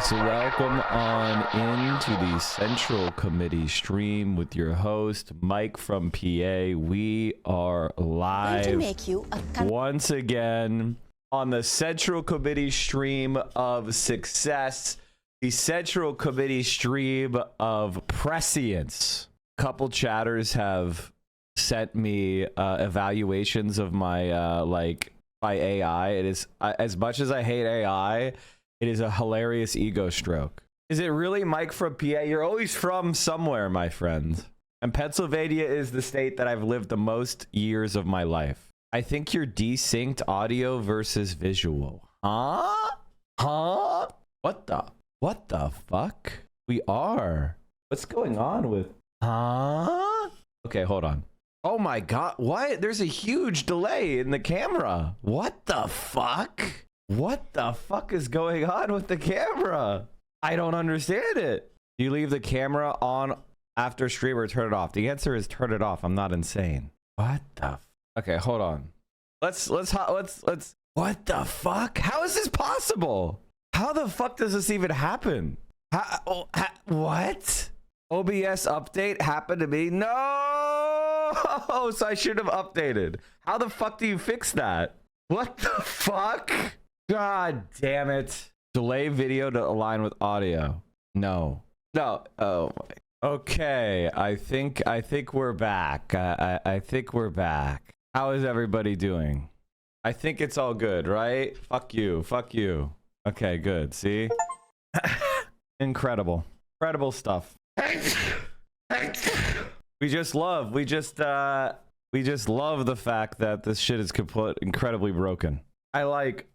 So welcome on into the Central Committee stream with your host, Mike from PA. We are live once again on the Central Committee stream of success, the Central Committee stream of prescience. Couple chatters have sent me evaluations of my by AI. It is as much as I hate AI, it is a hilarious ego stroke. Is it really Mike from PA? You're always from somewhere, my friend. And Pennsylvania is the state that I've lived the most years of my life. I think you're desynced audio versus visual. Huh? What the fuck? We are. What's going on with? Huh? Okay, hold on. Oh my god, what? There's a huge delay in the camera. What the fuck? What the fuck is going on with the camera? I don't understand it. Do you leave the camera on after stream or turn it off? The answer is turn it off. I'm not insane. What the okay, hold on. Let's what the fuck? How is this possible? How the fuck does this even happen? What? OBS update happened to me? No! So I should have updated. How the fuck do you fix that? What the fuck? God damn it. Delay video to align with audio. No. Oh my. Okay, I think we're back. I think we're back. How is everybody doing? I think it's all good, right? Fuck you. Okay, good. See? Incredible stuff. We just love the fact that this shit is incredibly broken. I like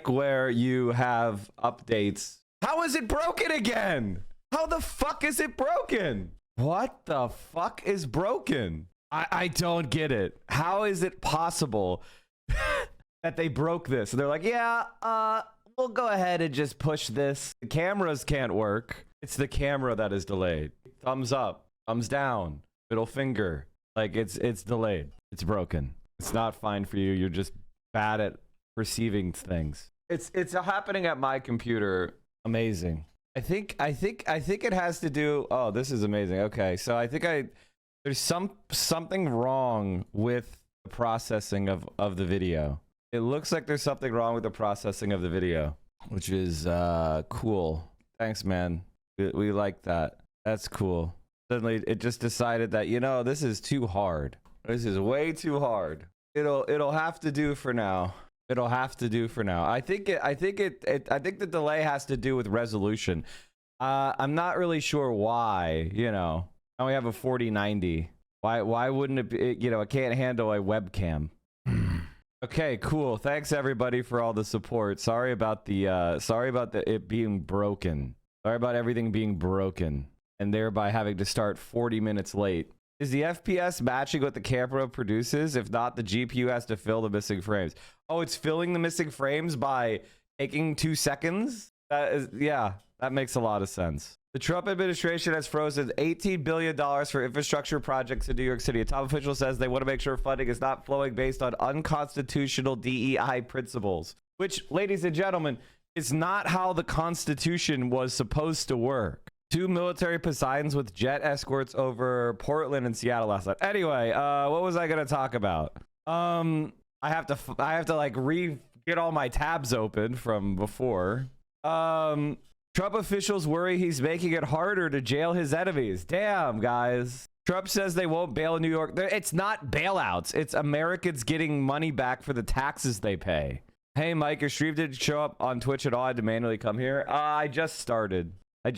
where you have updates. How is it broken again? How the fuck is it broken? What the fuck is broken? I don't get it. How is it possible that they broke this? And they're like, yeah, we'll go ahead and just push this. The cameras can't work. It's the camera that is delayed. Thumbs up, thumbs down, middle finger. Like it's delayed. It's broken. It's not fine for you. You're just bad at perceiving things. It's happening at my computer. Amazing. I think it has to do. Oh, this is amazing. Okay, so I think there's something wrong with the processing of the video. It looks like there's something wrong with the processing of the video, which is cool. Thanks, man. We like that. That's cool. Suddenly it just decided that, you know, this is too hard. This is way too hard. It'll have to do for now. It'll have to do for now. I think the delay has to do with resolution. I'm not really sure why, you know. Now we have a 4090. Why wouldn't it be, you know, it can't handle a webcam. Okay, cool. Thanks everybody for all the support. Sorry about it being broken. Sorry about everything being broken and thereby having to start 40 minutes late. Is the FPS matching what the camera produces? If not, the GPU has to fill the missing frames. Oh, it's filling the missing frames by taking 2 seconds? That is, yeah, that makes a lot of sense. The Trump administration has frozen $18 billion for infrastructure projects in New York City. A top official says they want to make sure funding is not flowing based on unconstitutional DEI principles. Which, ladies and gentlemen, is not how the Constitution was supposed to work. 2 military Poseidons with jet escorts over Portland and Seattle last night. Anyway, what was I gonna talk about? I have to like get all my tabs open from before. Trump officials worry he's making it harder to jail his enemies. Damn, guys. Trump says they won't bail in New York. It's not bailouts. It's Americans getting money back for the taxes they pay. Hey, Mike, your stream didn't show up on Twitch at all. I had to manually come here. I just started 2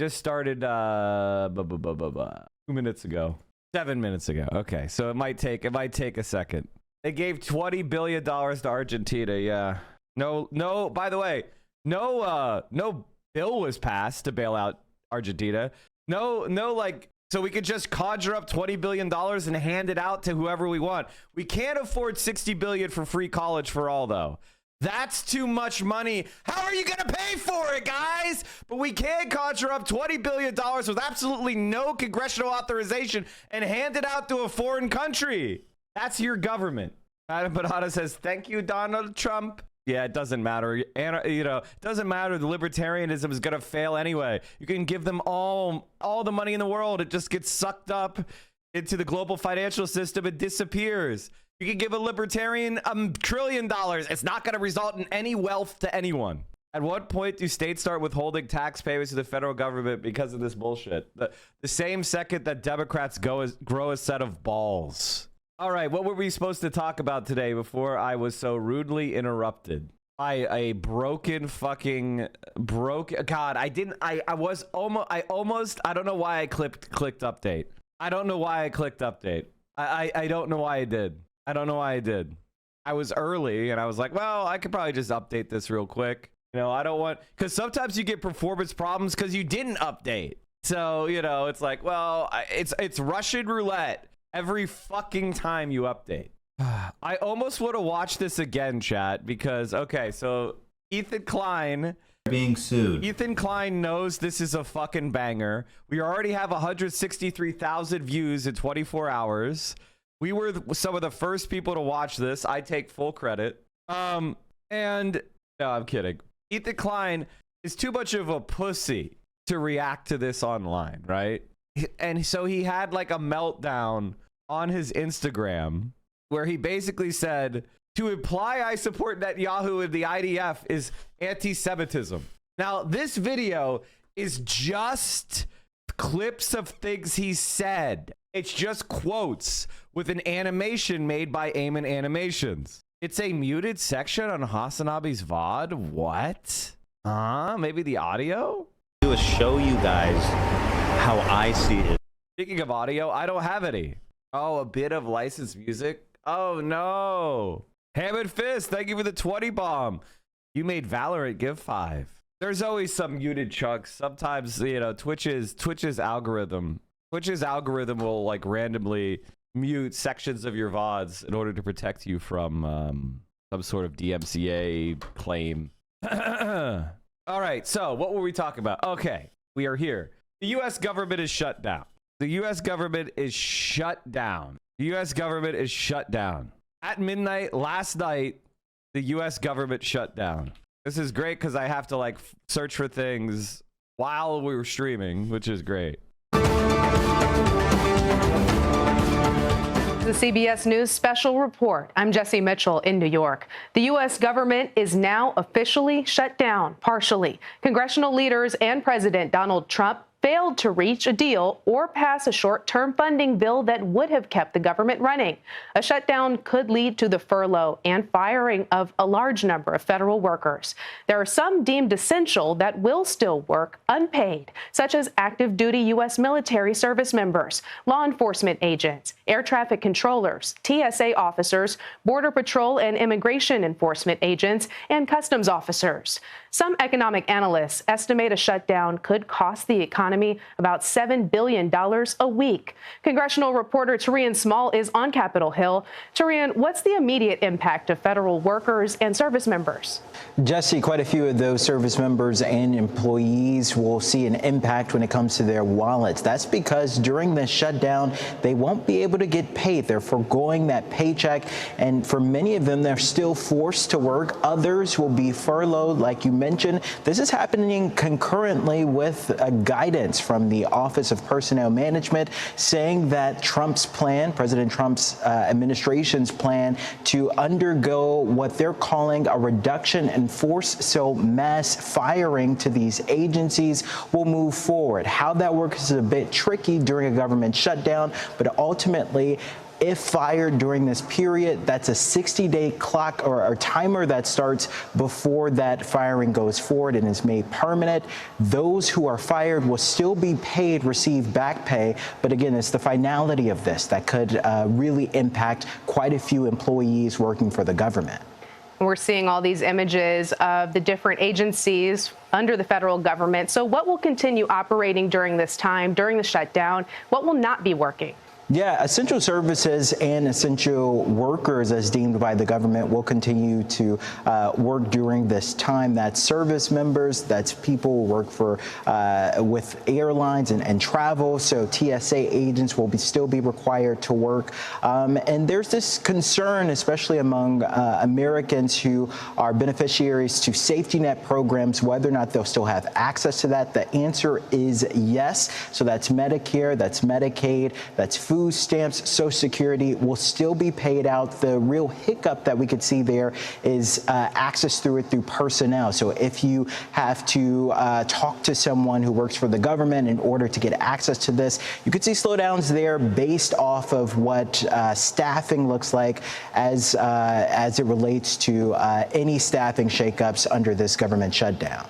minutes ago. 7 minutes ago. Okay, so it might take a second. They gave $20 billion to Argentina. Yeah. No, by the way, no bill was passed to bail out Argentina. No, like, so we could just conjure up $20 billion and hand it out to whoever we want. We can't afford $60 billion for free college for all, though. That's too much money. How are you going to pay for it, guys? But we can conjure up $20 billion with absolutely no congressional authorization and hand it out to a foreign country. That's your government. Adam Banana says, thank you, Donald Trump. Yeah, it doesn't matter. And, you know, it doesn't matter. The libertarianism is going to fail anyway. You can give them all the money in the world. It just gets sucked up into the global financial system. It disappears. You can give a libertarian $1 trillion. It's not going to result in any wealth to anyone. At what point do states start withholding tax payments to the federal government because of this bullshit? The same second that Democrats grow a set of balls. All right, what were we supposed to talk about today before I was so rudely interrupted by a broken God, I don't know why I clicked update. I don't know why I clicked update. I don't know why I did. I don't know why I did. I was early and I was like, well, I could probably just update this real quick. You know, I don't want, because sometimes you get performance problems because you didn't update. So, you know, it's like, well, it's Russian roulette every fucking time you update. I almost want to watch this again, chat, because, okay, so Ethan Klein being sued. Ethan Klein knows this is a fucking banger. We already have 163,000 views in 24 hours. We were some of the first people to watch this. I take full credit. And no, I'm kidding. Ethan Klein is too much of a pussy to react to this online, right? And so he had like a meltdown on his Instagram where he basically said, to imply I support Netanyahu and the IDF is anti-Semitism. Now, this video is just clips of things he said. It's just quotes with an animation made by Aamon Animations. It's a muted section on Hasanabi's VOD. What? Maybe the audio? Do is show you guys how I see it. Speaking of audio, I don't have any. Oh, a bit of licensed music? Oh, no. Ham and Fist, thank you for the 20 bomb. You made Valorant give 5. There's always some muted chunks. Sometimes, you know, Twitch's algorithm will like randomly mute sections of your VODs in order to protect you from some sort of DMCA claim. All right, so what were we talking about? Okay, we are here. The U.S. government is shut down. The U.S. government is shut down. The U.S. government is shut down. At midnight last night, the U.S. government shut down. This is great because I have to like search for things while we were streaming, which is great. The CBS News special report. I'm Jesse Mitchell in New York. The U.S. government is now officially shut down, partially. Congressional leaders and President Donald Trump failed to reach a deal or pass a short-term funding bill that would have kept the government running. A shutdown could lead to the furlough and firing of a large number of federal workers. There are some deemed essential that will still work unpaid, such as active duty U.S. military service members, law enforcement agents, air traffic controllers, TSA officers, Border Patrol and immigration enforcement agents, and customs officers. Some economic analysts estimate a shutdown could cost the economy about $7 billion a week. Congressional reporter Tarian Small is on Capitol Hill. Tarian, what's the immediate impact of federal workers and service members? Jesse, quite a few of those service members and employees will see an impact when it comes to their wallets. That's because during this shutdown, they won't be able to get paid. They're foregoing that paycheck. And for many of them, they're still forced to work. Others will be furloughed, like you mentioned. This is happening concurrently with guidance from the Office of Personnel Management saying that Trump's plan, President Trump's administration's plan to undergo what they're calling a reduction in force, so mass firing to these agencies, will move forward. How that works is a bit tricky during a government shutdown, but ultimately, if fired during this period, that's a 60-day clock or timer that starts before that firing goes forward and is made permanent. Those who are fired will still be paid, receive back pay. But again, it's the finality of this that could really impact quite a few employees working for the government. We're seeing all these images of the different agencies under the federal government. So what will continue operating during this time, during the shutdown? What will not be working? Yeah, essential services and essential workers, as deemed by the government, will continue to work during this time. That's service members, that's people who work for with airlines and travel. So TSA agents will still be required to work. And there's this concern, especially among Americans who are beneficiaries to safety net programs, whether or not they'll still have access to that. The answer is yes. So that's Medicare, that's Medicaid, that's food stamps, Social Security will still be paid out. The real hiccup that we could see there is access through personnel. So if you have to talk to someone who works for the government in order to get access to this, you could see slowdowns there based off of what staffing looks like as it relates to any staffing shakeups under this government shutdown.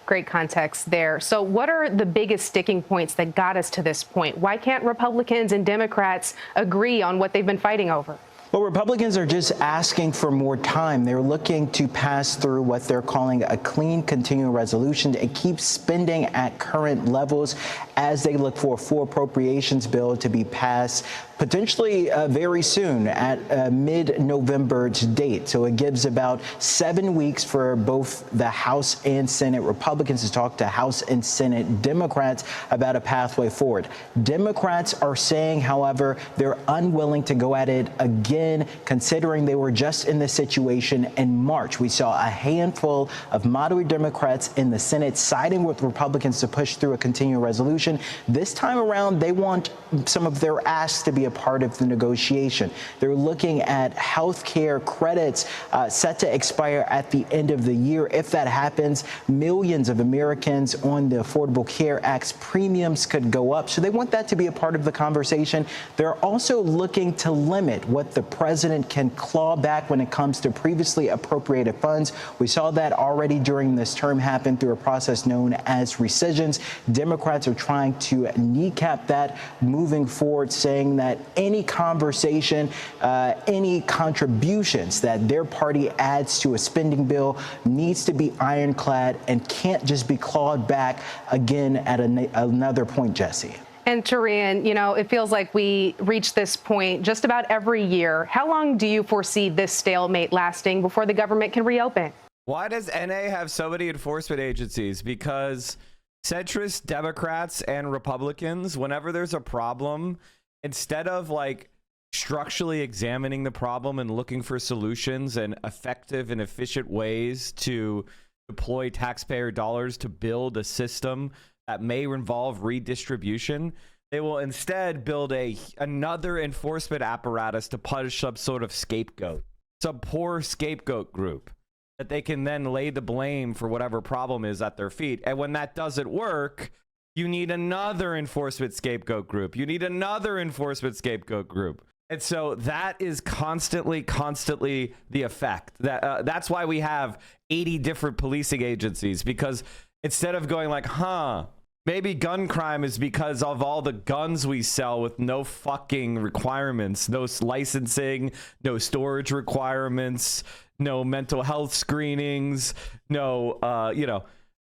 Great context there. So what are the biggest sticking points that got us to this point? Why can't Republicans and Democrats agree on what they've been fighting over? Well, Republicans are just asking for more time. They're looking to pass through what they're calling a clean continuing resolution and keep spending at current levels as they look for a full appropriations bill to be passed potentially very soon at a mid-November date. So it gives about 7 weeks for both the House and Senate Republicans to talk to House and Senate Democrats about a pathway forward. Democrats are saying, however, they're unwilling to go at it again, considering they were just in this situation in March. We saw a handful of moderate Democrats in the Senate siding with Republicans to push through a continuing resolution. This time around, they want some of their asks to be a part of the negotiation. They're looking at health care credits set to expire at the end of the year. If that happens, millions of Americans on the Affordable Care Act's premiums could go up. So they want that to be a part of the conversation. They're also looking to limit what the president can claw back when it comes to previously appropriated funds. We saw that already during this term happen through a process known as rescissions. Democrats are trying to kneecap that moving forward, saying that any conversation, any contributions that their party adds to a spending bill needs to be ironclad and can't just be clawed back again at another point, Jesse. And Turian, you know, it feels like we reach this point just about every year. How long do you foresee this stalemate lasting before the government can reopen? Why does NA have so many enforcement agencies? Because centrist Democrats and Republicans, whenever there's a problem, instead of like structurally examining the problem and looking for solutions and effective and efficient ways to deploy taxpayer dollars to build a system that may involve redistribution, they will instead build another enforcement apparatus to punish some sort of scapegoat, some poor scapegoat group that they can then lay the blame for whatever problem is at their feet. And when that doesn't work, you need another enforcement scapegoat group. You need another enforcement scapegoat group. And so that is constantly the effect. That's why we have 80 different policing agencies, because instead of going like, maybe gun crime is because of all the guns we sell with no fucking requirements, no licensing, no storage requirements, no mental health screenings, no,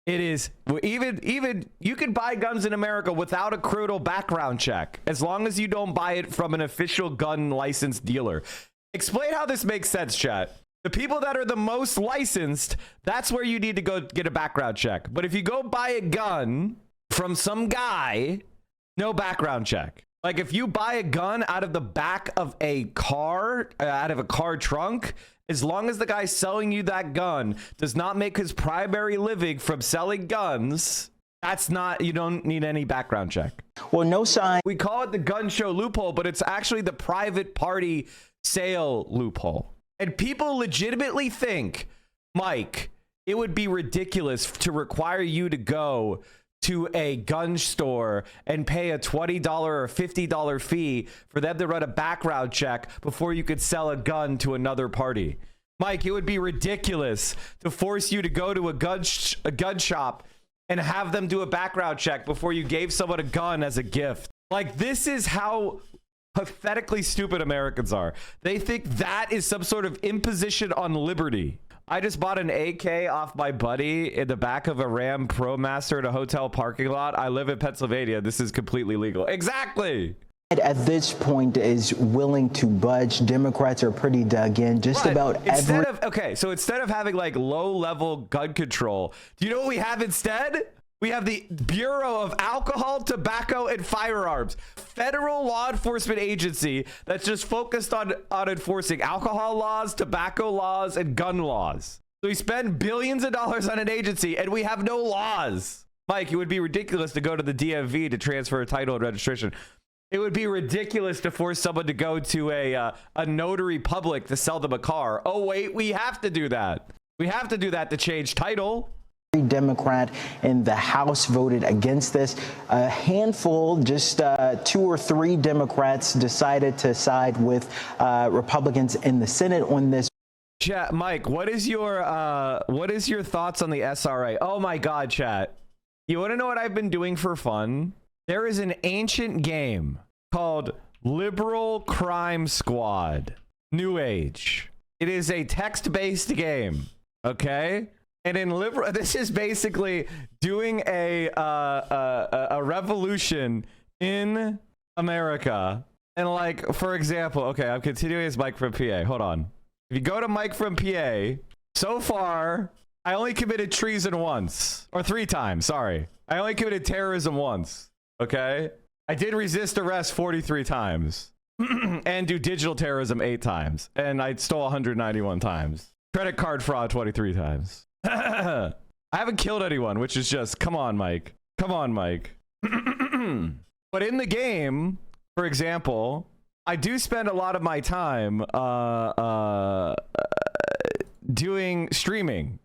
it is even you can buy guns in America without a criminal background check, as long as you don't buy it from an official gun licensed dealer. Explain how this makes sense, chat. The people that are the most licensed, that's where you need to go get a background check. But if you go buy a gun from some guy, no background check. Like if you buy a gun out of the back of a car, out of a car trunk, as long as the guy selling you that gun does not make his primary living from selling guns, you don't need any background check. Well, no sign. We call it the gun show loophole, but it's actually the private party sale loophole. And people legitimately think, Mike, it would be ridiculous to require you to go to a gun store and pay a $20 or $50 fee for them to run a background check before you could sell a gun to another party. Mike, it would be ridiculous to force you to go to a gun shop and have them do a background check before you gave someone a gun as a gift. Like, this is how pathetically stupid Americans are. They think that is some sort of imposition on liberty. I just bought an AK off my buddy in the back of a Ram ProMaster in a hotel parking lot. I live in Pennsylvania. This is completely legal. Exactly. at this point is willing to budge. Democrats are pretty dug in. Just But about instead every. of so instead of having like low-level gun control, do you know what we have instead? We have the Bureau of Alcohol, Tobacco, and Firearms, federal law enforcement agency that's just focused on enforcing alcohol laws, tobacco laws, and gun laws. So we spend billions of dollars on an agency, and we have no laws. Mike, it would be ridiculous to go to the DMV to transfer a title and registration. It would be ridiculous to force someone to go to a notary public to sell them a car. Oh, wait, we have to do that. We have to do that to change title. Democrat in the House voted against this. A handful, just 2 or 3 Democrats decided to side with Republicans in the Senate on this. Chat, Mike, what is your thoughts on the SRA? Oh my God, chat. You want to know what I've been doing for fun? There is an ancient game called Liberal Crime Squad. New Age. It is a text-based game. Okay? And in liberal, this is basically doing a revolution in America. And like, for example, okay, I'm continuing as Mike from PA. Hold on. If you go to Mike from PA, so far, I only committed treason once. Or 3 times, sorry. I only committed terrorism once. Okay? I did resist arrest 43 times. And do digital terrorism 8 times. And I stole 191 times. Credit card fraud 23 times. I haven't killed anyone, which is just, come on, Mike. Come on, Mike. But in the game, for example, I do spend a lot of my time doing streaming.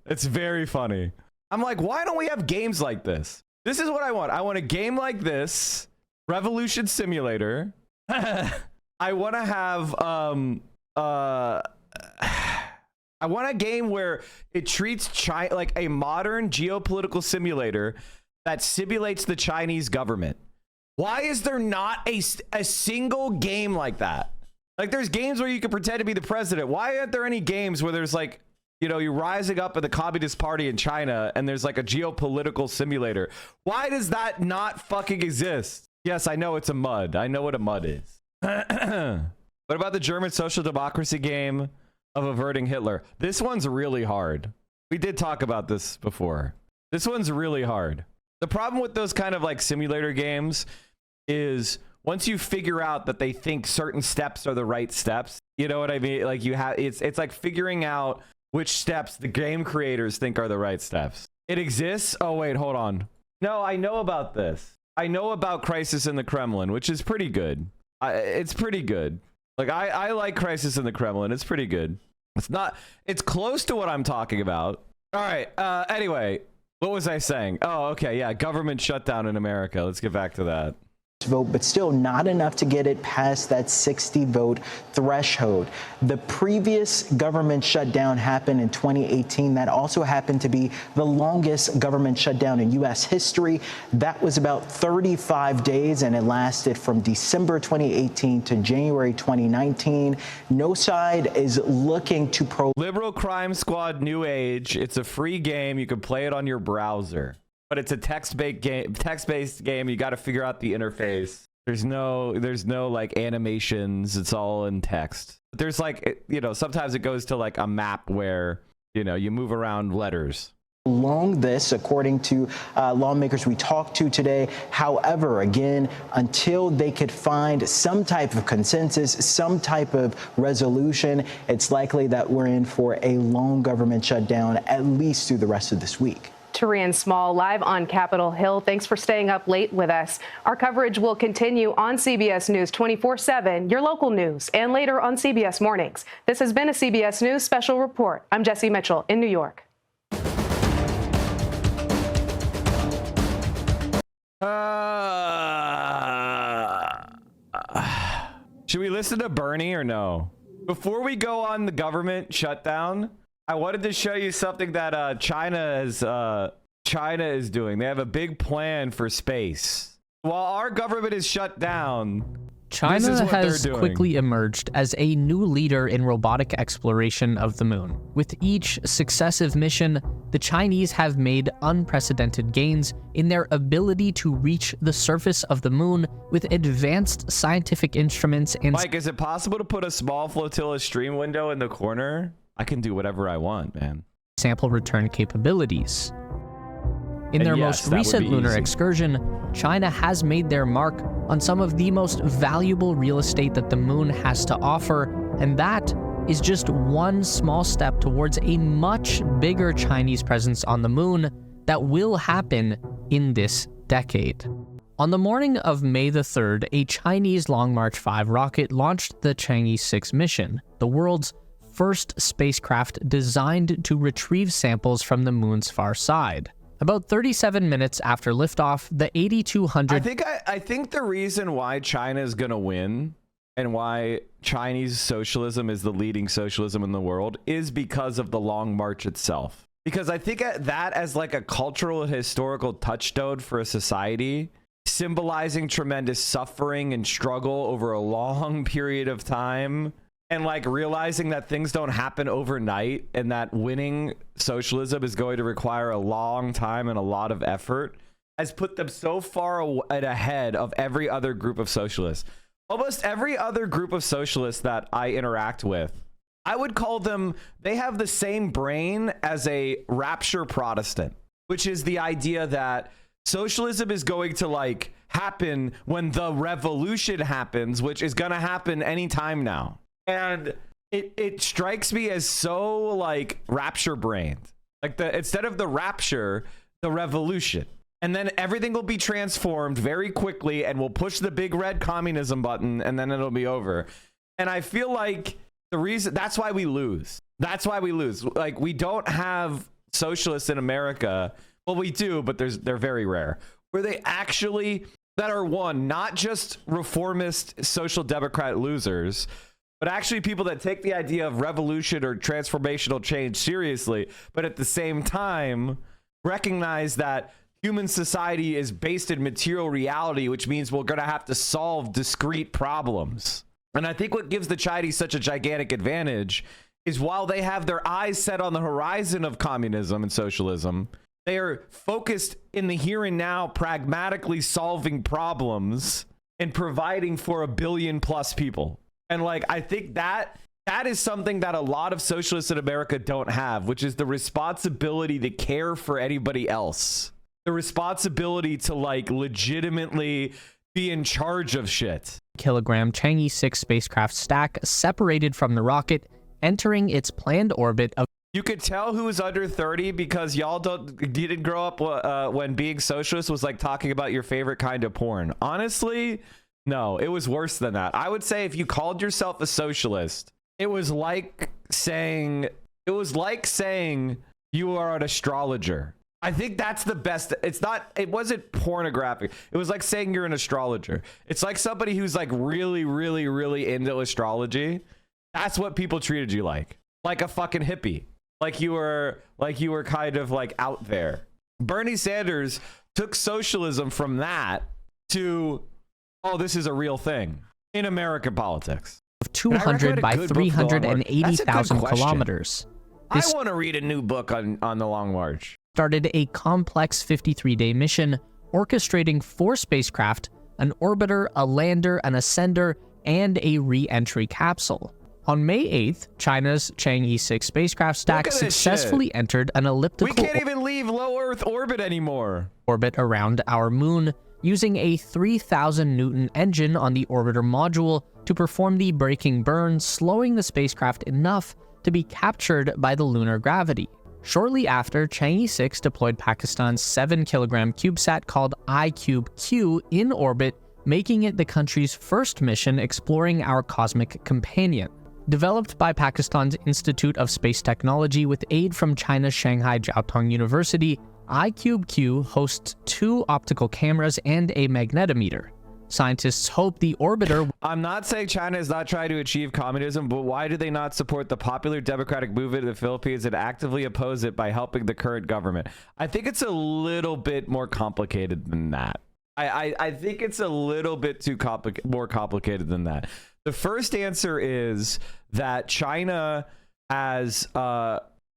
It's very funny. I'm like, why don't we have games like this? This is what I want. I want a game like this, Revolution Simulator. I want to have I want a game where it treats China like a modern geopolitical simulator that simulates the Chinese government. Why is there not a single game like that? Like, there's games where you can pretend to be the president. Why aren't there any games where there's like, you know, you're rising up in the Communist Party in China and there's like a geopolitical simulator? Why does that not fucking exist? Yes, I know it's a MUD. I know what a MUD is. What about the German social democracy game of averting Hitler? This one's really hard. We did talk about this before. This one's really hard. The problem with those kind of like simulator games is once you figure out that they think certain steps are the right steps, you know what I mean? Like you have, it's like figuring out which steps the game creators think are the right steps. It exists. Oh wait, hold on. No, I know about this. I know about Crisis in the Kremlin, which is pretty good. It's pretty good. Like I like Crisis in the Kremlin. It's pretty good. It's close to what I'm talking about. All right. Anyway, what was I saying? Oh, okay. Yeah. Government shutdown in America. Let's get back to that. Vote, but still not enough to get it past that 60 vote threshold. The previous government shutdown happened in 2018. That also happened to be the longest government shutdown in U.S. history. That was about 35 days, and it lasted from December 2018 to January 2019. No side is looking to Liberal Crime Squad New Age. It's a free game. You can play it on your browser. But it's a text-based game. You got to figure out the interface. There's no like animations. It's all in text. There's like, you know, sometimes it goes to like a map where, you know, you move around letters. Along this, according to lawmakers we talked to today. However, again, until they could find some type of consensus, some type of resolution, it's likely that we're in for a long government shutdown, at least through the rest of this week. Tarian Small, live on Capitol Hill. Thanks for staying up late with us. Our coverage will continue on CBS News 24/7, your local news, and later on CBS Mornings. This has been a CBS News Special Report. I'm Jesse Mitchell in New York. Should we listen to Bernie or no? Before we go on the government shutdown, I wanted to show you something that China is doing. They have a big plan for space. While our government is shut down, China has quickly emerged as a new leader in robotic exploration of the moon. With each successive mission, the Chinese have made unprecedented gains in their ability to reach the surface of the moon with advanced scientific instruments and— Mike, is it possible to put a small Flotilla stream window in the corner? I can do whatever I want, man. Sample return capabilities. In their most recent lunar excursion, China has made their mark on some of the most valuable real estate that the moon has to offer, and that is just one small step towards a much bigger Chinese presence on the moon that will happen in this decade. On the morning of May the 3rd, a Chinese Long March 5 rocket launched the Chang'e 6 mission, the world's first spacecraft designed to retrieve samples from the moon's far side. About 37 minutes after liftoff, the 8200— I think the reason why China is gonna win and why Chinese socialism is the leading socialism in the world is because of the Long March itself. Because I think that as like a cultural and historical touchstone for a society, symbolizing tremendous suffering and struggle over a long period of time, and like realizing that things don't happen overnight and that winning socialism is going to require a long time and a lot of effort, has put them so far ahead of every other group of socialists. Almost every other group of socialists that I interact with, I would call them, they have the same brain as a rapture Protestant, which is the idea that socialism is going to like happen when the revolution happens, which is going to happen anytime now. And it strikes me as so like rapture brained, like instead of the rapture, the revolution, and then everything will be transformed very quickly and we'll push the big red communism button and then it'll be over. And I feel like the reason that's why we lose. Like, we don't have socialists in America. Well, we do, but they're very rare where they actually that are one, not just reformist social democrat losers, but actually people that take the idea of revolution or transformational change seriously, but at the same time recognize that human society is based in material reality, which means we're going to have to solve discrete problems. And I think what gives the Chinese such a gigantic advantage is while they have their eyes set on the horizon of communism and socialism, they are focused in the here and now, pragmatically solving problems and providing for 1 billion plus people. And like, I think that is something that a lot of socialists in America don't have, which is the responsibility to care for anybody else. The responsibility to like legitimately be in charge of shit. Kilogram Chang'e 6 spacecraft stack separated from the rocket, entering its planned orbit of— You could tell who was under 30 because y'all didn't grow up when being socialist was like talking about your favorite kind of porn. Honestly, no, it was worse than that. I would say if you called yourself a socialist, it was like saying you are an astrologer. I think that's the best. It wasn't pornographic. It was like saying you're an astrologer. It's like somebody who's like really, really, really into astrology. That's what people treated you like a fucking hippie. Like you were kind of like out there. Bernie Sanders took socialism from that to, oh, this is a real thing in American politics. 200 by 380,000 kilometers. I want to read a new book on the Long March. Started a complex 53-day mission orchestrating 4 spacecraft, an orbiter, a lander, an ascender, and a re-entry capsule. On May 8th, China's Chang'e 6 spacecraft stack successfully entered an elliptical— We can't even leave low Earth orbit anymore. —orbit around our moon using a 3,000 Newton engine on the orbiter module to perform the braking burn, slowing the spacecraft enough to be captured by the lunar gravity. Shortly after, Chang'e 6 deployed Pakistan's 7-kilogram CubeSat called iCubeQ in orbit, making it the country's first mission exploring our cosmic companion. Developed by Pakistan's Institute of Space Technology with aid from China's Shanghai Jiaotong University, iCubeQ hosts 2 optical cameras and a magnetometer. Scientists hope the orbiter— I'm not saying China is not trying to achieve communism, but why do they not support the popular democratic movement in the Philippines and actively oppose it by helping the current government? I think it's a little bit more complicated than that. I think it's a little bit too more complicated than that. The first answer is that China has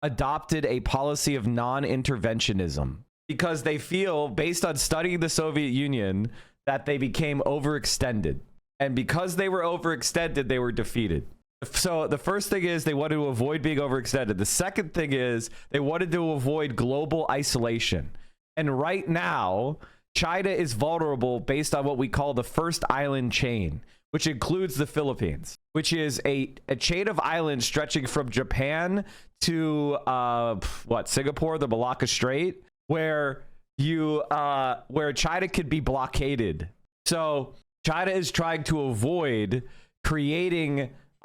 adopted a policy of non-interventionism because they feel, based on studying the Soviet Union, that they became overextended. And because they were overextended, they were defeated. So the first thing is they wanted to avoid being overextended. The second thing is they wanted to avoid global isolation. And right now, China is vulnerable based on what we call the first island chain, which includes the Philippines, which is a chain of islands stretching from Japan to Singapore, the Malacca Strait, where China could be blockaded. So China is trying to avoid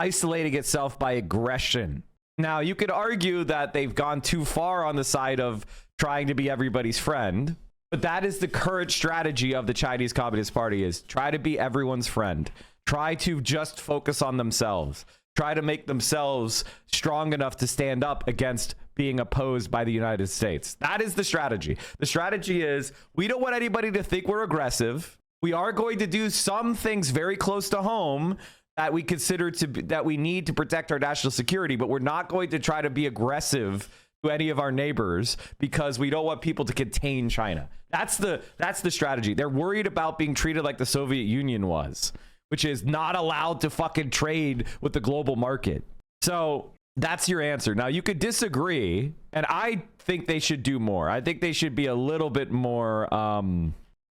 isolating itself by aggression. Now, you could argue that they've gone too far on the side of trying to be everybody's friend, but that is the current strategy of the Chinese Communist Party, is try to be everyone's friend. Try to just focus on themselves. Try to make themselves strong enough to stand up against being opposed by the United States. That is the strategy. The strategy is we don't want anybody to think we're aggressive. We are going to do some things very close to home that we consider that we need to protect our national security, but we're not going to try to be aggressive to any of our neighbors because we don't want people to contain China. That's the strategy. They're worried about being treated like the Soviet Union was, which is not allowed to fucking trade with the global market. So that's your answer. Now, you could disagree, and I think they should do more. I think they should be a little bit more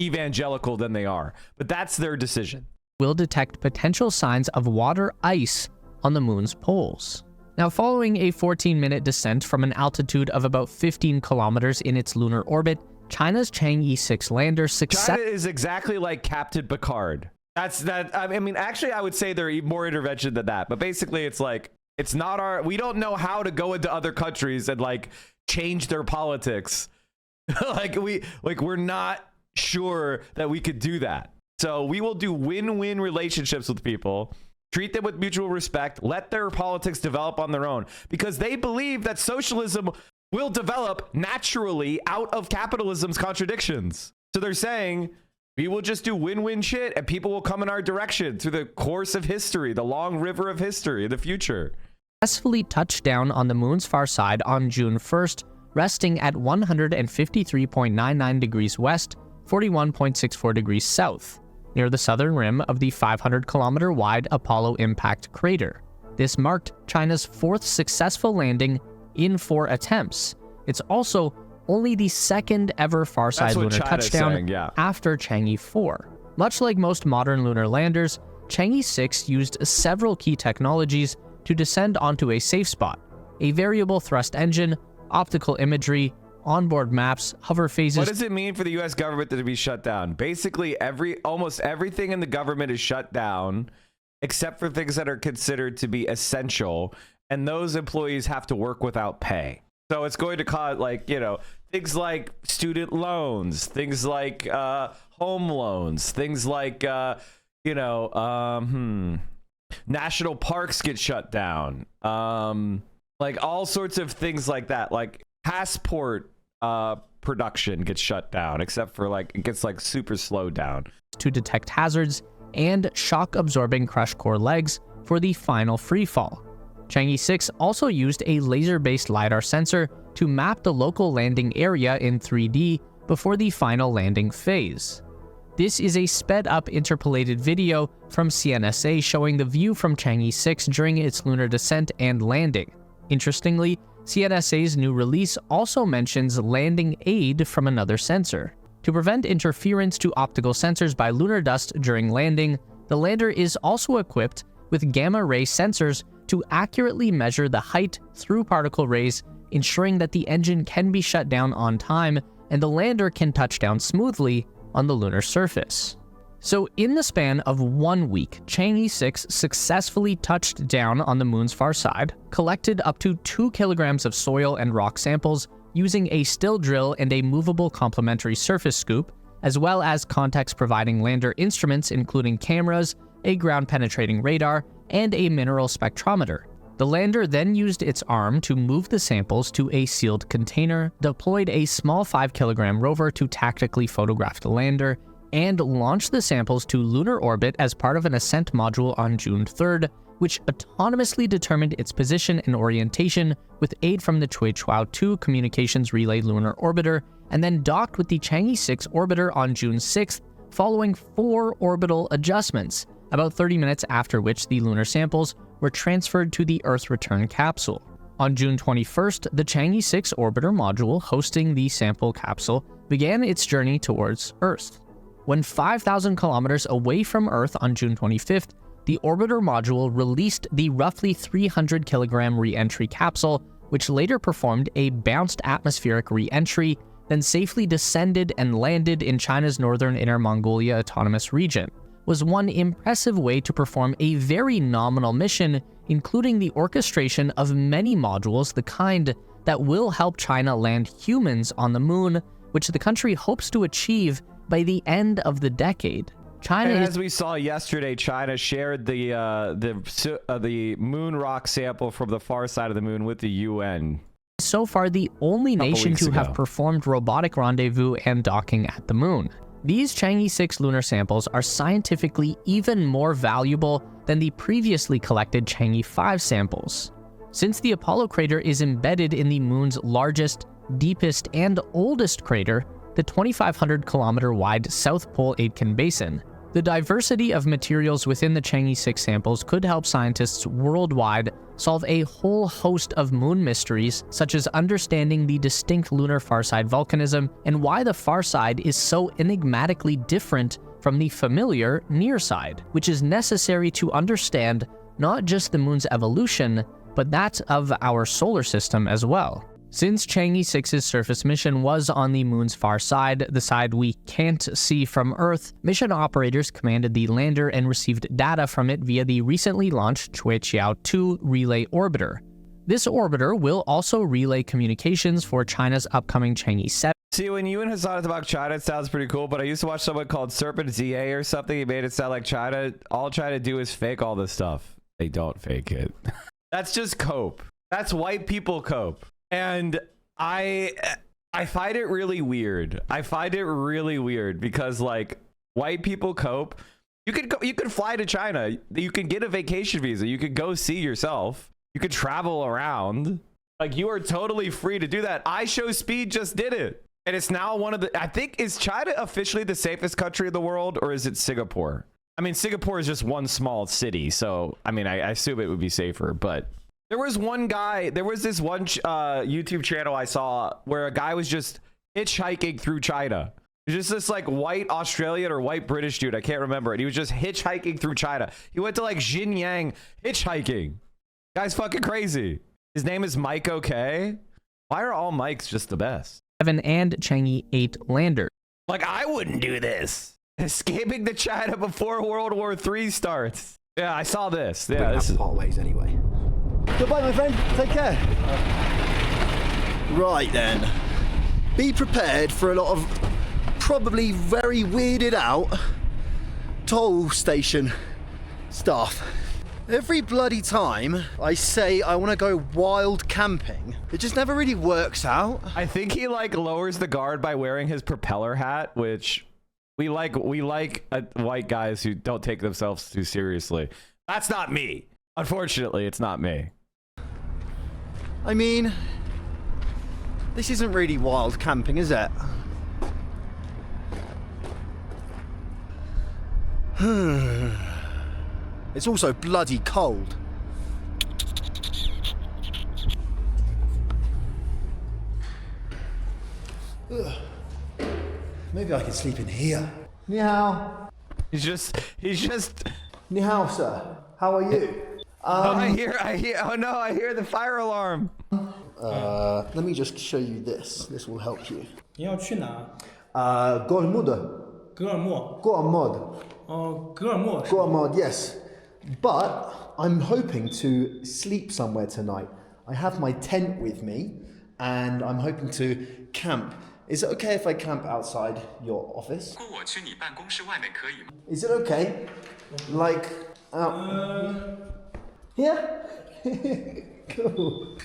evangelical than they are, but that's their decision. Will detect potential signs of water ice on the moon's poles. Now, following a 14-minute descent from an altitude of about 15 kilometers in its lunar orbit, China's Chang'e 6 lander China is exactly like Captain Picard. I mean, actually, I would say they're more intervention than that. But basically, it's like, it's not we don't know how to go into other countries and like change their politics. we're not sure that we could do that. So we will do win-win relationships with people, treat them with mutual respect, let their politics develop on their own, because they believe that socialism will develop naturally out of capitalism's contradictions. So they're saying, we will just do win-win shit and people will come in our direction through the course of history, the long river of history in the future. Successfully touched down on the moon's far side on June 1st, resting at 153.99 degrees west, 41.64 degrees south, near the southern rim of the 500-kilometer wide Apollo impact crater. This marked China's fourth successful landing in 4 attempts. It's also only the second ever far-side lunar touchdown after Chang'e 4. Much like most modern lunar landers, Chang'e 6 used several key technologies to descend onto a safe spot: a variable thrust engine, optical imagery, onboard maps, hover phases. What does it mean for the U.S. government to be shut down? Basically, almost everything in the government is shut down, except for things that are considered to be essential, and those employees have to work without pay. So it's going to cause, things like student loans, things like home loans, things like national parks get shut down, like all sorts of things like that, like passport production gets shut down, except for it gets super slowed down. To detect hazards and shock-absorbing crush core legs for the final freefall. Chang'e 6 also used a laser-based LiDAR sensor to map the local landing area in 3D before the final landing phase. This is a sped-up interpolated video from CNSA showing the view from Chang'e 6 during its lunar descent and landing. Interestingly, CNSA's new release also mentions landing aid from another sensor. To prevent interference to optical sensors by lunar dust during landing, the lander is also equipped with gamma-ray sensors to accurately measure the height through particle rays, ensuring that the engine can be shut down on time and the lander can touch down smoothly on the lunar surface. So in the span of 1 week, Chang'e 6 successfully touched down on the moon's far side, collected up to 2 kilograms of soil and rock samples using a still drill and a movable complementary surface scoop, as well as context-providing lander instruments including cameras, a ground-penetrating radar, and a mineral spectrometer. The lander then used its arm to move the samples to a sealed container, deployed a small 5-kilogram rover to tactically photograph the lander, and launched the samples to lunar orbit as part of an ascent module on June 3rd, which autonomously determined its position and orientation with aid from the Chuichuao-2 communications relay lunar orbiter, and then docked with the Chang'e 6 orbiter on June 6th, following 4 orbital adjustments, about 30 minutes after which the lunar samples were transferred to the Earth return capsule. On June 21st, the Chang'e 6 orbiter module hosting the sample capsule began its journey towards Earth. When 5,000 kilometers away from Earth on June 25th, the orbiter module released the roughly 300 kilogram re-entry capsule, which later performed a bounced atmospheric re-entry, then safely descended and landed in China's northern Inner Mongolia Autonomous Region. Was one impressive way to perform a very nominal mission, including the orchestration of many modules, the kind that will help China land humans on the moon, which the country hopes to achieve by the end of the decade. China and is, as we saw yesterday, China shared the moon rock sample from the far side of the moon with the UN. So far the only nation to have performed robotic rendezvous and docking at the moon. These Chang'e 6 lunar samples are scientifically even more valuable than the previously collected Chang'e 5 samples. Since the Apollo crater is embedded in the moon's largest, deepest, and oldest crater, the 2,500 kilometer wide South Pole Aitken Basin, the diversity of materials within the Chang'e 6 samples could help scientists worldwide solve a whole host of moon mysteries, such as understanding the distinct lunar farside volcanism and why the far side is so enigmatically different from the familiar near side, which is necessary to understand not just the moon's evolution, but that of our solar system as well. Since Chang'e 6's surface mission was on the moon's far side, the side we can't see from Earth, mission operators commanded the lander and received data from it via the recently launched Chuichuao-2 relay orbiter. This orbiter will also relay communications for China's upcoming Chang'e 7. See, when you and Hassan talk about China, it sounds pretty cool, but I used to watch someone called Serpent ZA or something. He made it sound like China, all China do is fake all this stuff. They don't fake it. That's just cope. That's white people cope. And I find it really weird. I find it really weird because, like, white people cope. You could fly to China. You could get a vacation visa. You could go see yourself. You could travel around. Like, you are totally free to do that. iShowSpeed just did it. And it's now one of the, I think, is China officially the safest country in the world, or is it Singapore? I mean, Singapore is just one small city. So, I mean, I assume it would be safer, but there was one guy, there was this one YouTube channel I saw where a guy was just hitchhiking through China. Just this like white Australian or white British dude, I can't remember it. He was just hitchhiking through China. He went to like Xinjiang hitchhiking. Guy's fucking crazy. His name is Mike OK. Why are all Mikes just the best? 7 and Chang'e 8 lander. Like, I wouldn't do this. Escaping to China before World War III starts. Yeah, I saw this. Yeah, this is always anyway. Goodbye, my friend. Take care. Right then. Be prepared for a lot of probably very weirded out toll station stuff. Every bloody time I say I want to go wild camping, it just never really works out. I think he like lowers the guard by wearing his propeller hat, which we like white guys who don't take themselves too seriously. That's not me. Unfortunately, it's not me. I mean, this isn't really wild camping, is it? It's also bloody cold. Ugh. Maybe I could sleep in here. Ni hao. He's just. Ni hao, sir. How are you? I hear. Oh no! I hear the fire alarm. Let me just show you this. This will help you. 你要去哪？ Gormud. 格尔默。 Gormud. 格尔默。 Gormud, yes. But I'm hoping to sleep somewhere tonight. I have my tent with me, and I'm hoping to camp. Is it okay if I camp outside your office? Is it okay? Like, yeah? Cool.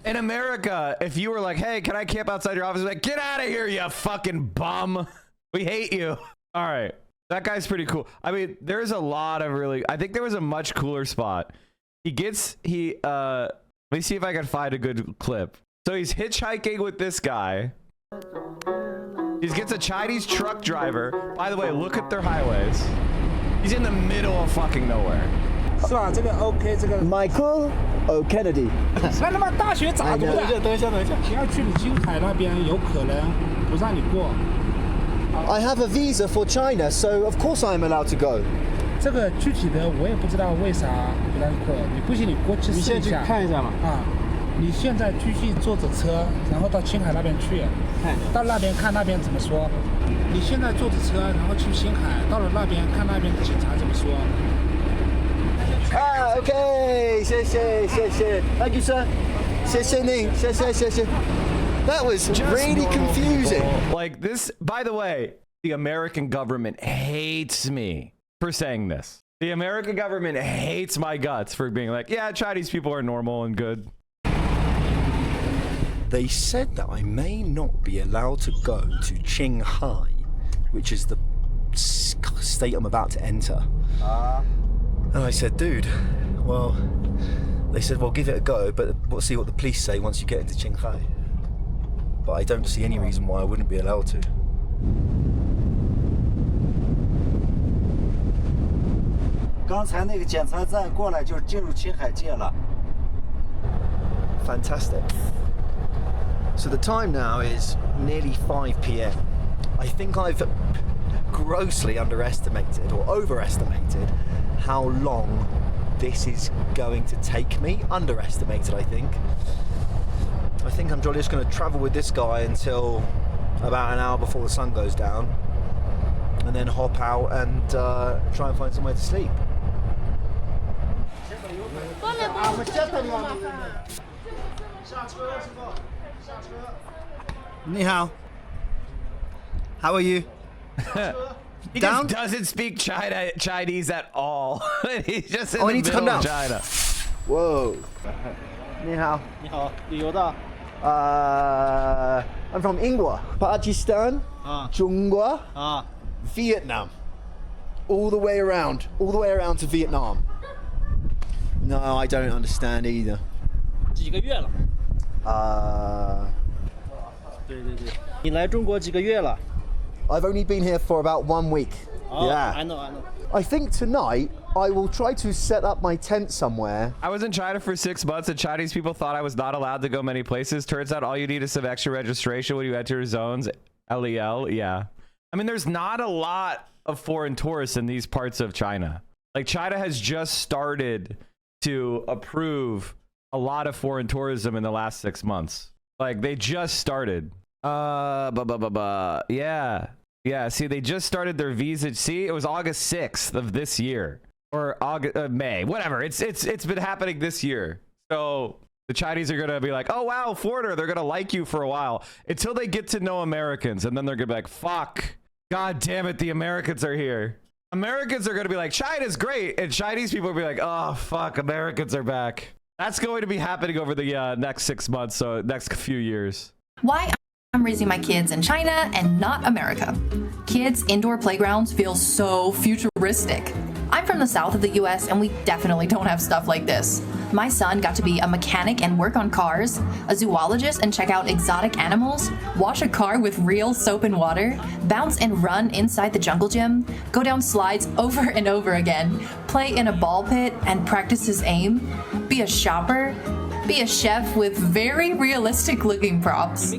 In America, if you were like, hey, can I camp outside your office? Like, get out of here, you fucking bum. We hate you. All right. That guy's pretty cool. I mean, there's a lot of really, I think there was a much cooler spot. Let me see if I can find a good clip. So he's hitchhiking with this guy. He gets a Chinese truck driver. By the way, look at their highways. He's in the middle of fucking nowhere. 是吧？这个 OK， 这个 Michael O'Kennedy。那他妈大学咋读的？等一下，你要去你青海那边，有可能不让你过。I have a visa for China, so of course I am allowed to go. 这个具体的我也不知道为啥不让过。你不信你过去试一下。你先去看一下嘛。啊，你现在继续坐着车，然后到青海那边去，到那边看那边怎么说。你现在坐着车，然后去青海，到了那边看那边的警察怎么说。Ah, okay. 谢谢。Thank you, sir. 谢谢您，谢谢。That was really confusing. Like this, by the way, the American government hates me for saying this. The American government hates my guts for being like, yeah, Chinese people are normal and good. They said that I may not be allowed to go to Qinghai, which is the state I'm about to enter. And I said, dude, well, they said, well, give it a go, but we'll see what the police say once you get into Qinghai. But I don't see any reason why I wouldn't be allowed to. Fantastic. So the time now is nearly 5 p.m. I think I've grossly underestimated or overestimated how long this is going to take me. Underestimated, I think. I think I'm just going to travel with this guy until about an hour before the sun goes down, and then hop out and try and find somewhere to sleep. 你好. How are you? He just doesn't speak Chinese at all. He's just in the middle of China. Whoa. 你好. 你好，旅游的。 I'm from India, Pakistan, Chungwa, Vietnam. All the way around to Vietnam. No, I don't understand either. 几个月了？对。你来中国几个月了？ I've only been here for about 1 week. Yeah. I know. I think tonight I will try to set up my tent somewhere. I was in China for 6 months and Chinese people thought I was not allowed to go many places. Turns out all you need is some extra registration when you enter zones. LEL, yeah. I mean, there's not a lot of foreign tourists in these parts of China. Like, China has just started to approve a lot of foreign tourism in the last 6 months. Like, they just started. Yeah, see, they just started their visa. See, it was August 6th of this year, or May, whatever. It's been happening this year. So the Chinese are gonna be like, oh wow, foreigner, they're gonna like you for a while until they get to know Americans, and then they're gonna be like, fuck, god damn it, the Americans are here. Americans are gonna be like, China's great, and Chinese people will be like, oh fuck, Americans are back. That's going to be happening over the next 6 months, so next few years. Why I'm raising my kids in China and not America. Kids' indoor playgrounds feel so futuristic. I'm from the south of the US and we definitely don't have stuff like this. My son got to be a mechanic and work on cars, a zoologist and check out exotic animals, wash a car with real soap and water, bounce and run inside the jungle gym, go down slides over and over again, play in a ball pit and practice his aim, be a shopper, be a chef with very realistic looking props,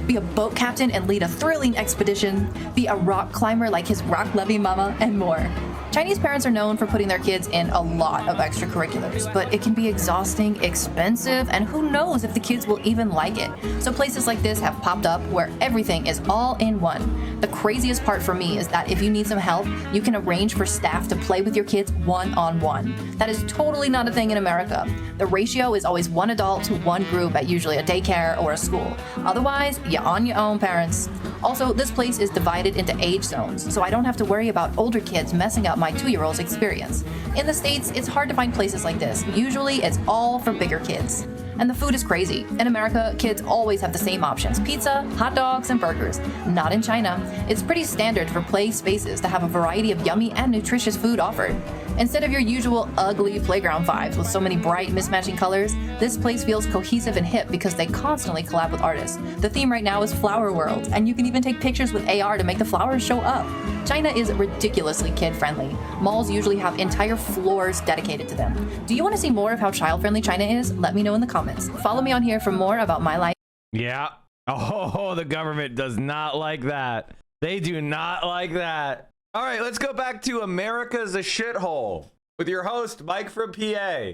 be a boat captain and lead a thrilling expedition, be a rock climber like his rock loving mama, and more. Chinese parents are known for putting their kids in a lot of extracurriculars, but it can be exhausting, expensive, and who knows if the kids will even like it. So places like this have popped up where everything is all in one. The craziest part for me is that if you need some help, you can arrange for staff to play with your kids one-on-one. That is totally not a thing in America. The ratio is always one adult to one group at usually a daycare or a school. Otherwise, you're on your own, parents. Also, this place is divided into age zones, so I don't have to worry about older kids messing up my 2-year-old's experience. In the States, it's hard to find places like this. Usually, it's all for bigger kids. And the food is crazy. In America, kids always have the same options: pizza, hot dogs, and burgers. Not in China. It's pretty standard for play spaces to have a variety of yummy and nutritious food offered. Instead of your usual ugly playground vibes with so many bright mismatching colors, this place feels cohesive and hip because they constantly collab with artists. The theme right now is Flower World, and you can even take pictures with AR to make the flowers show up. China is ridiculously kid-friendly. Malls usually have entire floors dedicated to them. Do you want to see more of how child-friendly China is? Let me know in the comments. Follow me on here for more about my life. Yeah. Oh, the government does not like that. They do not like that. All right, let's go back to America's a Shithole with your host, Mike from PA,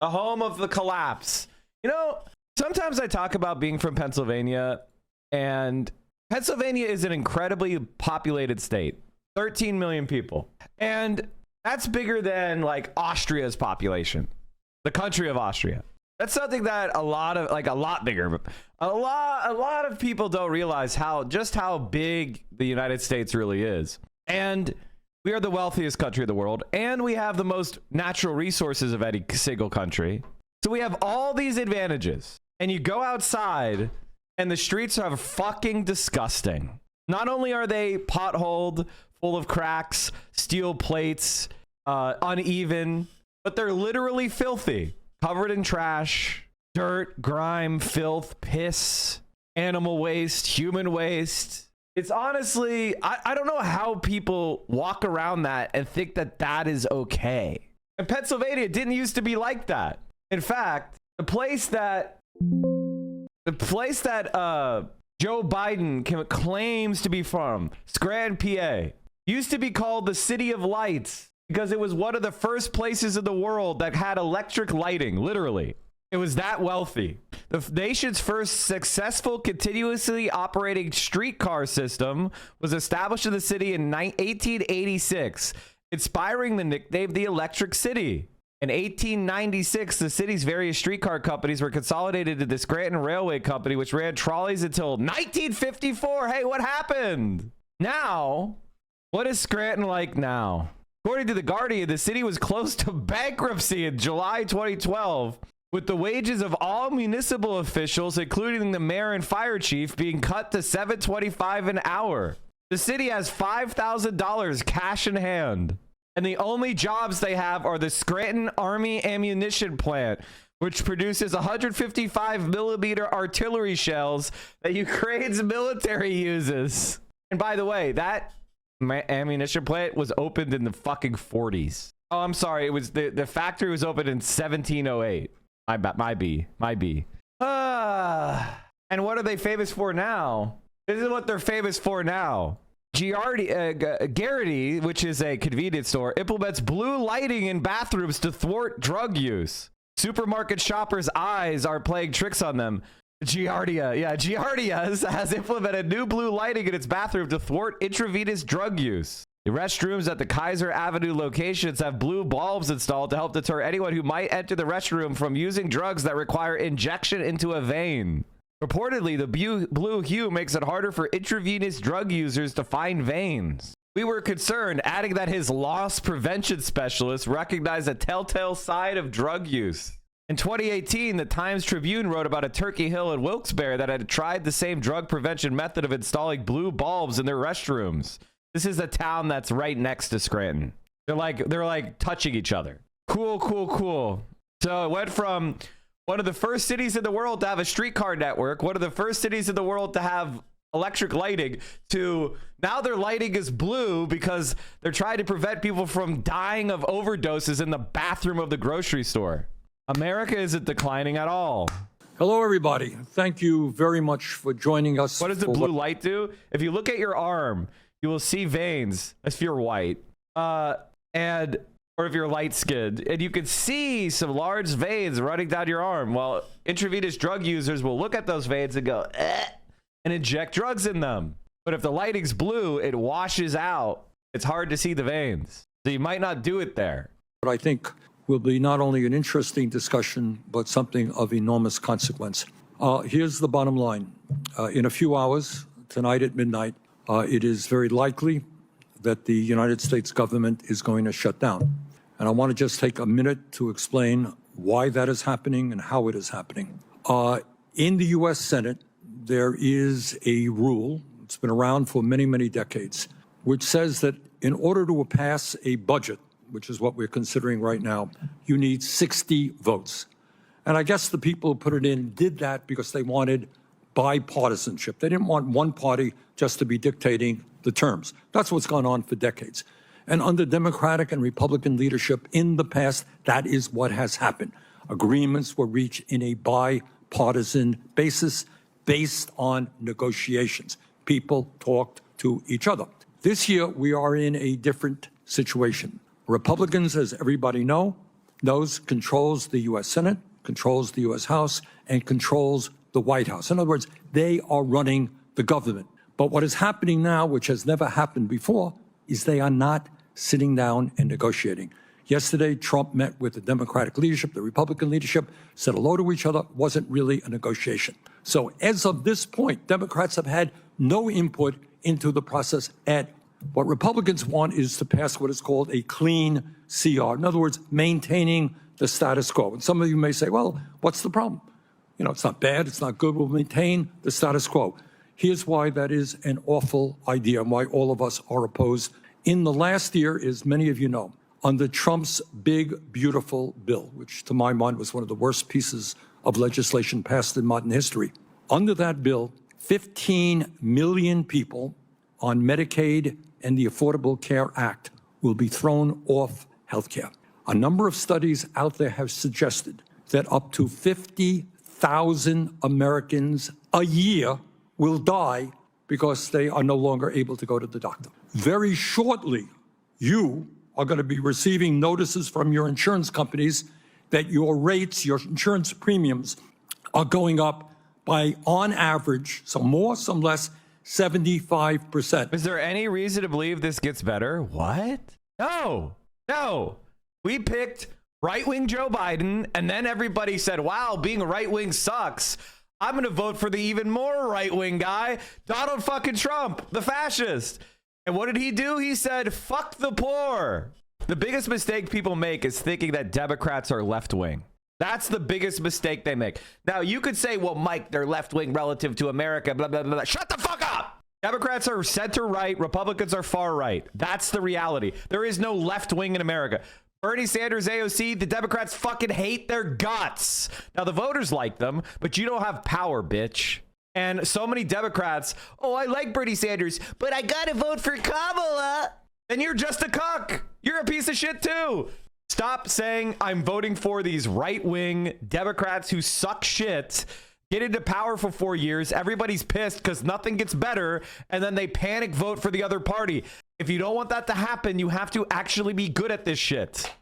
the home of the collapse. You know, sometimes I talk about being from Pennsylvania, and Pennsylvania is an incredibly populated state, 13 million people. And that's bigger than like Austria's population, the country of Austria. That's something that a lot bigger. A lot of people don't realize how big the United States really is. And we are the wealthiest country in the world, and we have the most natural resources of any single country. So we have all these advantages. And you go outside, and the streets are fucking disgusting. Not only are they potholed, full of cracks, steel plates, uneven, but they're literally filthy, covered in trash, dirt, grime, filth, piss, animal waste, human waste. It's honestly, I don't know how people walk around that and think that that is okay. And Pennsylvania didn't used to be like that. In fact, the place that Joe Biden claims to be from, Scranton, PA, used to be called the City of Lights because it was one of the first places in the world that had electric lighting, literally. It was that wealthy. The nation's first successful continuously operating streetcar system was established in the city in 1886, inspiring the nickname the Electric City. In 1896, the city's various streetcar companies were consolidated into the Scranton Railway Company, which ran trolleys until 1954. Hey, what happened? Now, what is Scranton like now? According to The Guardian, the city was close to bankruptcy in July 2012. With the wages of all municipal officials, including the mayor and fire chief, being cut to $7.25 an hour. The city has $5,000 cash in hand. And the only jobs they have are the Scranton Army Ammunition Plant, which produces 155 millimeter artillery shells that Ukraine's military uses. And by the way, that ammunition plant was opened in the fucking 40s. Oh, I'm sorry. It was the factory was opened in 1708. My B. And what are they famous for now? This is what they're famous for now. Garrity, which is a convenience store, implements blue lighting in bathrooms to thwart drug use. Supermarket shoppers' eyes are playing tricks on them. Giardia has implemented new blue lighting in its bathroom to thwart intravenous drug use. The restrooms at the Kaiser Avenue locations have blue bulbs installed to help deter anyone who might enter the restroom from using drugs that require injection into a vein. Reportedly, the blue hue makes it harder for intravenous drug users to find veins. We were concerned, adding that his loss prevention specialist recognized a telltale sign of drug use. In 2018, the Times Tribune wrote about a Turkey Hill in Wilkes-Barre that had tried the same drug prevention method of installing blue bulbs in their restrooms. This is a town that's right next to Scranton. They're like touching each other. Cool. So it went from one of the first cities in the world to have a streetcar network, one of the first cities in the world to have electric lighting, to now their lighting is blue because they're trying to prevent people from dying of overdoses in the bathroom of the grocery store. America isn't declining at all. Hello, everybody. Thank you very much for joining us. What does the blue light do? If you look at your arm, you will see veins if you're white, or if you're light-skinned, and you can see some large veins running down your arm. Well, intravenous drug users will look at those veins and go, and inject drugs in them. But if the lighting's blue, it washes out. It's hard to see the veins. So you might not do it there. But I think will be not only an interesting discussion, but something of enormous consequence. Here's the bottom line. In a few hours, tonight at midnight, it is very likely that the United States government is going to shut down. And I want to just take a minute to explain why that is happening and how it is happening. In the U.S. Senate, there is a rule, it's been around for many, many decades, which says that in order to pass a budget, which is what we're considering right now, you need 60 votes. And I guess the people who put it in did that because they wanted bipartisanship. They didn't want one party just to be dictating the terms. That's what's gone on for decades. And under Democratic and Republican leadership in the past, that is what has happened. Agreements were reached in a bipartisan basis based on negotiations. People talked to each other. This year, we are in a different situation. Republicans, as everybody knows, controls the U.S. Senate, controls the U.S. House, and controls the White House. In other words, they are running the government. But what is happening now, which has never happened before, is they are not sitting down and negotiating. Yesterday, Trump met with the Democratic leadership, the Republican leadership, said hello to each other. It wasn't really a negotiation. So as of this point, Democrats have had no input into the process at what Republicans want is to pass what is called a clean CR. In other words, maintaining the status quo. And some of you may say, well, what's the problem? You know, it's not bad, it's not good, we'll maintain the status quo. Here's why that is an awful idea and why all of us are opposed. In the last year, as many of you know, under Trump's big, beautiful bill, which to my mind was one of the worst pieces of legislation passed in modern history, under that bill, 15 million people on Medicaid and the Affordable Care Act will be thrown off health care. A number of studies out there have suggested that up to 50,000 Americans a year will die because they are no longer able to go to the doctor. Very shortly, you are going to be receiving notices from your insurance companies that your rates, your insurance premiums are going up by, on average, some more, some less, 75%. Is there any reason to believe this gets better? What? No. We picked right-wing Joe Biden, and then everybody said, wow, being a right-wing sucks. I'm going to vote for the even more right-wing guy, Donald fucking Trump, the fascist. And what did he do? He said, fuck the poor. The biggest mistake people make is thinking that Democrats are left-wing. That's the biggest mistake they make. Now, you could say, well, Mike, they're left-wing relative to America, blah, blah, blah, blah. Shut the fuck up! Democrats are center-right. Republicans are far-right. That's the reality. There is no left-wing in America. Bernie Sanders, AOC, the Democrats fucking hate their guts. Now, the voters like them, but you don't have power, bitch. And so many Democrats, oh, I like Bernie Sanders, but I gotta vote for Kamala. Then you're just a cuck. You're a piece of shit, too. Stop saying I'm voting for these right-wing Democrats who suck shit, get into power for 4 years, everybody's pissed because nothing gets better, and then they panic vote for the other party. If you don't want that to happen, you have to actually be good at this shit.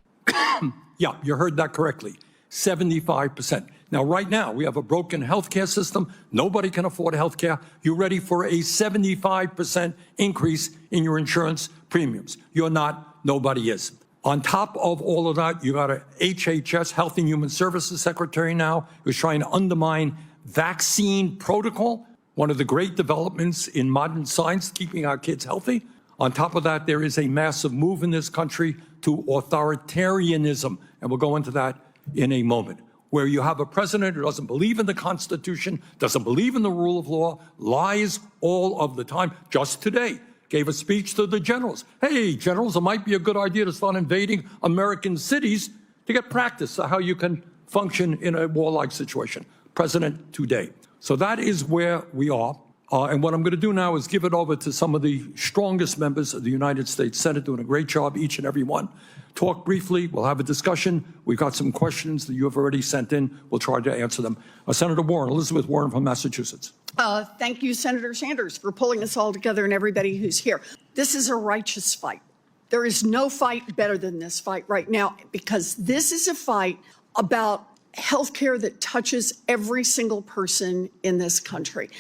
Yeah, you heard that correctly. 75%. Now, right now, we have a broken healthcare system. Nobody can afford healthcare. You're ready for a 75% increase in your insurance premiums. You're not. Nobody is. On top of all of that, you got a HHS, Health and Human Services Secretary now, who's trying to undermine vaccine protocol, one of the great developments in modern science, keeping our kids healthy. On top of that, there is a massive move in this country to authoritarianism, and we'll go into that in a moment, where you have a president who doesn't believe in the Constitution, doesn't believe in the rule of law, lies all of the time. Just today, gave a speech to the generals. Hey, generals, it might be a good idea to start invading American cities to get practice on how you can function in a warlike situation. President today. So that is where we are. And what I'm going to do now is give it over to some of the strongest members of the United States Senate, doing a great job, each and every one. Talk briefly. We'll have a discussion. We've got some questions that you have already sent in. We'll try to answer them. Senator Warren, Elizabeth Warren from Massachusetts. Thank you, Senator Sanders, for pulling us all together and everybody who's here. This is a righteous fight. There is no fight better than this fight right now, because this is a fight about healthcare that touches every single person in this country.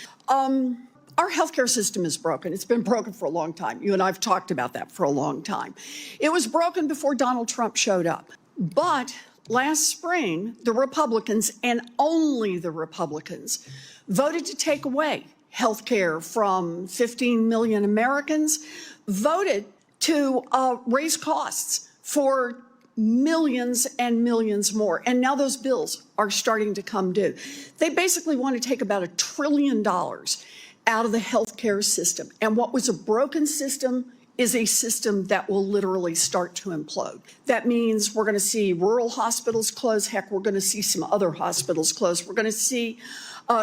Our healthcare system is broken. It's been broken for a long time. You and I have talked about that for a long time. It was broken before Donald Trump showed up. But last spring, the Republicans, and only the Republicans, voted to take away healthcare from 15 million Americans, voted to raise costs for millions and millions more. And now those bills are starting to come due. They basically want to take about $1 trillion out of the healthcare system. And what was a broken system is a system that will literally start to implode. That means we're going to see rural hospitals close. Heck, we're going to see some other hospitals close. We're going to see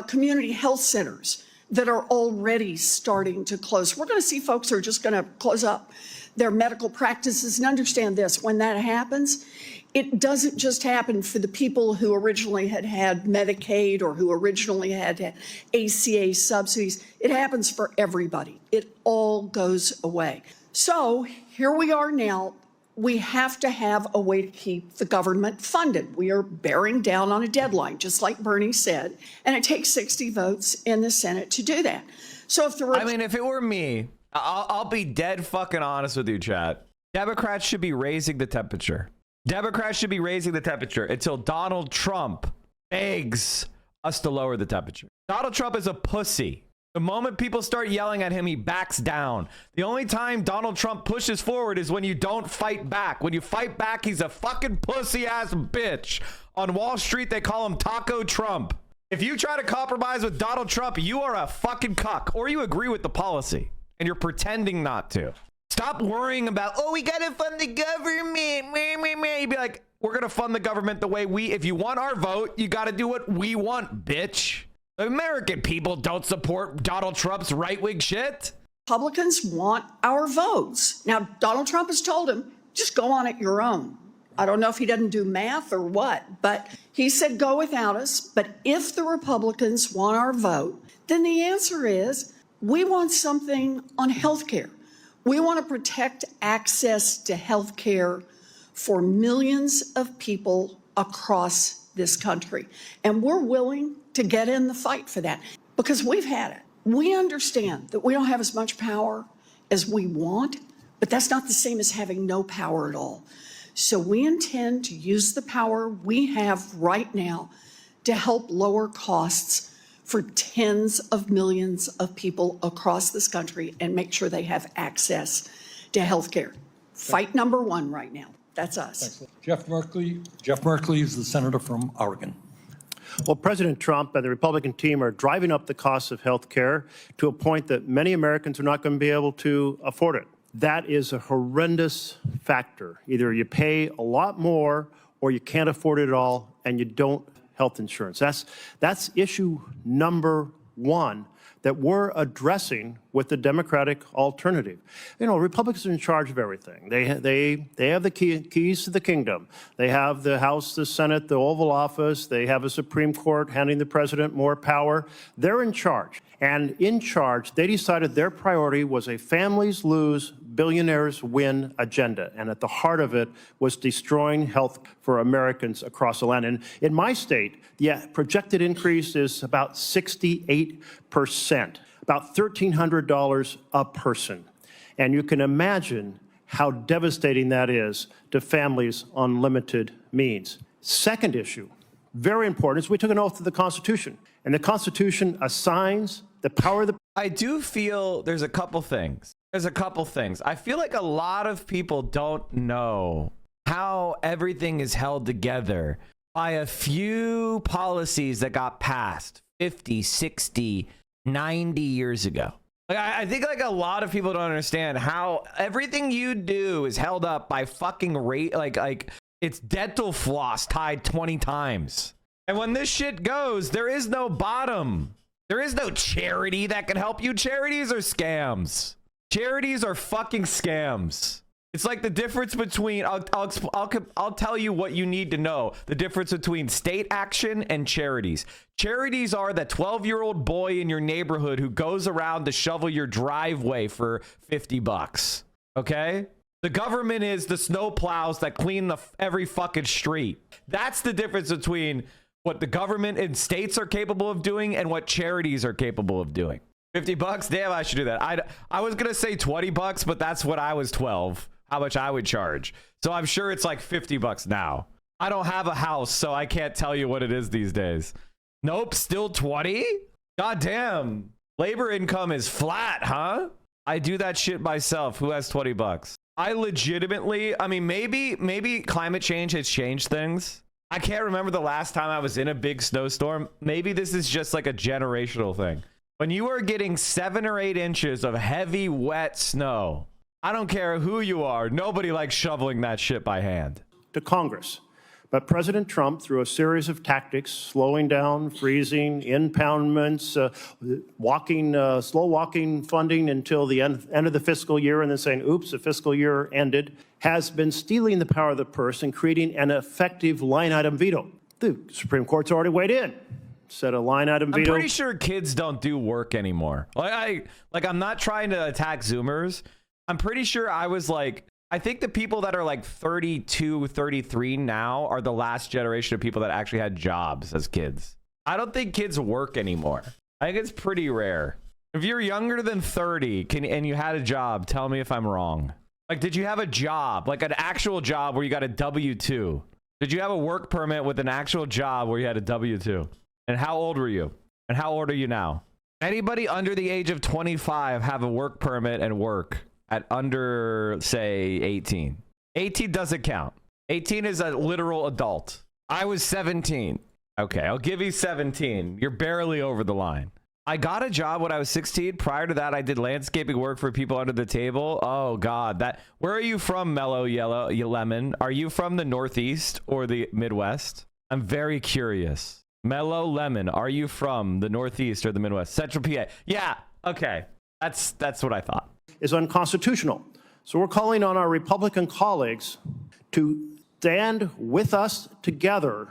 community health centers that are already starting to close. We're going to see folks who are just going to close up their medical practices. And understand this, when that happens, it doesn't just happen for the people who originally had Medicaid or who originally had ACA subsidies. It happens for everybody. It all goes away. So here we are now. We have to have a way to keep the government funded. We are bearing down on a deadline, just like Bernie said, and it takes 60 votes in the Senate to do that. So if I mean, if it were me, I'll be dead fucking honest with you, chat. Democrats should be raising the temperature. Democrats should be raising the temperature until Donald Trump begs us to lower the temperature. Donald Trump is a pussy. The moment people start yelling at him, he backs down. The only time Donald Trump pushes forward is when you don't fight back. When you fight back, he's a fucking pussy-ass bitch. On Wall Street, they call him Taco Trump. If you try to compromise with Donald Trump, you are a fucking cuck, or you agree with the policy, and you're pretending not to. Stop worrying about, oh, we gotta fund the government. You'd be like, we're gonna fund the government the way if you want our vote, you gotta do what we want, bitch. The American people don't support Donald Trump's right-wing shit. Republicans want our votes. Now, Donald Trump has told him, just go on it your own. I don't know if he doesn't do math or what, but he said go without us. But if the Republicans want our vote, then the answer is we want something on health care. We want to protect access to health care for millions of people across this country. And we're willing to get in the fight for that because we've had it. We understand that we don't have as much power as we want, but that's not the same as having no power at all. So we intend to use the power we have right now to help lower costs for tens of millions of people across this country and make sure they have access to health care. Fight number one right now. That's us. Thanks. Jeff Merkley is the senator from Oregon. Well, President Trump and the Republican team are driving up the cost of health care to a point that many Americans are not going to be able to afford it. That is a horrendous factor. Either you pay a lot more or you can't afford it at all and you don't health insurance. That's issue number one that we're addressing with the Democratic alternative. You know, Republicans are in charge of everything. They have the keys to the kingdom. They have the House, the Senate, the Oval Office. They have a Supreme Court handing the president more power. They're in charge. And in charge, they decided their priority was a families lose, billionaires win agenda. And at the heart of it was destroying health for Americans across the land. And in my state, the projected increase is about 68%, about $1,300 a person. And you can imagine how devastating that is to families on limited means. Second issue, very important, is we took an oath to the Constitution. And the Constitution assigns the power of the... I do feel there's a couple things. I feel like a lot of people don't know how everything is held together by a few policies that got passed 50, 60, 90 years ago. Like, I think like a lot of people don't understand how everything you do is held up by fucking rate. Like it's dental floss tied 20 times. And when this shit goes, there is no bottom. There is no charity that can help you. Charities are scams. Charities are fucking scams. It's like the difference between, I'll tell you what you need to know. The difference between state action and charities. Charities are the 12-year-old boy in your neighborhood who goes around to shovel your driveway for $50. Okay? The government is the snow plows that clean every fucking street. That's the difference between what the government and states are capable of doing and what charities are capable of doing. $50? Damn, I should do that. I was gonna say $20, but that's what I was 12. How much I would charge. So I'm sure it's like $50 now. I don't have a house, so I can't tell you what it is these days. Nope, still 20? God damn. Labor income is flat, huh? I do that shit myself. Who has $20? I legitimately, I mean, maybe climate change has changed things. I can't remember the last time I was in a big snowstorm. Maybe this is just like a generational thing. When you are getting 7 or 8 inches of heavy, wet snow, I don't care who you are. Nobody likes shoveling that shit by hand. To Congress. But President Trump, through a series of tactics, slowing down, freezing, impoundments, slow walking funding until the end of the fiscal year and then saying, oops, the fiscal year ended, has been stealing the power of the purse and creating an effective line item veto. The Supreme Court's already weighed in. Said a line item veto. I'm pretty sure kids don't do work anymore. I'm not trying to attack Zoomers. I'm pretty sure I think the people that are like 32, 33 now are the last generation of people that actually had jobs as kids. I don't think kids work anymore. I think it's pretty rare. If you're younger than 30 and you had a job, tell me if I'm wrong. Like, did you have a job, like an actual job where you got a W-2? Did you have a work permit with an actual job where you had a W-2? And how old were you? And how old are you now? Anybody under the age of 25 have a work permit and work at under, say, 18. 18 doesn't count. 18 is a literal adult. I was 17. Okay, I'll give you 17. You're barely over the line. I got a job when I was 16. Prior to that, I did landscaping work for people under the table. Oh, God. Where are you from, Mellow Yellow Lemon? Are you from the Northeast or the Midwest? I'm very curious. Mellow Lemon, are you from the Northeast or the Midwest? Central PA. Yeah, okay. That's what I thought. Is unconstitutional. So we're calling on our Republican colleagues to stand with us together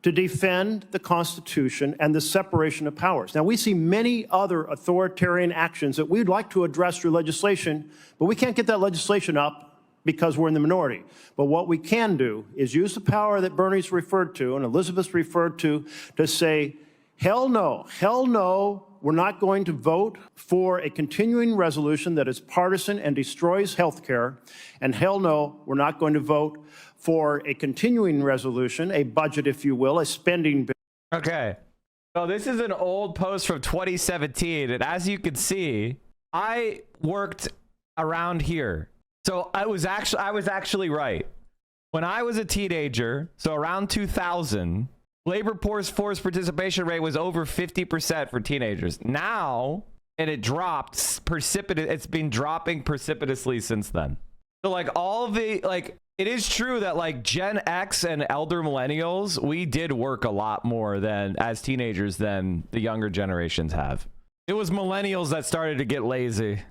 to defend the Constitution and the separation of powers. Now, we see many other authoritarian actions that we'd like to address through legislation, but we can't get that legislation up because we're in the minority. But what we can do is use the power that Bernie's referred to and Elizabeth referred to say, hell no, we're not going to vote for a continuing resolution that is partisan and destroys health care. And hell no, we're not going to vote for a continuing resolution, a budget, if you will, a spending bill. Okay. So this is an old post from 2017. And as you can see, I worked around here. So I was actually right. When I was a teenager, so around 2000, labor force participation rate was over 50% for teenagers. Now, and it dropped it's been dropping precipitously since then. So it is true that like Gen X and elder millennials, we did work a lot more as teenagers than the younger generations have. It was millennials that started to get lazy.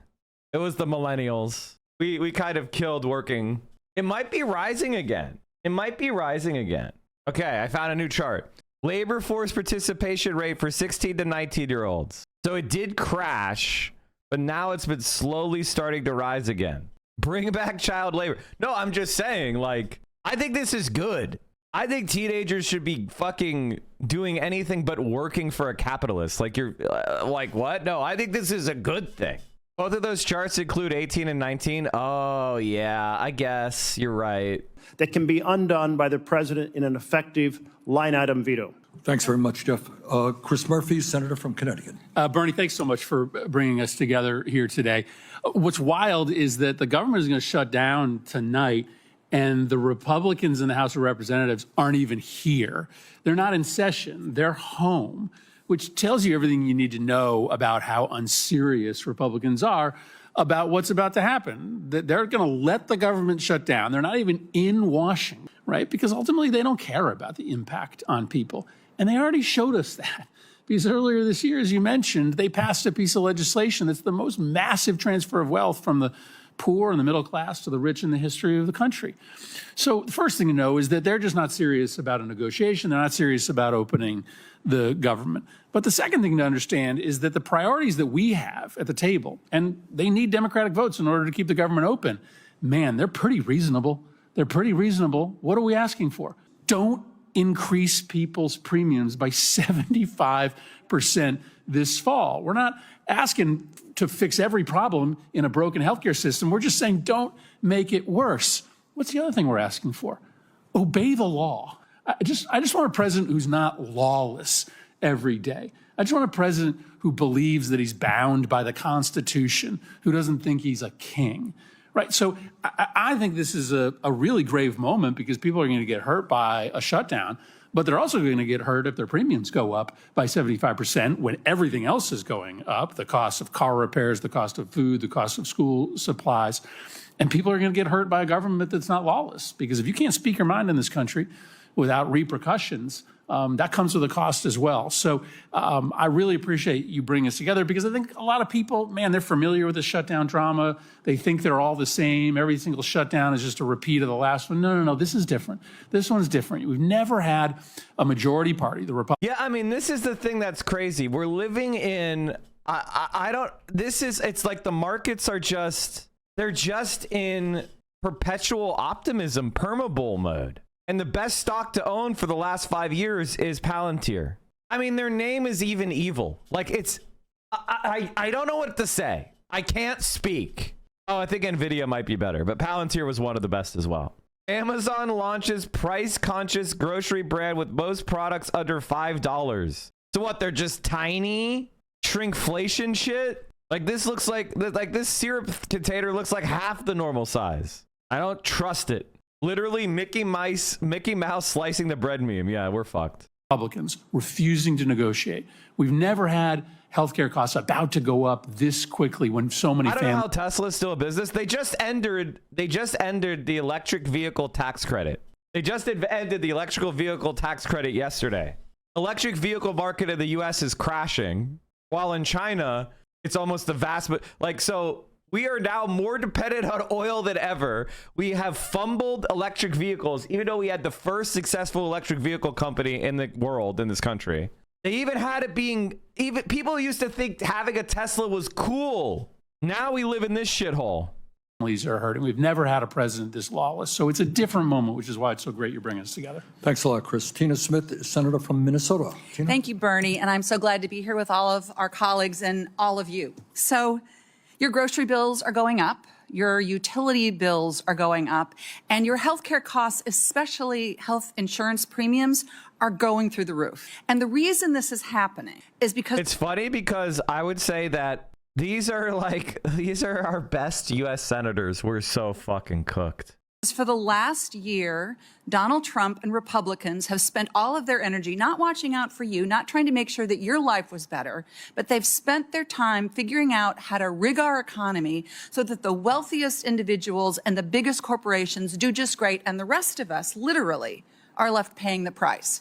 It was the millennials. We kind of killed working. It might be rising again. Okay, I found a new chart. Labor force participation rate for 16 to 19-year-olds. So it did crash, but now it's been slowly starting to rise again. Bring back child labor. No, I'm just saying, I think this is good. I think teenagers should be fucking doing anything but working for a capitalist. What? No, I think this is a good thing. Both of those charts include 18 and 19. Oh, yeah, I guess you're right. That can be undone by the president in an effective line item veto. Thanks very much, Jeff. Chris Murphy, Senator from Connecticut. Bernie, thanks so much for bringing us together here today. What's wild is that the government is going to shut down tonight, and the Republicans in the House of Representatives aren't even here. They're not in session. They're home, which tells you everything you need to know about how unserious Republicans are about what's about to happen. That they're going to let the government shut down. They're not even in Washington, right? Because ultimately they don't care about the impact on people. And they already showed us that. Because earlier this year, as you mentioned, they passed a piece of legislation that's the most massive transfer of wealth from the poor and the middle class to the rich in the history of the country. So the first thing to know is that they're just not serious about a negotiation. They're not serious about opening the government. But the second thing to understand is that the priorities that we have at the table, and they need Democratic votes in order to keep the government open, man, they're pretty reasonable. They're pretty reasonable. What are we asking for? Don't increase people's premiums by 75% this fall. We're not asking to fix every problem in a broken healthcare system. We're just saying don't make it worse. What's the other thing we're asking for? Obey the law. I just want a president who's not lawless every day. I just want a president who believes that he's bound by the Constitution, who doesn't think he's a king, Right. So I think this is a really grave moment because people are going to get hurt by a shutdown, but they're also going to get hurt if their premiums go up by 75% when everything else is going up, the cost of car repairs, the cost of food, the cost of school supplies. And people are going to get hurt by a government that's not lawless, because if you can't speak your mind in this country without repercussions, that comes with a cost as well. So I really appreciate you bringing us together, because I think a lot of people, man, they're familiar with the shutdown drama. They think they're all the same. Every single shutdown is just a repeat of the last one. No, this is different. This one's different. We've never had a majority party, the Republicans. Yeah, I mean, this is the thing that's crazy. We're living in, it's like the markets are they're just in perpetual optimism, permabull mode. And the best stock to own for the last 5 years is Palantir. I mean, their name is even evil. Like, it's, I don't know what to say. I can't speak. Oh, I think NVIDIA might be better, but Palantir was one of the best as well. Amazon launches price-conscious grocery brand with most products under $5. So what, they're just tiny shrinkflation shit? Like, this looks like this syrup container looks like half the normal size. I don't trust it. Literally Mickey Mouse slicing the bread meme. Yeah, we're fucked. Republicans refusing to negotiate. We've never had healthcare costs about to go up this quickly when so many families. I don't know how Tesla is still a business. They just ended the electric vehicle tax credit. They just ended the electrical vehicle tax credit yesterday. Electric vehicle market in the US is crashing, while in China it's almost the vast, so we are now more dependent on oil than ever. We have fumbled electric vehicles, even though we had the first successful electric vehicle company in the world, in this country. They even had it being, even people used to think having a Tesla was cool. Now we live in this shithole. Families are hurting. We've never had a president this lawless. So it's a different moment, which is why it's so great you're bringing us together. Thanks a lot, Chris. Tina Smith, Senator from Minnesota. Tina? Thank you, Bernie. And I'm so glad to be here with all of our colleagues and all of you. So, your grocery bills are going up, your utility bills are going up, and your healthcare costs, especially health insurance premiums, are going through the roof. And the reason this is happening is because... It's funny because I would say that these are our best U.S. senators. We're so fucking cooked. For the last year, Donald Trump and Republicans have spent all of their energy not watching out for you, not trying to make sure that your life was better, but they've spent their time figuring out how to rig our economy so that the wealthiest individuals and the biggest corporations do just great, and the rest of us, literally, are left paying the price.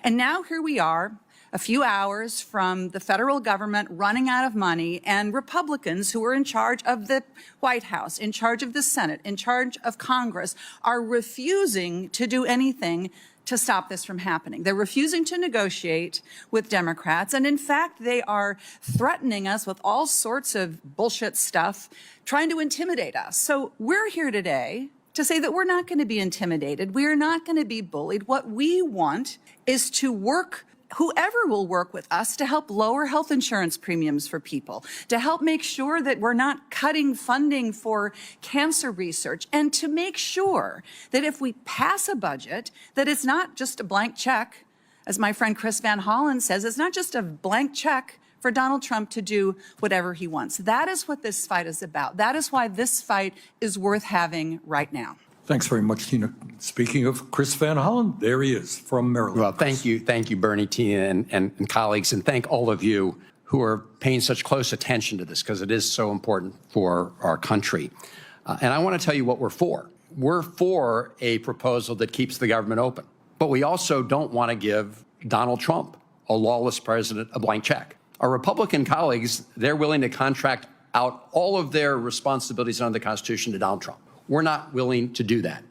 And now here we are, a few hours from the federal government running out of money, and Republicans who are in charge of the White House, in charge of the Senate, in charge of Congress, are refusing to do anything to stop this from happening. They're refusing to negotiate with Democrats, and in fact, they are threatening us with all sorts of bullshit stuff, trying to intimidate us. So we're here today to say that we're not going to be intimidated. We are not going to be bullied. What we want is to work, whoever will work with us, to help lower health insurance premiums for people, to help make sure that we're not cutting funding for cancer research, and to make sure that if we pass a budget, that it's not just a blank check. As my friend Chris Van Hollen says, it's not just a blank check for Donald Trump to do whatever he wants. That is what this fight is about. That is why this fight is worth having right now. Thanks very much, Tina. Speaking of Chris Van Hollen, there he is from Maryland. Well, thank you, Bernie, Tina, and colleagues, and thank all of you who are paying such close attention to this, because it is so important for our country. And I want to tell you what we're for. We're for a proposal that keeps the government open, but we also don't want to give Donald Trump, a lawless president, a blank check. Our Republican colleagues, they're willing to contract out all of their responsibilities under the Constitution to Donald Trump. We're not willing to do that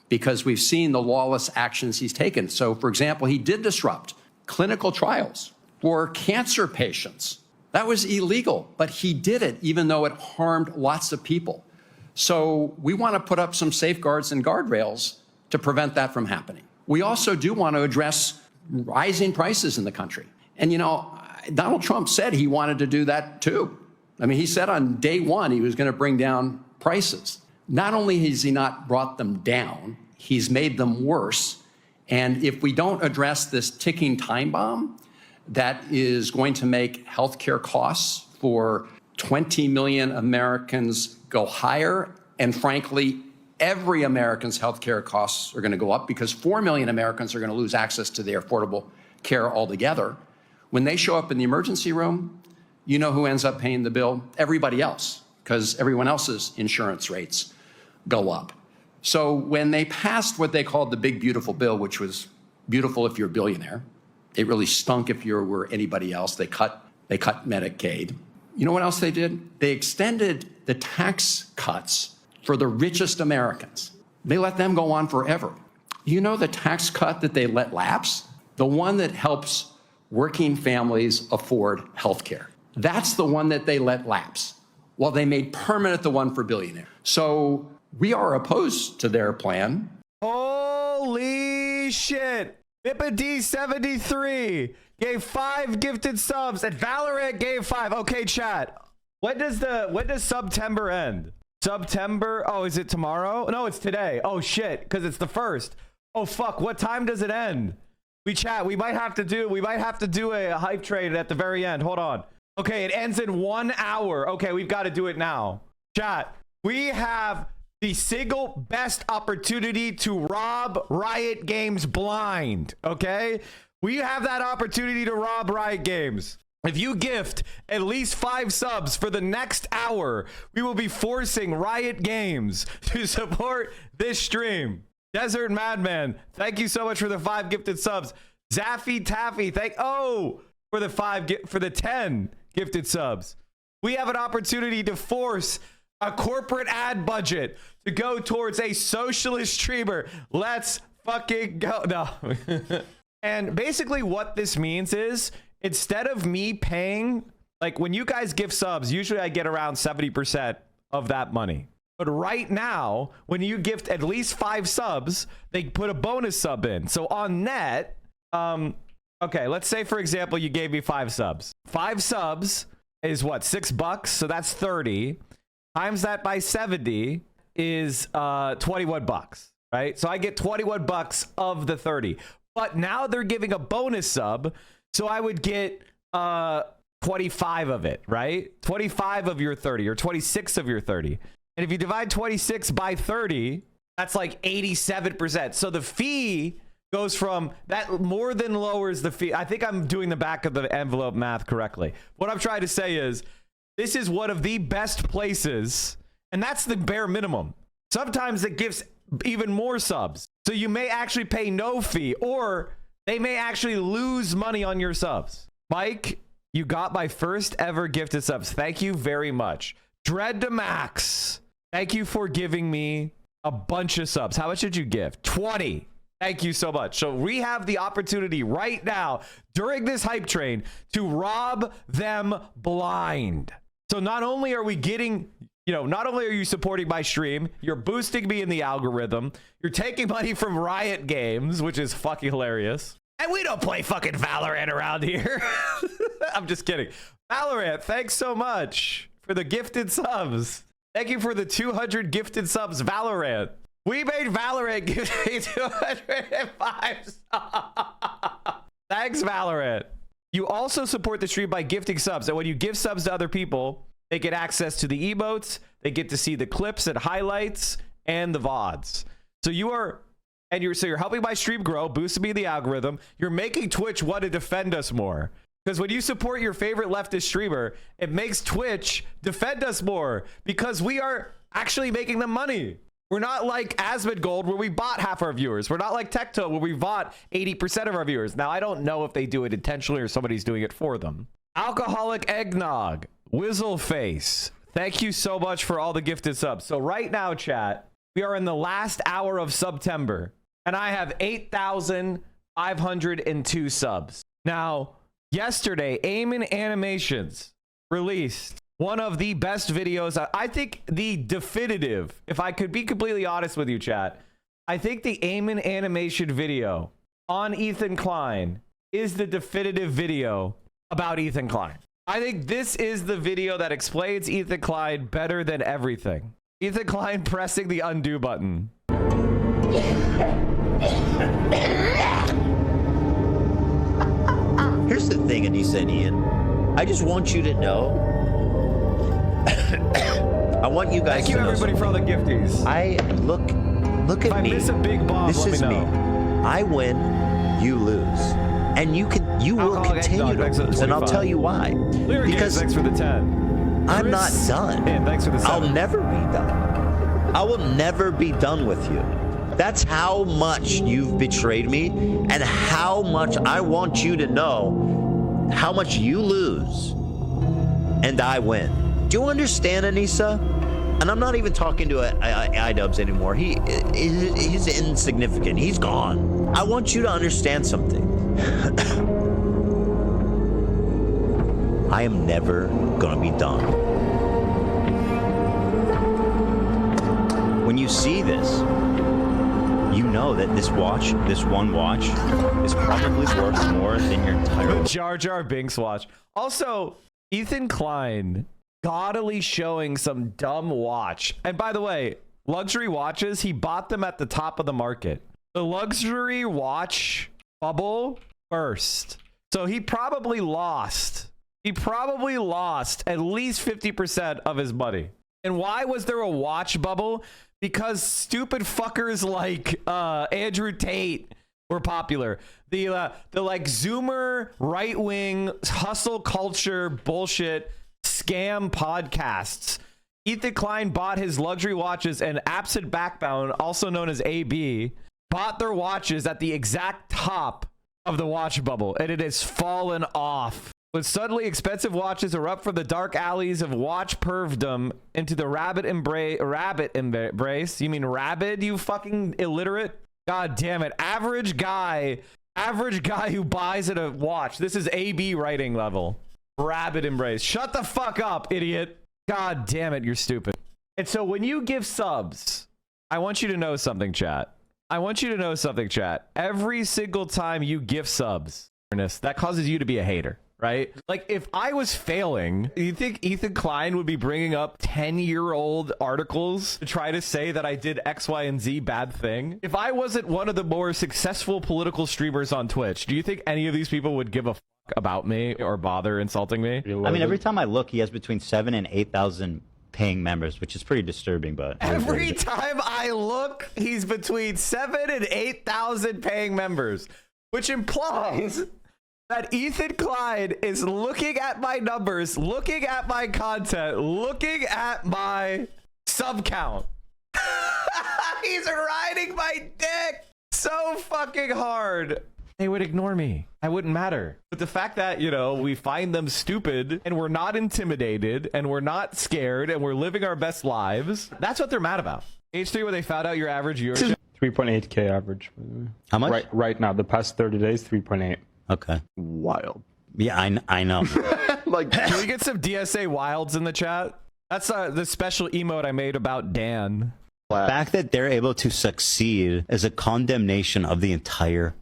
because we've seen the lawless actions he's taken. So, for example, he did disrupt clinical trials for cancer patients. That was illegal, but he did it even though it harmed lots of people. So we want to put up some safeguards and guardrails to prevent that from happening. We also do want to address rising prices in the country. And, you know, Donald Trump said he wanted to do that too. I mean, he said on day one he was going to bring down prices. Not only has he not brought them down, he's made them worse. And if we don't address this ticking time bomb that is going to make healthcare costs for 20 million Americans go higher And frankly, every American's health care costs are going to go up because 4 million Americans are going to lose access to their affordable care altogether. When they show up in the emergency room, you know who ends up paying the bill? Everybody else, because everyone else's insurance rates go up. So when they passed what they called the big beautiful bill, which was beautiful if you're a billionaire, it really stunk if you were anybody else. They cut Medicaid. You know what else they did? They extended the tax cuts for the richest Americans. They let them go on forever. You know the tax cut that they let lapse? The one that helps working families afford health care. That's the one that they let lapse, while they made permanent the one for billionaires. So we are opposed to their plan. Holy shit. Bippad73 gave 5 gifted subs and Valorant gave 5. Okay, chat. When does September end? September? Oh, is it tomorrow? No, it's today. Oh shit, because it's the 1st. Oh fuck, what time does it end? We might have to do a hype train at the very end. Hold on. Okay, it ends in 1 hour. Okay, we've got to do it now. Chat, we have the single best opportunity to rob Riot Games blind. Okay, we have that opportunity to rob Riot Games. If you gift at least 5 subs for the next hour, we will be forcing Riot Games to support this stream. Desert Madman, thank you so much for the 5 gifted subs. Zaffy Taffy, for the 10 gifted subs. We have an opportunity to force a corporate ad budget to go towards a socialist streamer. Let's fucking go. No. And basically what this means is, instead of me paying, like when you guys give subs, usually I get around 70% of that money. But right now, when you gift at least 5 subs, they put a bonus sub in. So on net, okay, let's say for example, you gave me 5 subs. 5 subs is what, $6? So that's 30. Times that by 70 is $21, right? So I get $21 of the 30. But now they're giving a bonus sub, so I would get 25 of it, right? 25 of your 30 or 26 of your 30. And if you divide 26 by 30, that's like 87%. So the fee goes from that, more than lowers the fee. I think I'm doing the back of the envelope math correctly. What I'm trying to say is, this is one of the best places, and that's the bare minimum. Sometimes it gives even more subs. So you may actually pay no fee, or they may actually lose money on your subs. Mike, you got my first ever gifted subs. Thank you very much. Dread to Max, thank you for giving me a bunch of subs. How much did you give? 20. Thank you so much. So we have the opportunity right now during this hype train to rob them blind. So not only are we getting, not only are you supporting my stream, you're boosting me in the algorithm, you're taking money from Riot Games, which is fucking hilarious. And we don't play fucking Valorant around here. I'm just kidding. Valorant, thanks so much for the gifted subs. Thank you for the 200 gifted subs, Valorant. We made Valorant give me 205 subs. Thanks, Valorant. You also support the stream by gifting subs. And when you give subs to other people, they get access to the emotes. They get to see the clips and highlights and the VODs. So you're helping my stream grow, boosting me the algorithm. You're making Twitch want to defend us more. Because when you support your favorite leftist streamer, it makes Twitch defend us more, because we are actually making them money. We're not like Asmongold, where we bought half our viewers. We're not like Tecto, where we bought 80% of our viewers. Now, I don't know if they do it intentionally or somebody's doing it for them. Alcoholic Eggnog, Whizzleface, thank you so much for all the gifted subs. So right now, chat, we are in the last hour of September, and I have 8,502 subs. Now, yesterday, Aamon Animations released one of the best videos. I think the definitive, if I could be completely honest with you, chat, I think the Aamon animation video on Ethan Klein is the definitive video about Ethan Klein. I think this is the video that explains Ethan Klein better than everything. Ethan Klein pressing the undo button. Here's the thing, Anissa and Ian. I just want you to know I want you guys Thank you, to know everybody, for all the gifties. Look at if me. If I miss a big bomb, this let is me know. me. I win, you lose. And you will continue to lose, and I'll tell you why. Because thanks for the 10. I'm not done. And thanks for the 7. I'll never be done. I will never be done with you. That's how much you've betrayed me, and how much I want you to know how much you lose and I win. Do you understand, Anissa? And I'm not even talking to iDubbbz anymore. He's insignificant. He's gone. I want you to understand something. I am never gonna be done. When you see this, you know that this one watch, is probably worth more than your entire The Jar Jar Binks watch. Also, Ethan Klein gaudily showing some dumb watch. And by the way, luxury watches, he bought them at the top of the market. The luxury watch bubble burst. So he probably lost. He probably lost at least 50% of his money. And why was there a watch bubble? Because stupid fuckers like Andrew Tate were popular. The like Zoomer right-wing hustle culture bullshit scam podcasts. Ethan Klein bought his luxury watches, and Absent Backbound, also known as AB, bought their watches at the exact top of the watch bubble, and it has fallen off. When suddenly expensive watches erupt from the dark alleys of watch pervdom into the rabbit embrace. You mean rabid, you fucking illiterate? God damn it. Average guy who buys at a watch. This is AB writing level. Rabbit embrace. Shut the fuck up, idiot. God damn it, you're stupid. And so when you give subs, I want you to know something, chat. Every single time you give subs, that causes you to be a hater. Right? Like, if I was failing, you think Ethan Klein would be bringing up 10-year-old articles to try to say that I did X, Y, and Z bad thing? If I wasn't one of the more successful political streamers on Twitch, do you think any of these people would give a fuck about me or bother insulting me? I mean, every time I look, he has between 7,000 and 8,000 paying members, which is pretty disturbing, but... Every time I look, he's between 7,000 and 8,000 paying members, which implies... that Ethan Klein is looking at my numbers, looking at my content, looking at my sub count. He's riding my dick so fucking hard. They would ignore me. I wouldn't matter. But the fact that, you know, we find them stupid and we're not intimidated and we're not scared and we're living our best lives, that's what they're mad about. H3, when they found out your average viewership. 3.8K average. How much? Right now, the past 30 days, 3.8. Okay. Wild. Yeah, I know. Like, can we get some DSA wilds in the chat? That's the special emote I made about Dan. The fact that they're able to succeed is a condemnation of the entire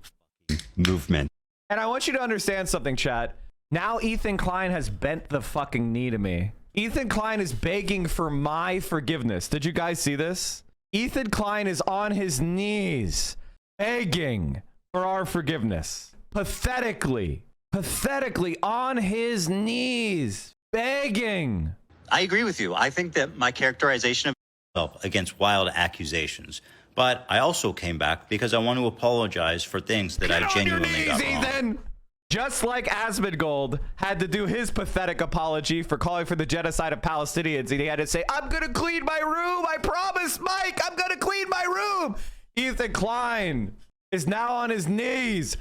movement. And I want you to understand something, chat. Now Ethan Klein has bent the fucking knee to me. Ethan Klein is begging for my forgiveness. Did you guys see this? Ethan Klein is on his knees begging for our forgiveness. Pathetically on his knees, begging. I agree with you. I think that my characterization of against wild accusations, but I also came back because I want to apologize for things that I genuinely got wrong. Ethan! Just like Asmongold had to do his pathetic apology for calling for the genocide of Palestinians, and he had to say, I'm gonna clean my room, I promise, Mike, I'm gonna clean my room. Ethan Klein is now on his knees,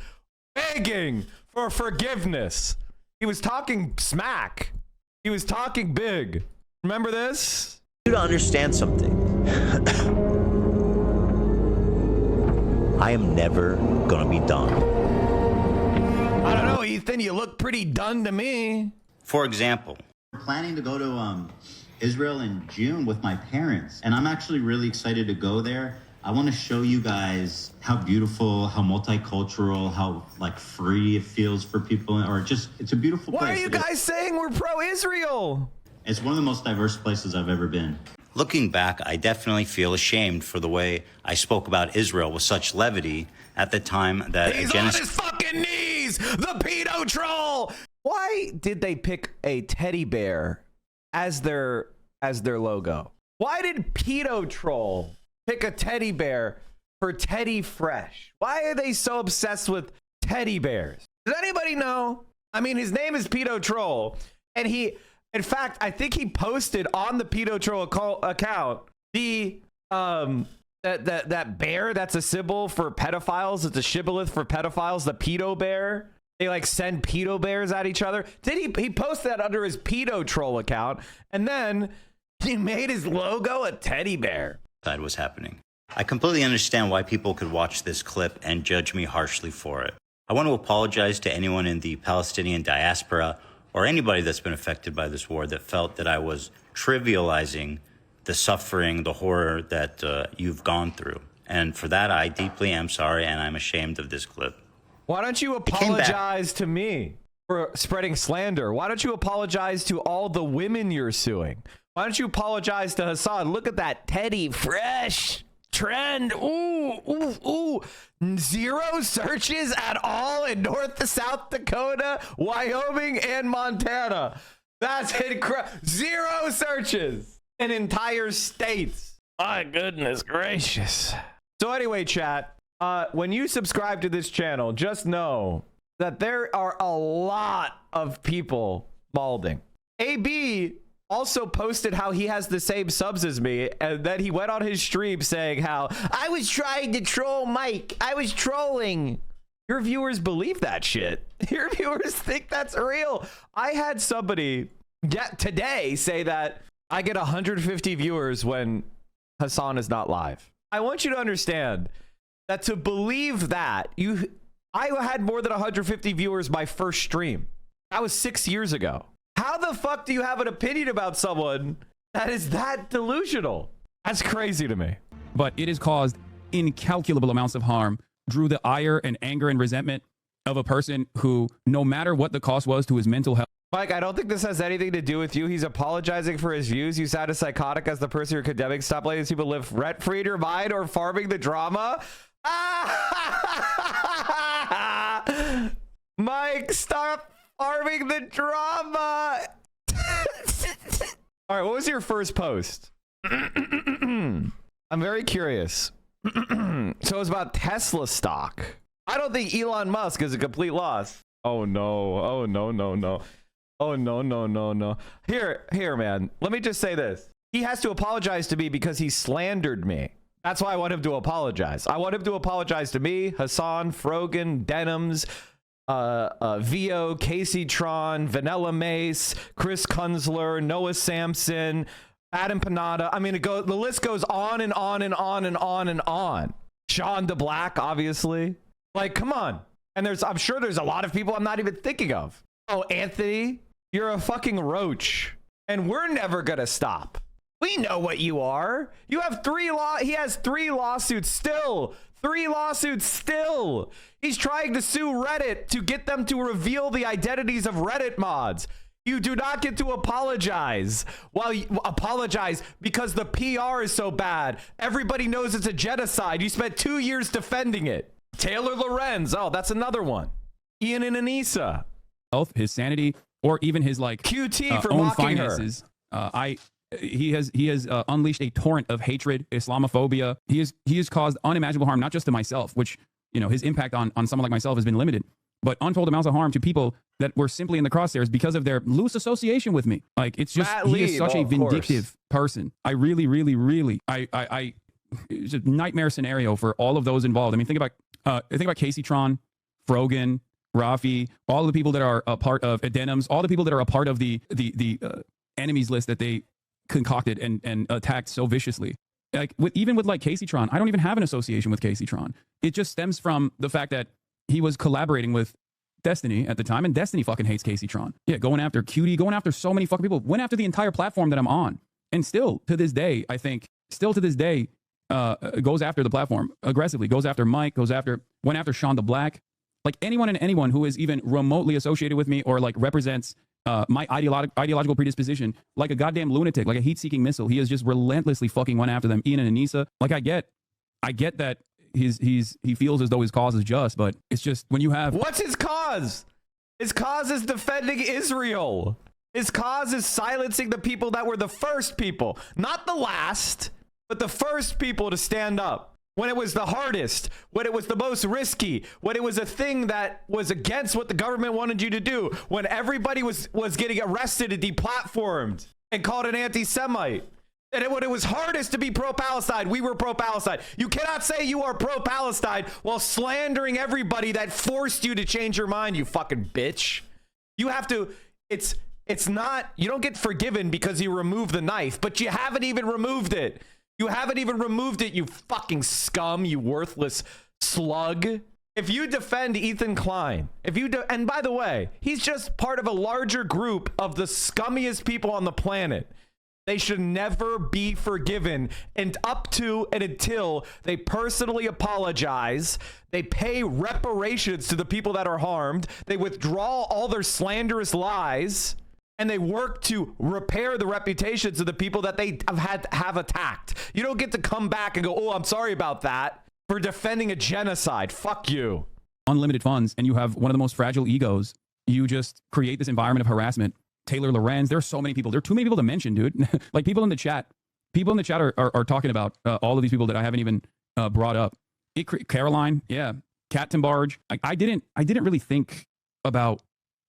begging for forgiveness. He was talking smack. He was talking big. Remember this? You to understand something. I am never gonna be done. I don't know, Ethan. You look pretty done to me. For example, we're planning to go to Israel in June with my parents, and I'm actually really excited to go there. I want to show you guys how beautiful, how multicultural, how like free it feels for people, or just it's a beautiful place. Why are you guys saying we're pro-Israel? It's one of the most diverse places I've ever been. Looking back, I definitely feel ashamed for the way I spoke about Israel with such levity at the time that he's on his fucking knees, the pedo troll. Why did they pick a teddy bear as their as their logo? Why did Pedo Troll pick a teddy bear for Teddy Fresh? Why are they so obsessed with teddy bears? Does anybody know? I mean, his name is Pedo Troll, and he, in fact, I think he posted on the Pedo Troll account the that bear that's a symbol for pedophiles. It's a shibboleth for pedophiles. The pedo bear. They like send pedo bears at each other. He posted that under his Pedo Troll account, and then he made his logo a teddy bear. That was happening. I completely understand why people could watch this clip and judge me harshly for it. I want to apologize to anyone in the Palestinian diaspora or anybody that's been affected by this war that felt that I was trivializing the suffering, the horror that you've gone through. And for that, I deeply am sorry, and I'm ashamed of this clip. Why don't you apologize to me for spreading slander? Why don't you apologize to all the women you're suing? Why don't you apologize to Hassan? Look at that Teddy Fresh trend. Ooh. 0 searches at all in North to South Dakota, Wyoming, and Montana. That's incredible. 0 searches in entire states. My goodness gracious. So anyway, chat, when you subscribe to this channel, just know that there are a lot of people balding. AB also posted how he has the same subs as me, and then he went on his stream saying how I was trying to troll Mike. I was trolling. Your viewers believe that shit. Your viewers think that's real. I had somebody today say that I get 150 viewers when Hassan is not live. I want you to understand that to believe that, I had more than 150 viewers my first stream. That was 6 years ago. How the fuck do you have an opinion about someone that is that delusional? That's crazy to me. But it has caused incalculable amounts of harm, drew the ire and anger and resentment of a person who, no matter what the cost was to his mental health. Mike, I don't think this has anything to do with you. He's apologizing for his views. You sound as psychotic as the person you're condemning. Stop letting these people live rent-free in your mind or farming the drama. Mike, stop farming the drama. All right, what was your first post? I'm very curious. So it was about Tesla stock. I don't think Elon Musk is a complete loss. Oh no. Oh no. Oh no. Here, man. Let me just say this. He has to apologize to me because he slandered me. That's why I want him to apologize. I want him to apologize to me, Hassan, Frogan, Denims, Vio, Casey Tron, Vanilla Mace, Chris Kunzler, Noah Sampson, Adam Panada. I mean, the list goes on and on and on and on and on. Sean DeBlack, obviously. Like, come on. And I'm sure there's a lot of people I'm not even thinking of. Oh, Anthony, you're a fucking roach. And we're never gonna stop. We know what you are. You have he has 3 lawsuits still. 3 lawsuits still. He's trying to sue Reddit to get them to reveal the identities of Reddit mods. You do not get to apologize. Well, apologize because the PR is so bad. Everybody knows it's a genocide. You spent 2 years defending it. Taylor Lorenz. Oh, that's another one. Ian and Anissa. Health, his sanity, or even his like QT for own mocking finances. He has unleashed a torrent of hatred, Islamophobia. He has caused unimaginable harm, not just to myself, which, you know, his impact on someone like myself has been limited, but untold amounts of harm to people that were simply in the crosshairs because of their loose association with me. Like, it's just, he is such a vindictive person. I really, it's a nightmare scenario for all of those involved. I mean, think about Casey Tron, Frogan, Rafi, all the people that are a part of Adenims, all the people that are a part of the enemies list that they concocted and attacked so viciously. Like even with like Casey Tron, I don't even have an association with Casey Tron. It just stems from the fact that he was collaborating with Destiny at the time, and Destiny fucking hates Casey Tron. Yeah, going after Cutie, going after so many fucking people, went after the entire platform that I'm on, and still to this day, I think, goes after the platform aggressively. Goes after Mike. Went after Sean DeBlack. Like anyone who is even remotely associated with me or like represents my ideological predisposition, like a goddamn lunatic, like a heat-seeking missile. He has just relentlessly fucking went after them. Ian and Anissa. Like I get that he feels as though his cause is just, but it's just when you have what's his cause? His cause is defending Israel. His cause is silencing the people that were the first people, not the last, but the first people to stand up. When it was the hardest, when it was the most risky, when it was a thing that was against what the government wanted you to do, when everybody was getting arrested and deplatformed and called an anti-Semite. And when it was hardest to be pro-Palestine, we were pro-Palestine. You cannot say you are pro-Palestine while slandering everybody that forced you to change your mind, you fucking bitch. You have to, it's not, you don't get forgiven because you remove the knife, but you haven't even removed it. You haven't even removed it, you fucking scum, you worthless slug. If you defend Ethan Klein, and by the way, he's just part of a larger group of the scummiest people on the planet. They should never be forgiven, and up to and until they personally apologize, they pay reparations to the people that are harmed, they withdraw all their slanderous lies, and they work to repair the reputations of the people that they have attacked. You don't get to come back and go, oh, I'm sorry about that, for defending a genocide. Fuck you. Unlimited funds, and you have one of the most fragile egos. You just create this environment of harassment. Taylor Lorenz, there are so many people. There are too many people to mention, dude. Like people in the chat are talking about all of these people that I haven't even brought up. Caroline, yeah, Kattenbarge. Like I didn't really think about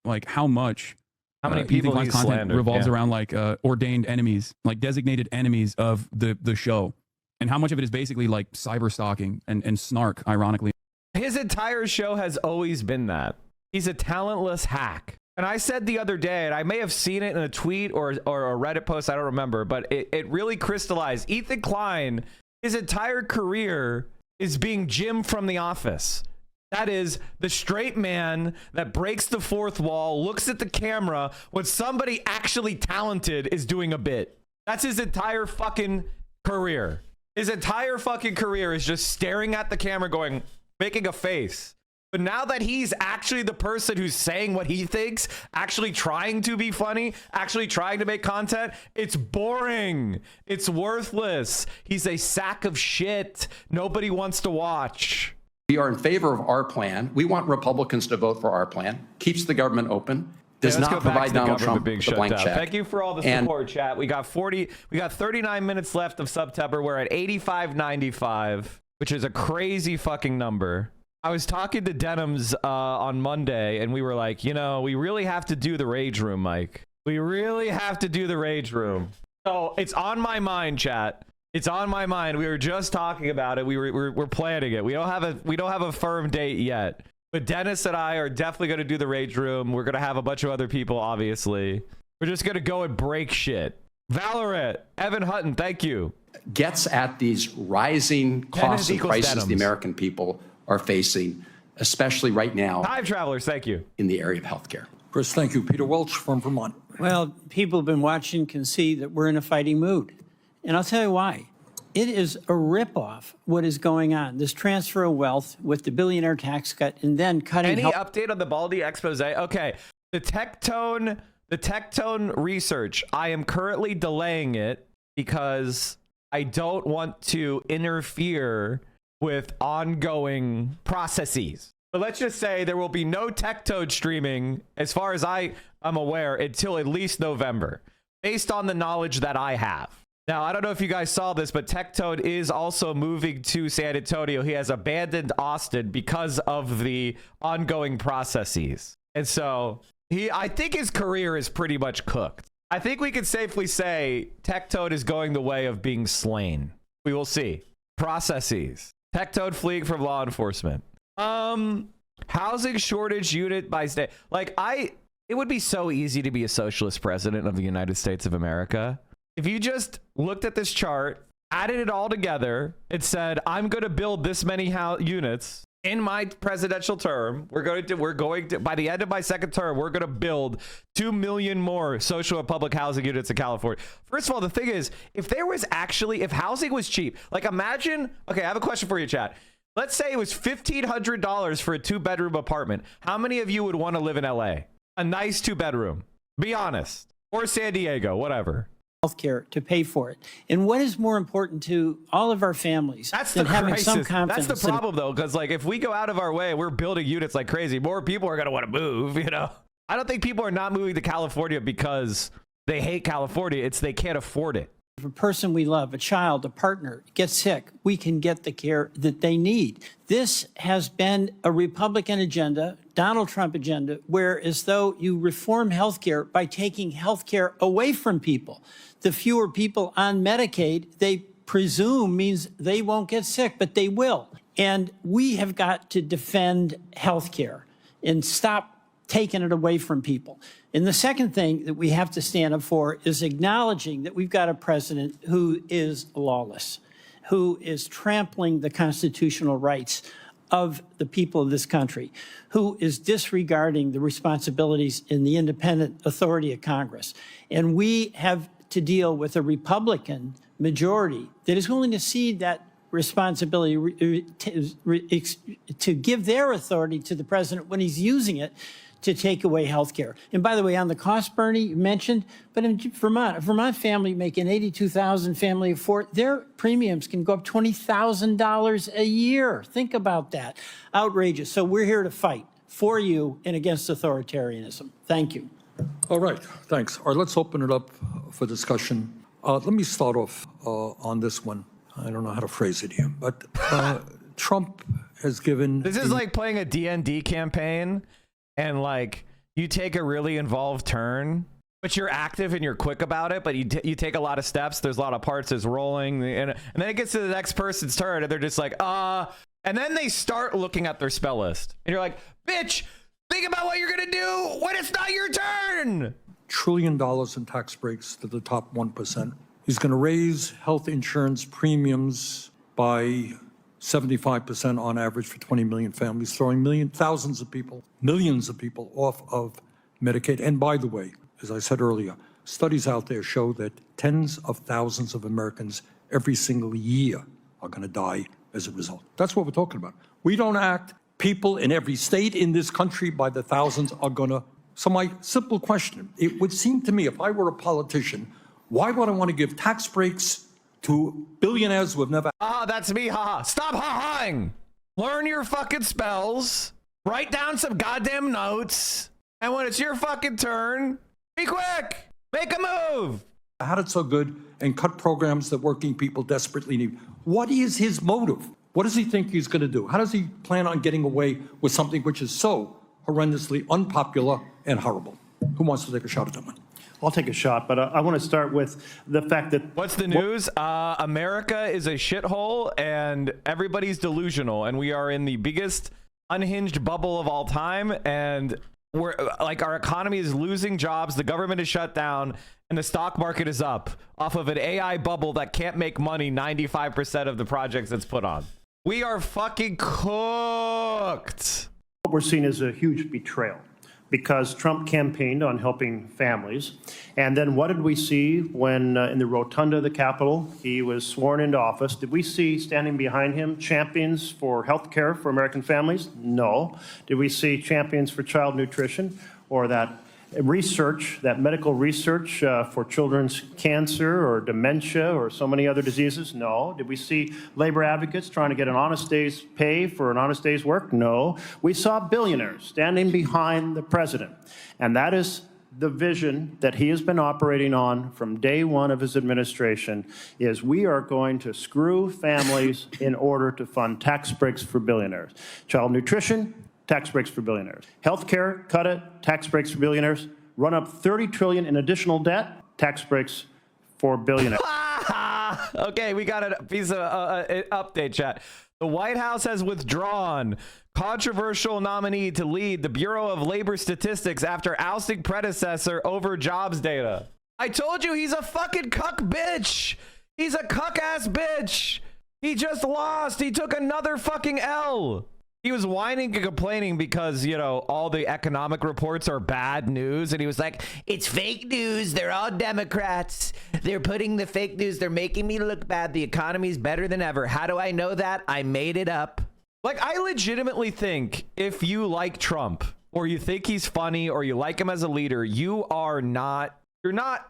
like how many people content slandered, revolves around like ordained enemies, like designated enemies of the show, and how much of it is basically like cyber stalking and snark, ironically. His entire show has always been that. He's a talentless hack. And I said the other day, and I may have seen it in a tweet or a Reddit post, I don't remember, but it really crystallized. Ethan Klein, his entire career is being Jim from The Office. That is the straight man that breaks the fourth wall, looks at the camera when somebody actually talented is doing a bit. That's his entire fucking career. His entire fucking career is just staring at the camera going, making a face. But now that he's actually the person who's saying what he thinks, actually trying to be funny, actually trying to make content, it's boring. It's worthless. He's a sack of shit. Nobody wants to watch. We are in favor of our plan. We want Republicans to vote for our plan. Keeps the government open. Does not provide Donald Trump with a blank check. Thank you for all the support, chat. We got 39 minutes left of September. We're at 85.95, which is a crazy fucking number. I was talking to Denims on Monday, and we were like, you know, we really have to do the Rage Room, Mike. We really have to do the Rage Room. So it's on my mind, chat. It's on my mind. We were just talking about it. We're planning it. We don't have a firm date yet. But Dennis and I are definitely going to do the Rage Room. We're going to have a bunch of other people, obviously. We're just going to go and break shit. Valorant, Evan Hutton, thank you. Gets at these rising costs and prices the American people are facing, especially right now. Time travelers, thank you. In the area of healthcare. Chris, thank you. Peter Welch from Vermont. Well, people who've been watching can see that we're in a fighting mood. And I'll tell you why. It is a ripoff what is going on. This transfer of wealth with the billionaire tax cut and then cutting. Any update on the Baldy expose? Okay. The Tectone research. I am currently delaying it because I don't want to interfere with ongoing processes. But let's just say there will be no Tectone streaming, as far as I am aware, until at least November, based on the knowledge that I have. Now, I don't know if you guys saw this, but Tectone is also moving to San Antonio. He has abandoned Austin because of the ongoing processes. And so I think his career is pretty much cooked. I think we can safely say Tectone is going the way of being slain. We will see. Processes. Tectone fleeing from law enforcement. Housing shortage unit by state. Like it would be so easy to be a socialist president of the United States of America. If you just looked at this chart, added it all together, it said, I'm going to build this many units in my presidential term. We're going to, by the end of my second term, we're going to build 2 million more social and public housing units in California. First of all, the thing is, if housing was cheap, like imagine, okay, I have a question for you, chat. Let's say it was $1,500 for a 2-bedroom apartment. How many of you would want to live in LA? A nice 2-bedroom. Be honest. Or San Diego, whatever. Healthcare to pay for it. And what is more important to all of our families than having some confidence? That's the problem, though, because like if we go out of our way, we're building units like crazy. More people are going to want to move, you know? I don't think people are not moving to California because they hate California. It's they can't afford it. If a person we love, a child, a partner, gets sick, we can get the care that they need. This has been a Republican agenda, Donald Trump agenda, where as though you reform healthcare by taking healthcare away from people. The fewer people on Medicaid, they presume means they won't get sick, but they will. And we have got to defend healthcare and stop taking it away from people. And the second thing that we have to stand up for is acknowledging that we've got a president who is lawless, who is trampling the constitutional rights of the people of this country, who is disregarding the responsibilities in the independent authority of Congress. And we have to deal with a Republican majority that is willing to cede that responsibility to give their authority to the president when he's using it to take away health care. And by the way, on the cost, Bernie, you mentioned, but in Vermont, a Vermont family making $82,000 family of four, their premiums can go up $20,000 a year. Think about that. Outrageous. So we're here to fight for you and against authoritarianism. Thank you. All right, thanks. All right, let's open it up for discussion. Let me start off on this one. I don't know how to phrase it here, but Trump has given... This is like playing a D&D campaign, and like you take a really involved turn, but you're active and you're quick about it, but you take a lot of steps. There's a lot of parts that's rolling, and then it gets to the next person's turn, and they're just like, and then they start looking at their spell list, and you're like, bitch, think about what you're gonna do when it's not your turn. $1 trillion in tax breaks to the top 1%. He's going to raise health insurance premiums by 75% on average for 20 million families, throwing thousands of people, millions of people off of Medicaid. And by the way, as I said earlier, studies out there show that tens of thousands of Americans every single year are going to die as a result. That's what we're talking about. We don't act. People in every state in this country by the thousands are going to. So my simple question, it would seem to me, if I were a politician, why would I want to give tax breaks to billionaires who have never... That's me, haha. Stop ha-haing. Learn your fucking spells. Write down some goddamn notes. And when it's your fucking turn, be quick. Make a move. Had it so good and cut programs that working people desperately need. What is his motive? What does he think he's going to do? How does he plan on getting away with something which is so horrendously unpopular and horrible? Who wants to take a shot at that one? I'll take a shot, but I want to start with the fact that... What's the news? America is a shithole and everybody's delusional, and we are in the biggest unhinged bubble of all time, and we're like, our economy is losing jobs, the government is shut down, and the stock market is up off of an AI bubble that can't make money 95% of the projects it's put on. We are fucking cooked. What we're seeing is a huge betrayal, because Trump campaigned on helping families. And then what did we see when in the rotunda of the Capitol, he was sworn into office? Did we see standing behind him champions for health care for American families? No. Did we see champions for child nutrition or that research, that medical research for children's cancer or dementia or so many other diseases? No. Did we see labor advocates trying to get an honest day's pay for an honest day's work? No. We saw billionaires standing behind the president. And that is the vision that he has been operating on from day one of his administration, is we are going to screw families in order to fund tax breaks for billionaires. Child nutrition, tax breaks for billionaires. Healthcare, cut it, tax breaks for billionaires. Run up $30 trillion in additional debt, tax breaks for billionaires. Okay, we got a piece of update, chat. The White House has withdrawn controversial nominee to lead the Bureau of Labor Statistics after ousting predecessor over jobs data. I told you he's a fucking cuck bitch. He's a cuck ass bitch. He just lost. He took another fucking L. He was whining and complaining because, you know, all the economic reports are bad news. And he was like, it's fake news. They're all Democrats. They're putting the fake news. They're making me look bad. The economy's better than ever. How do I know that? I made it up. Like, I legitimately think if you like Trump or you think he's funny or you like him as a leader, you're not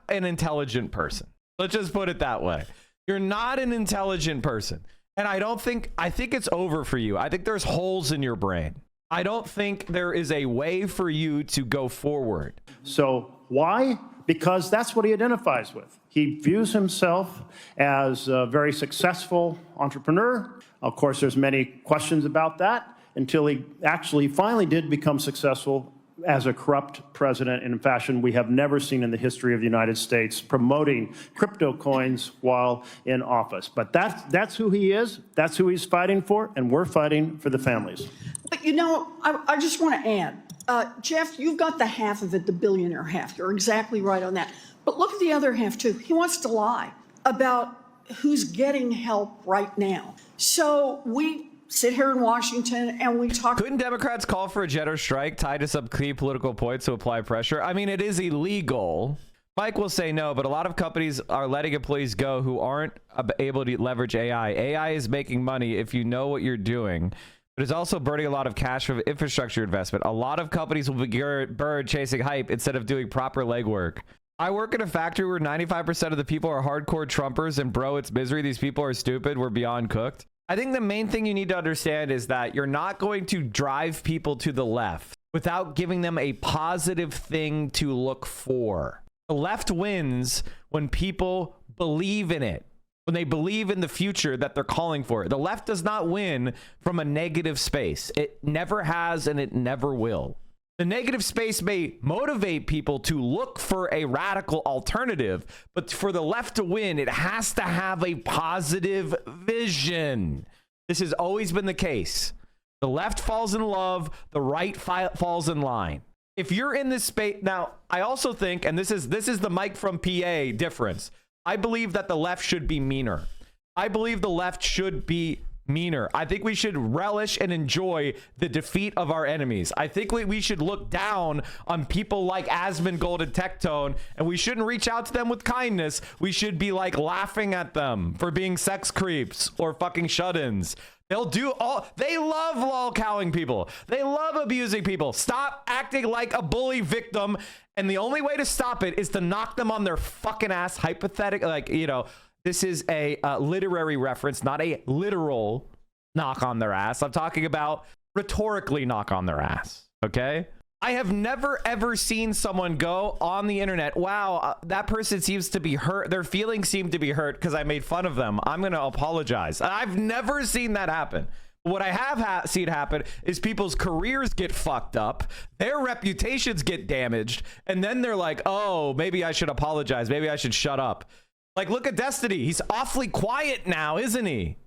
an intelligent person. Let's just put it that way. You're not an intelligent person. And I think it's over for you. I think there's holes in your brain. I don't think there is a way for you to go forward. So why? Because that's what he identifies with. He views himself as a very successful entrepreneur. Of course, there's many questions about that until he actually finally did become successful as a corrupt president in a fashion we have never seen in the history of the United States, promoting crypto coins while in office. But that's who he is, that's who he's fighting for, and we're fighting for the families. But you know, I just want to add, Jeff, you've got the half of it, the billionaire half. You're exactly right on that. But look at the other half, too. He wants to lie about who's getting help right now. So we sit here in Washington and we talk. Couldn't Democrats call for a general strike tied to some key political points to apply pressure? I mean, it is illegal. Mike will say no, but a lot of companies are letting employees go who aren't able to leverage AI. AI is making money if you know what you're doing, but it's also burning a lot of cash from infrastructure investment. A lot of companies will be burned chasing hype instead of doing proper legwork. I work in a factory where 95% of the people are hardcore Trumpers, and bro, it's misery. These people are stupid. We're beyond cooked. I think the main thing you need to understand is that you're not going to drive people to the left without giving them a positive thing to look for. The left wins when people believe in it, when they believe in the future that they're calling for. The left does not win from a negative space. It never has, and it never will. The negative space may motivate people to look for a radical alternative, but for the left to win, it has to have a positive vision. This has always been the case. The left falls in love, the right falls in line. If you're in this space, now, I also think, and this is the Mike from PA difference, I believe that the left should be meaner. I believe the left should be meaner. I think we should relish and enjoy the defeat of our enemies. I think we should look down on people like Aamon Golden Tectone, and we shouldn't reach out to them with kindness. We should be like laughing at them for being sex creeps or fucking shut-ins. They love lolcowing people. They love abusing people. Stop acting like a bully victim. And the only way to stop it is to knock them on their fucking ass. Hypothetical, like, you know, this is a literary reference, not a literal knock on their ass. I'm talking about rhetorically knock on their ass, okay? I have never, ever seen someone go on the internet, wow, that person seems to be hurt. Their feelings seem to be hurt because I made fun of them. I'm going to apologize. I've never seen that happen. What I have seen happen is people's careers get fucked up, their reputations get damaged, and then they're like, oh, maybe I should apologize. Maybe I should shut up. Like, look at Destiny. He's awfully quiet now, isn't he?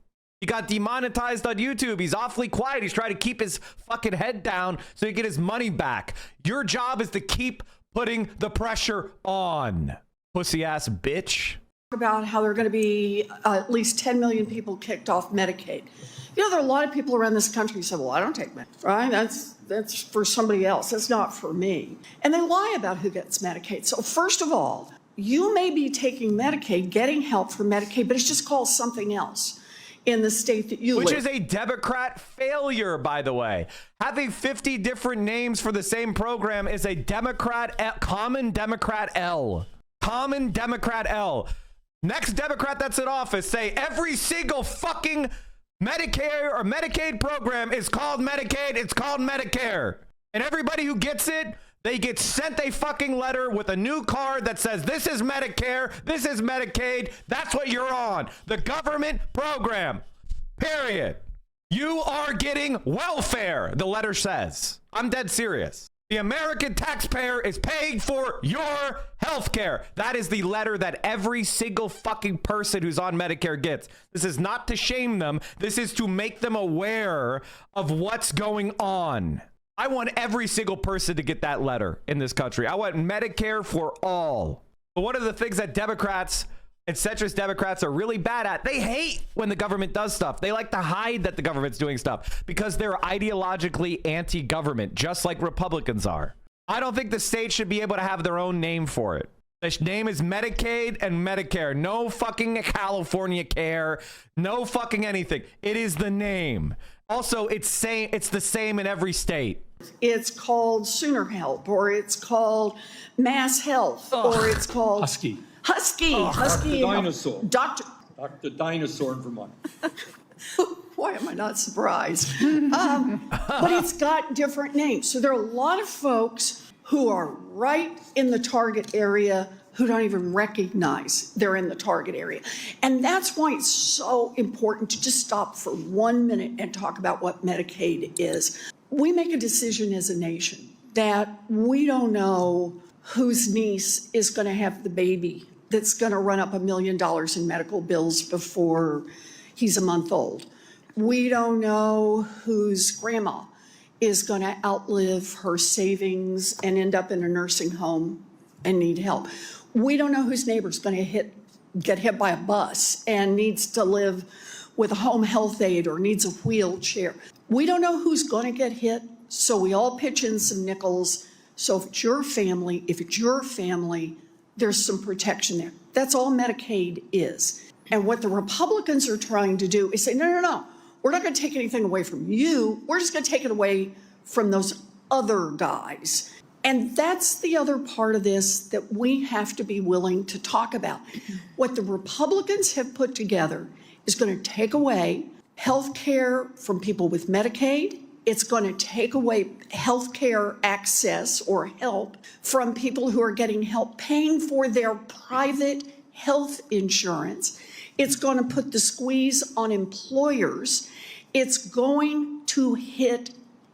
He got demonetized on YouTube. He's awfully quiet. He's trying to keep his fucking head down so he can get his money back. Your job is to keep putting the pressure on. Pussy ass bitch. About how there are going to be at least 10 million people kicked off Medicaid. You know, there are a lot of people around this country who say, well, I don't take Medicaid, right? That's for somebody else. That's not for me. And they lie about who gets Medicaid. So first of all, you may be taking Medicaid, getting help from Medicaid, but it's just called something else in the state that you live. Which is a Democrat failure, by the way. Having 50 different names for the same program is a common Democrat L. Common Democrat L. Next Democrat that's in office, say every single fucking Medicare or Medicaid program is called Medicaid. It's called Medicare. And everybody who gets it, they get sent a fucking letter with a new card that says, this is Medicare, this is Medicaid, that's what you're on. The government program, period. You are getting welfare, the letter says. I'm dead serious. The American taxpayer is paying for your health care. That is the letter that every single fucking person who's on Medicare gets. This is not to shame them. This is to make them aware of what's going on. I want every single person to get that letter in this country. I want Medicare for all. But one of the things that Democrats and centrist Democrats are really bad at, they hate when the government does stuff. They like to hide that the government's doing stuff because they're ideologically anti-government, just like Republicans are. I don't think the state should be able to have their own name for it. The name is Medicaid and Medicare. No fucking California care. No fucking anything. It is the name. Also, it's the same in every state. It's called Sooner Help, or it's called Mass Health, or it's called Husky. Husky. Dr. Dinosaur. Dr. Dinosaur in Vermont. Why am I not surprised? But it's got different names. So there are a lot of folks who are right in the target area who don't even recognize they're in the target area. And that's why it's so important to just stop for 1 minute and talk about what Medicaid is. We make a decision as a nation that we don't know whose niece is going to have the baby that's going to run up $1 million in medical bills before he's a month old. We don't know whose grandma is going to outlive her savings and end up in a nursing home and need help. We don't know whose neighbor's going to get hit by a bus and needs to live with a home health aide or needs a wheelchair. We don't know who's going to get hit, so we all pitch in some nickels. So if it's your family, there's some protection there. That's all Medicaid is. And what the Republicans are trying to do is say, no. We're not going to take anything away from you. We're just going to take it away from those other guys. And that's the other part of this that we have to be willing to talk about. What the Republicans have put together is going to take away health care from people with Medicaid. It's going to take away health care access or help from people who are getting help paying for their private health insurance. It's going to put the squeeze on employers. It's going to hit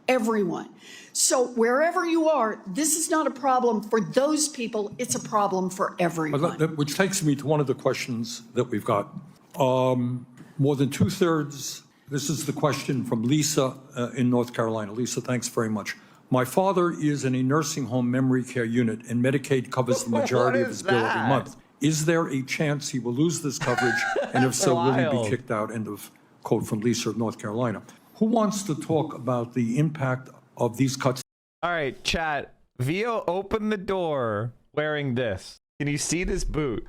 everyone. So wherever you are, this is not a problem for those people. It's a problem for everyone. Which takes me to one of the questions that we've got. More than 2/3, this is the question from Lisa in North Carolina. Lisa, thanks very much. My father is in a nursing home memory care unit, and Medicaid covers the majority of his bill every month. Is there a chance he will lose this coverage? And if so, will he be kicked out? End of quote from Lisa of North Carolina. Who wants to talk about the impact of these cuts? All right, chat. Vio opened the door wearing this. Can you see this boot?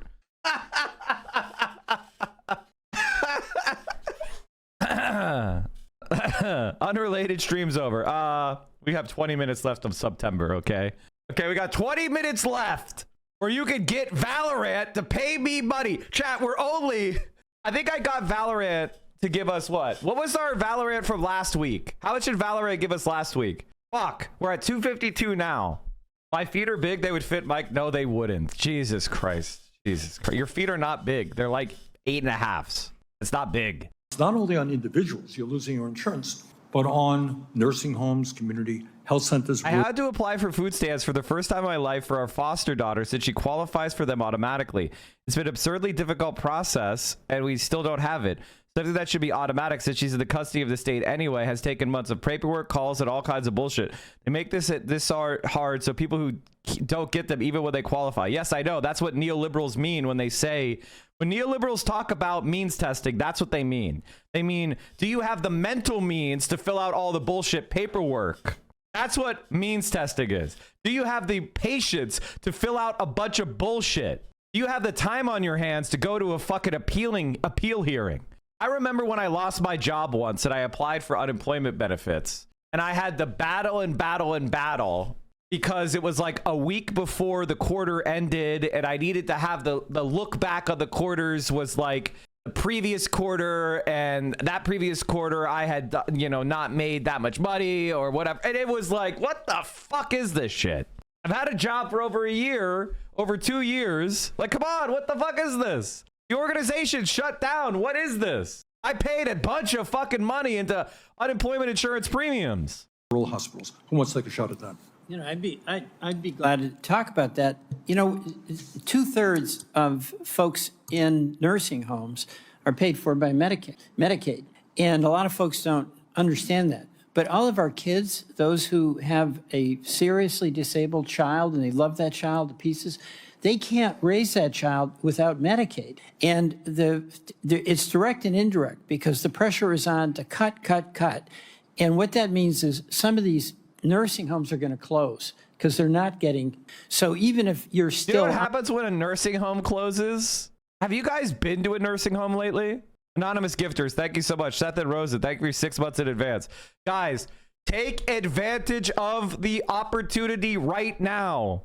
Unrelated, stream's over. We have 20 minutes left of September, okay? Okay, we got 20 minutes left where you could get Valorant to pay me money. Chat, I think I got Valorant to give us what? What was our Valorant from last week? How much did Valorant give us last week? Fuck, we're at 252 now. My feet are big, they would fit Mike. No, they wouldn't. Jesus Christ. Jesus Christ. Your feet are not big. They're like 8.5s. It's not big. It's not only on individuals, you're losing your insurance, but on nursing homes, community health centers. I had to apply for food stamps for the first time in my life for our foster daughter since she qualifies for them automatically. It's been an absurdly difficult process and we still don't have it. Something that should be automatic since she's in the custody of the state anyway has taken months of paperwork, calls, and all kinds of bullshit. They make this hard so people who don't get them even when they qualify. Yes, I know. That's what neoliberals mean when they say, when neoliberals talk about means testing, that's what they mean. They mean, do you have the mental means to fill out all the bullshit paperwork? That's what means testing is. Do you have the patience to fill out a bunch of bullshit? Do you have the time on your hands to go to a fucking appeal hearing? I remember when I lost my job once and I applied for unemployment benefits and I had to battle because it was like a week before the quarter ended and I needed to have the look back on the quarters was like the previous quarter, and that previous quarter I had, not made that much money or whatever. And it was like, what the fuck is this shit? I've had a job for over a year, over 2 years. Like, come on, what the fuck is this? The organization shut down. What is this? I paid a bunch of fucking money into unemployment insurance premiums. Rural hospitals. Who wants to take a shot at that? I'd be glad to talk about that. 2/3 of folks in nursing homes are paid for by Medicaid. And a lot of folks don't understand that. But all of our kids, those who have a seriously disabled child and they love that child to pieces, they can't raise that child without Medicaid. And it's direct and indirect because the pressure is on to cut. And what that means is some of these nursing homes are going to close because they're not getting. So even if you're still. You know what happens when a nursing home closes? Have you guys been to a nursing home lately? Anonymous gifters, thank you so much. Seth and Rosa, thank you for 6 months in advance. Guys, take advantage of the opportunity right now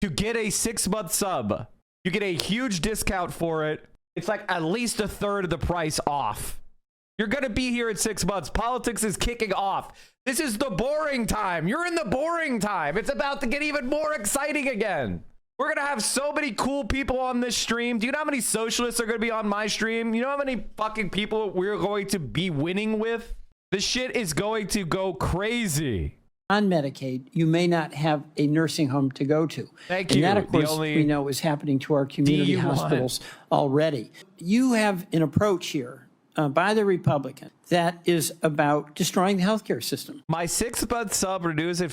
to get a 6-month sub. You get a huge discount for it. It's like at least 1/3 of the price off. You're going to be here in 6 months. Politics is kicking off. This is the boring time. You're in the boring time. It's about to get even more exciting again. We're going to have so many cool people on this stream. Do you know how many socialists are going to be on my stream? You know how many fucking people we're going to be winning with? This shit is going to go crazy. On Medicaid, you may not have a nursing home to go to. Thank you. And that, of course, we know is happening to our community hospitals already. You have an approach here by the Republican that is about destroying the healthcare system. My 6-month sub renews in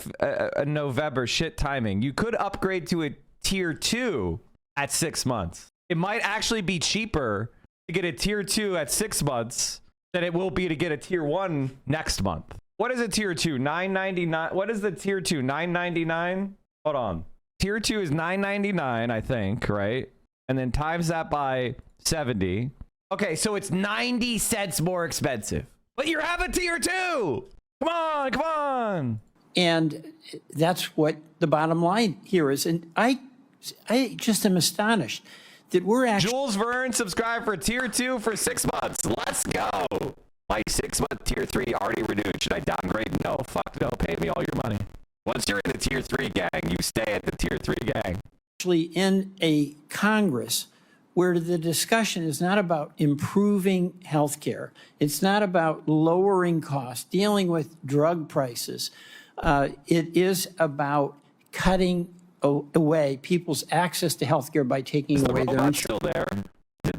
November. Shit timing. You could upgrade to a tier 2 at 6 months. It might actually be cheaper to get a tier 2 at 6 months than it will be to get a tier 1 next month. What is a tier 2? $9.99. What is the tier 2? $9.99? Hold on. Tier 2 is $9.99, I think, right? And then times that by 70. Okay, so it's 90 cents more expensive. But you're having tier 2. Come on, come on. And that's what the bottom line here is. And I just am astonished that we're actually... Jules Verne subscribed for tier 2 for 6 months. Let's go. My 6-month tier 3 already renewed. Should I downgrade? No, fuck no. Pay me all your money. Once you're in the tier 3 gang, you stay at the tier 3 gang. Actually in a Congress where the discussion is not about improving healthcare. It's not about lowering costs, dealing with drug prices. It is about cutting away people's access to healthcare by taking away their insurance. Still there? Is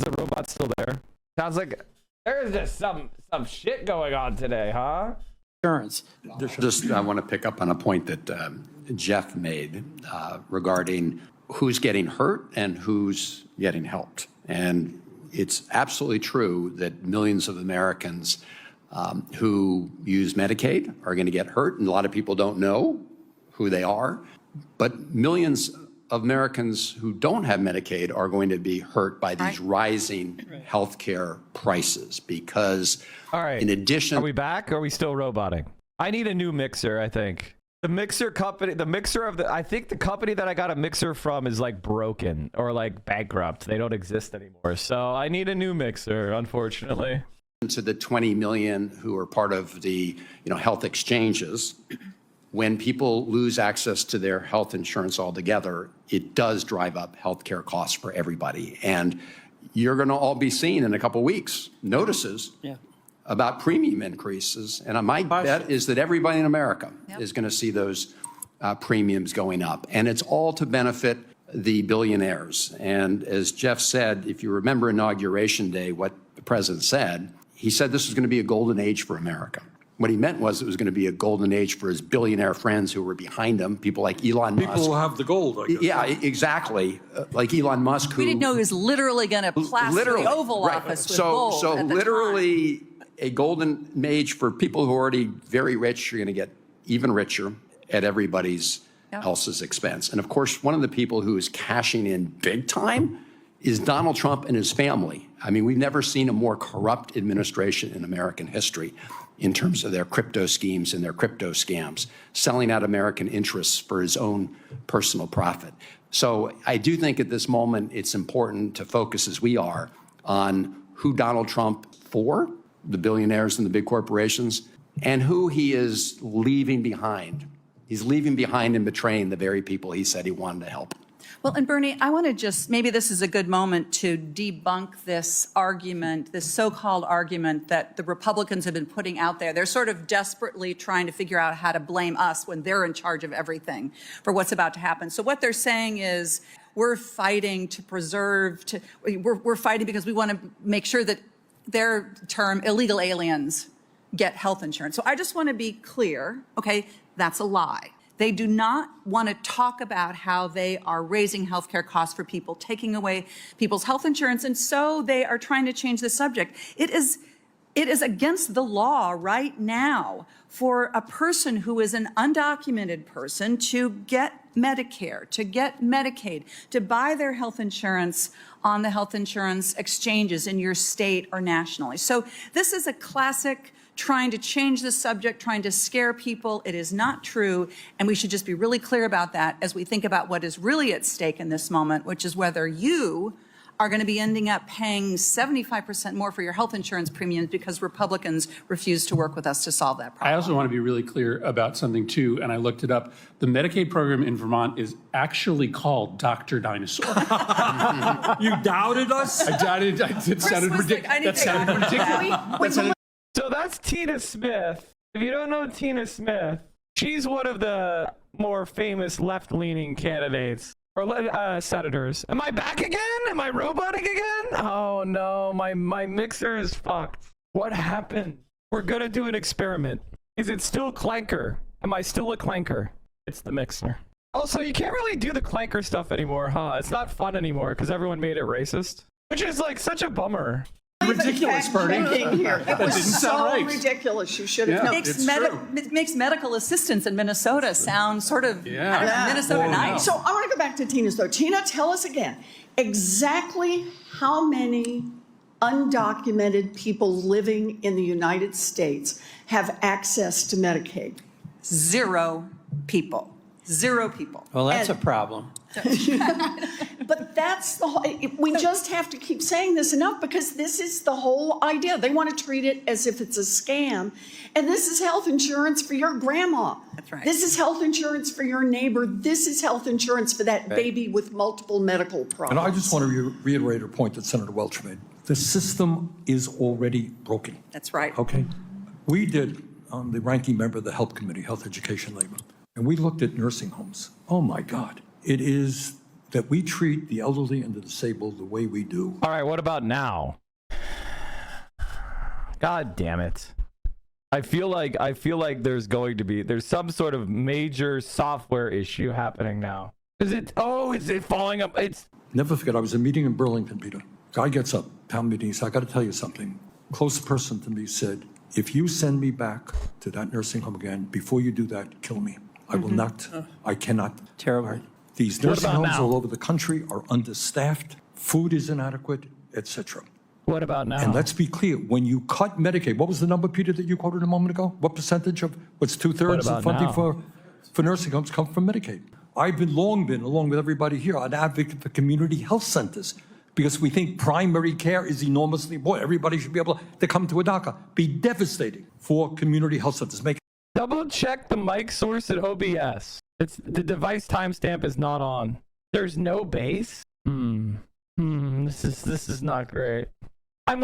the robot still there? Sounds like there's just some shit going on today, huh? Insurance. Just I want to pick up on a point that Jeff made regarding who's getting hurt and who's getting helped. And it's absolutely true that millions of Americans who use Medicaid are going to get hurt, and a lot of people don't know who they are. But millions of Americans who don't have Medicaid are going to be hurt by these rising healthcare prices because, all right, in addition... Are we back or are we still roboting? I need a new mixer, I think. The mixer company, I think the company that I got a mixer from is like broken or like bankrupt. They don't exist anymore. So I need a new mixer, unfortunately. To the 20 million who are part of the health exchanges, when people lose access to their health insurance altogether, it does drive up healthcare costs for everybody. And you're going to all be seeing in a couple of weeks notices about premium increases. And my bet is that everybody in America is going to see those premiums going up. And it's all to benefit the billionaires. And as Jeff said, if you remember Inauguration Day, what the president said, he said this was going to be a golden age for America. What he meant was it was going to be a golden age for his billionaire friends who were behind him, people like Elon Musk. People who have the gold, I guess. Yeah, exactly. Like Elon Musk. We didn't know he was literally going to plaster the Oval Office with gold. So literally a golden age for people who are already very rich. You're going to get even richer at everybody's else's expense. And of course, one of the people who is cashing in big time is Donald Trump and his family. I mean, we've never seen a more corrupt administration in American history in terms of their crypto schemes and their crypto scams, selling out American interests for his own personal profit. So I do think at this moment it's important to focus, as we are, on who Donald Trump for, the billionaires and the big corporations, and who he is leaving behind. He's leaving behind and betraying the very people he said he wanted to help. Well, and Bernie, I want to just, maybe this is a good moment to debunk this argument, this so-called argument that the Republicans have been putting out there. They're sort of desperately trying to figure out how to blame us when they're in charge of everything for what's about to happen. So what they're saying is we're fighting to preserve, we're fighting because we want to make sure that their term, illegal aliens, get health insurance. So I just want to be clear, okay, that's a lie. They do not want to talk about how they are raising healthcare costs for people, taking away people's health insurance, and so they are trying to change the subject. It is against the law right now for a person who is an undocumented person to get Medicare, to get Medicaid, to buy their health insurance on the health insurance exchanges in your state or nationally. So this is a classic trying to change the subject, trying to scare people. It is not true, and we should just be really clear about that as we think about what is really at stake in this moment, which is whether you are going to be ending up paying 75% more for your health insurance premiums because Republicans refuse to work with us to solve that problem. I also want to be really clear about something too, and I looked it up. The Medicaid program in Vermont is actually called Dr. Dinosaur. You doubted us? I doubted. It sounded ridiculous. So that's Tina Smith. If you don't know Tina Smith, she's one of the more famous left-leaning candidates or senators. Am I back again? Am I roboting again? Oh no, my mixer is fucked. What happened? We're gonna do an experiment. Is it still clanker? Am I still a clanker? It's the mixer. Also, you can't really do the clanker stuff anymore, huh? It's not fun anymore because everyone made it racist, which is like such a bummer. Ridiculous, Bernie. It was so ridiculous. You should have known. It makes medical assistants in Minnesota sound sort of Minnesota nice. So I want to go back to Tina's though. Tina, tell us again exactly how many undocumented people living in the United States have access to Medicaid? 0 people. 0 people. Well, that's a problem. But that's the whole, we just have to keep saying this enough because this is the whole idea. They want to treat it as if it's a scam. And this is health insurance for your grandma. That's right. This is health insurance for your neighbor. This is health insurance for that baby with multiple medical problems. And I just want to reiterate a point that Senator Welch made. The system is already broken. That's right. Okay? We did, the ranking member of the Health Committee, Health, Education, Labor, and we looked at nursing homes. Oh my God. It is that we treat the elderly and the disabled the way we do. All right, what about now? God damn it. I feel like there's some sort of major software issue happening now. Is it falling up? Never forget, I was in a meeting in Burlington, Peter. Guy gets up, town meeting, he said, I got to tell you something. Close person to me said, if you send me back to that nursing home again, before you do that, kill me. I will not, I cannot. Terrible. Right? These nursing homes all over the country are understaffed, food is inadequate, etc. What about now? And let's be clear, when you cut Medicaid, what was the number, Peter, that you quoted a moment ago? What percentage of what's 2/3 of funding for nursing homes come from Medicaid? I've long been, along with everybody here, an advocate for community health centers because we think primary care is enormously important. Everybody should be able to come to a doctor. Be devastating for community health centers. Double check the mic source at OBS. The device timestamp is not on. There's no bass. This is not great. I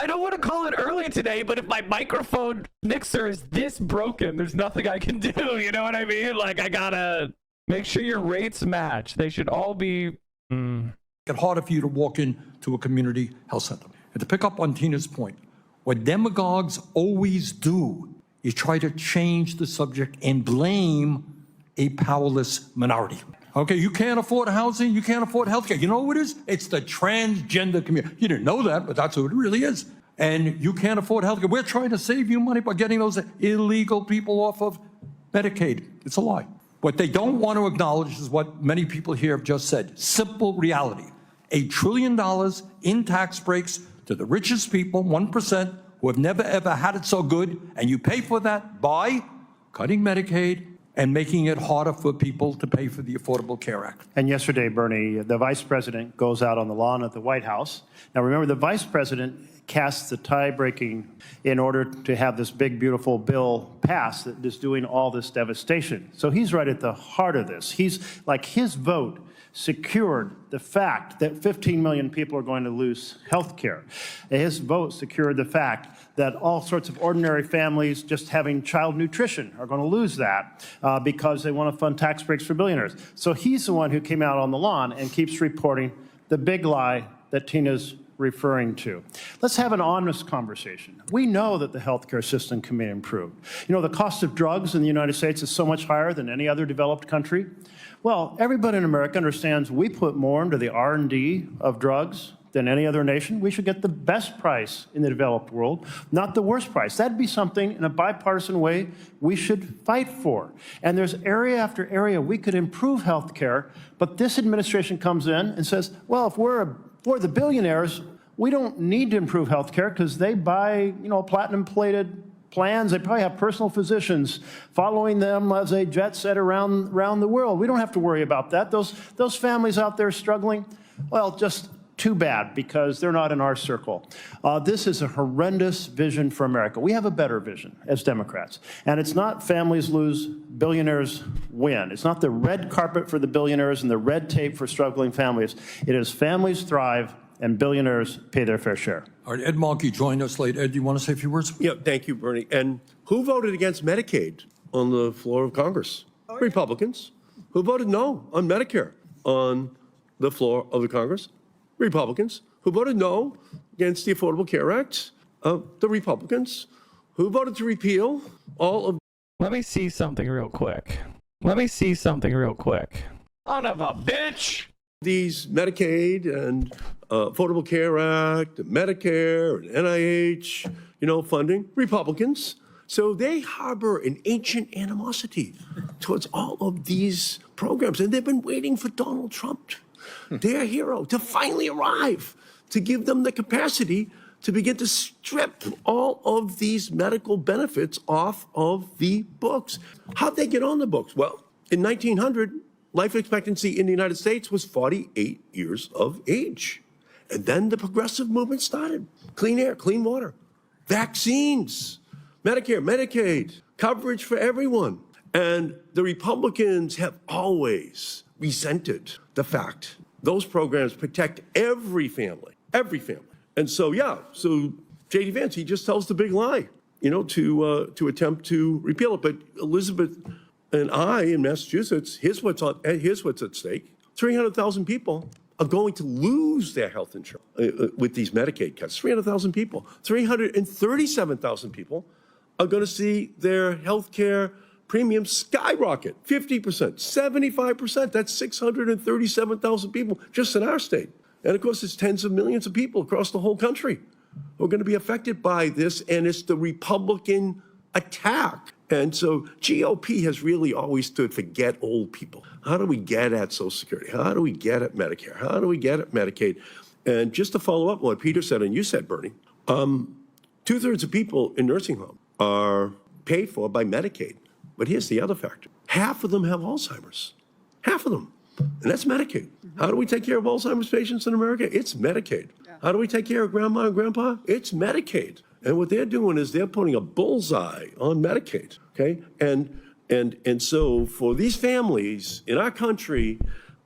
don't want to call it early today, but if my microphone mixer is this broken, there's nothing I can do. You know what I mean? Like I gotta make sure your rates match. They should all be. It's harder for you to walk into a community health center. And to pick up on Tina's point, what demagogues always do is try to change the subject and blame a powerless minority. Okay, you can't afford housing, you can't afford healthcare. You know who it is? It's the transgender community. You didn't know that, but that's who it really is. And you can't afford healthcare. We're trying to save you money by getting those illegal people off of Medicaid. It's a lie. What they don't want to acknowledge is what many people here have just said. Simple reality. $1 trillion in tax breaks to the richest people, 1%, who have never ever had it so good, and you pay for that by cutting Medicaid and making it harder for people to pay for the Affordable Care Act. And yesterday, Bernie, the vice president goes out on the lawn at the White House. Now remember, the vice president casts the tie-breaking in order to have this big, beautiful bill passed that is doing all this devastation. So he's right at the heart of this. He's like, his vote secured the fact that 15 million people are going to lose health care. His vote secured the fact that all sorts of ordinary families just having child nutrition are going to lose that because they want to fund tax breaks for billionaires. So he's the one who came out on the lawn and keeps reporting the big lie that Tina's referring to. Let's have an honest conversation. We know that the healthcare system can be improved. You know, the cost of drugs in the United States is so much higher than any other developed country. Well, everybody in America understands we put more into the R&D of drugs than any other nation. We should get the best price in the developed world, not the worst price. That'd be something in a bipartisan way we should fight for. And there's area after area we could improve health care, but this administration comes in and says, well, if we're the billionaires, we don't need to improve health care because they buy, platinum-plated plans. They probably have personal physicians following them as they jet set around the world. We don't have to worry about that. Those families out there struggling, well, just Too bad, because they're not in our circle. This is a horrendous vision for America. We have a better vision as Democrats. And it's not families lose, billionaires win. It's not the red carpet for the billionaires and the red tape for struggling families. It is families thrive and billionaires pay their fair share. All right, Ed Monkey joined us late. Ed, do you want to say a few words? Yeah, thank you, Bernie. And who voted against Medicaid on the floor of Congress? Republicans. Who voted no on Medicare on the floor of the Congress? Republicans. Who voted no against the Affordable Care Act? The Republicans. Who voted to repeal all of... Let me see something real quick. Son of a bitch! These Medicaid and Affordable Care Act, and Medicare and NIH, funding, Republicans. So they harbor an ancient animosity towards all of these programs. And they've been waiting for Donald Trump, their hero, to finally arrive, to give them the capacity to begin to strip all of these medical benefits off of the books. How'd they get on the books? Well, in 1900, life expectancy in the United States was 48 years of age. And then the progressive movement started. Clean air, clean water, vaccines, Medicare, Medicaid, coverage for everyone. And the Republicans have always resented the fact those programs protect every family. And so, so J.D. Vance, he just tells the big lie, to attempt to repeal it. But Elizabeth and I in Massachusetts, here's what's at stake. 300,000 people are going to lose their health insurance with these Medicaid cuts. 300,000 people. 337,000 people are going to see their health care premiums skyrocket 50%, 75%. That's 637,000 people just in our state. And of course, it's tens of millions of people across the whole country who are going to be affected by this. And it's the Republican attack. And so GOP has really always stood for get old people. How do we get at Social Security? How do we get at Medicare? How do we get at Medicaid? And just to follow up on what Peter said, and you said, Bernie, 2/3 of people in nursing homes are paid for by Medicaid. But here's the other factor. Half of them have Alzheimer's. Half of them. And that's Medicaid. How do we take care of Alzheimer's patients in America? It's Medicaid. How do we take care of grandma and grandpa? It's Medicaid. And what they're doing is they're putting a bullseye on Medicaid, okay? And so for these families in our country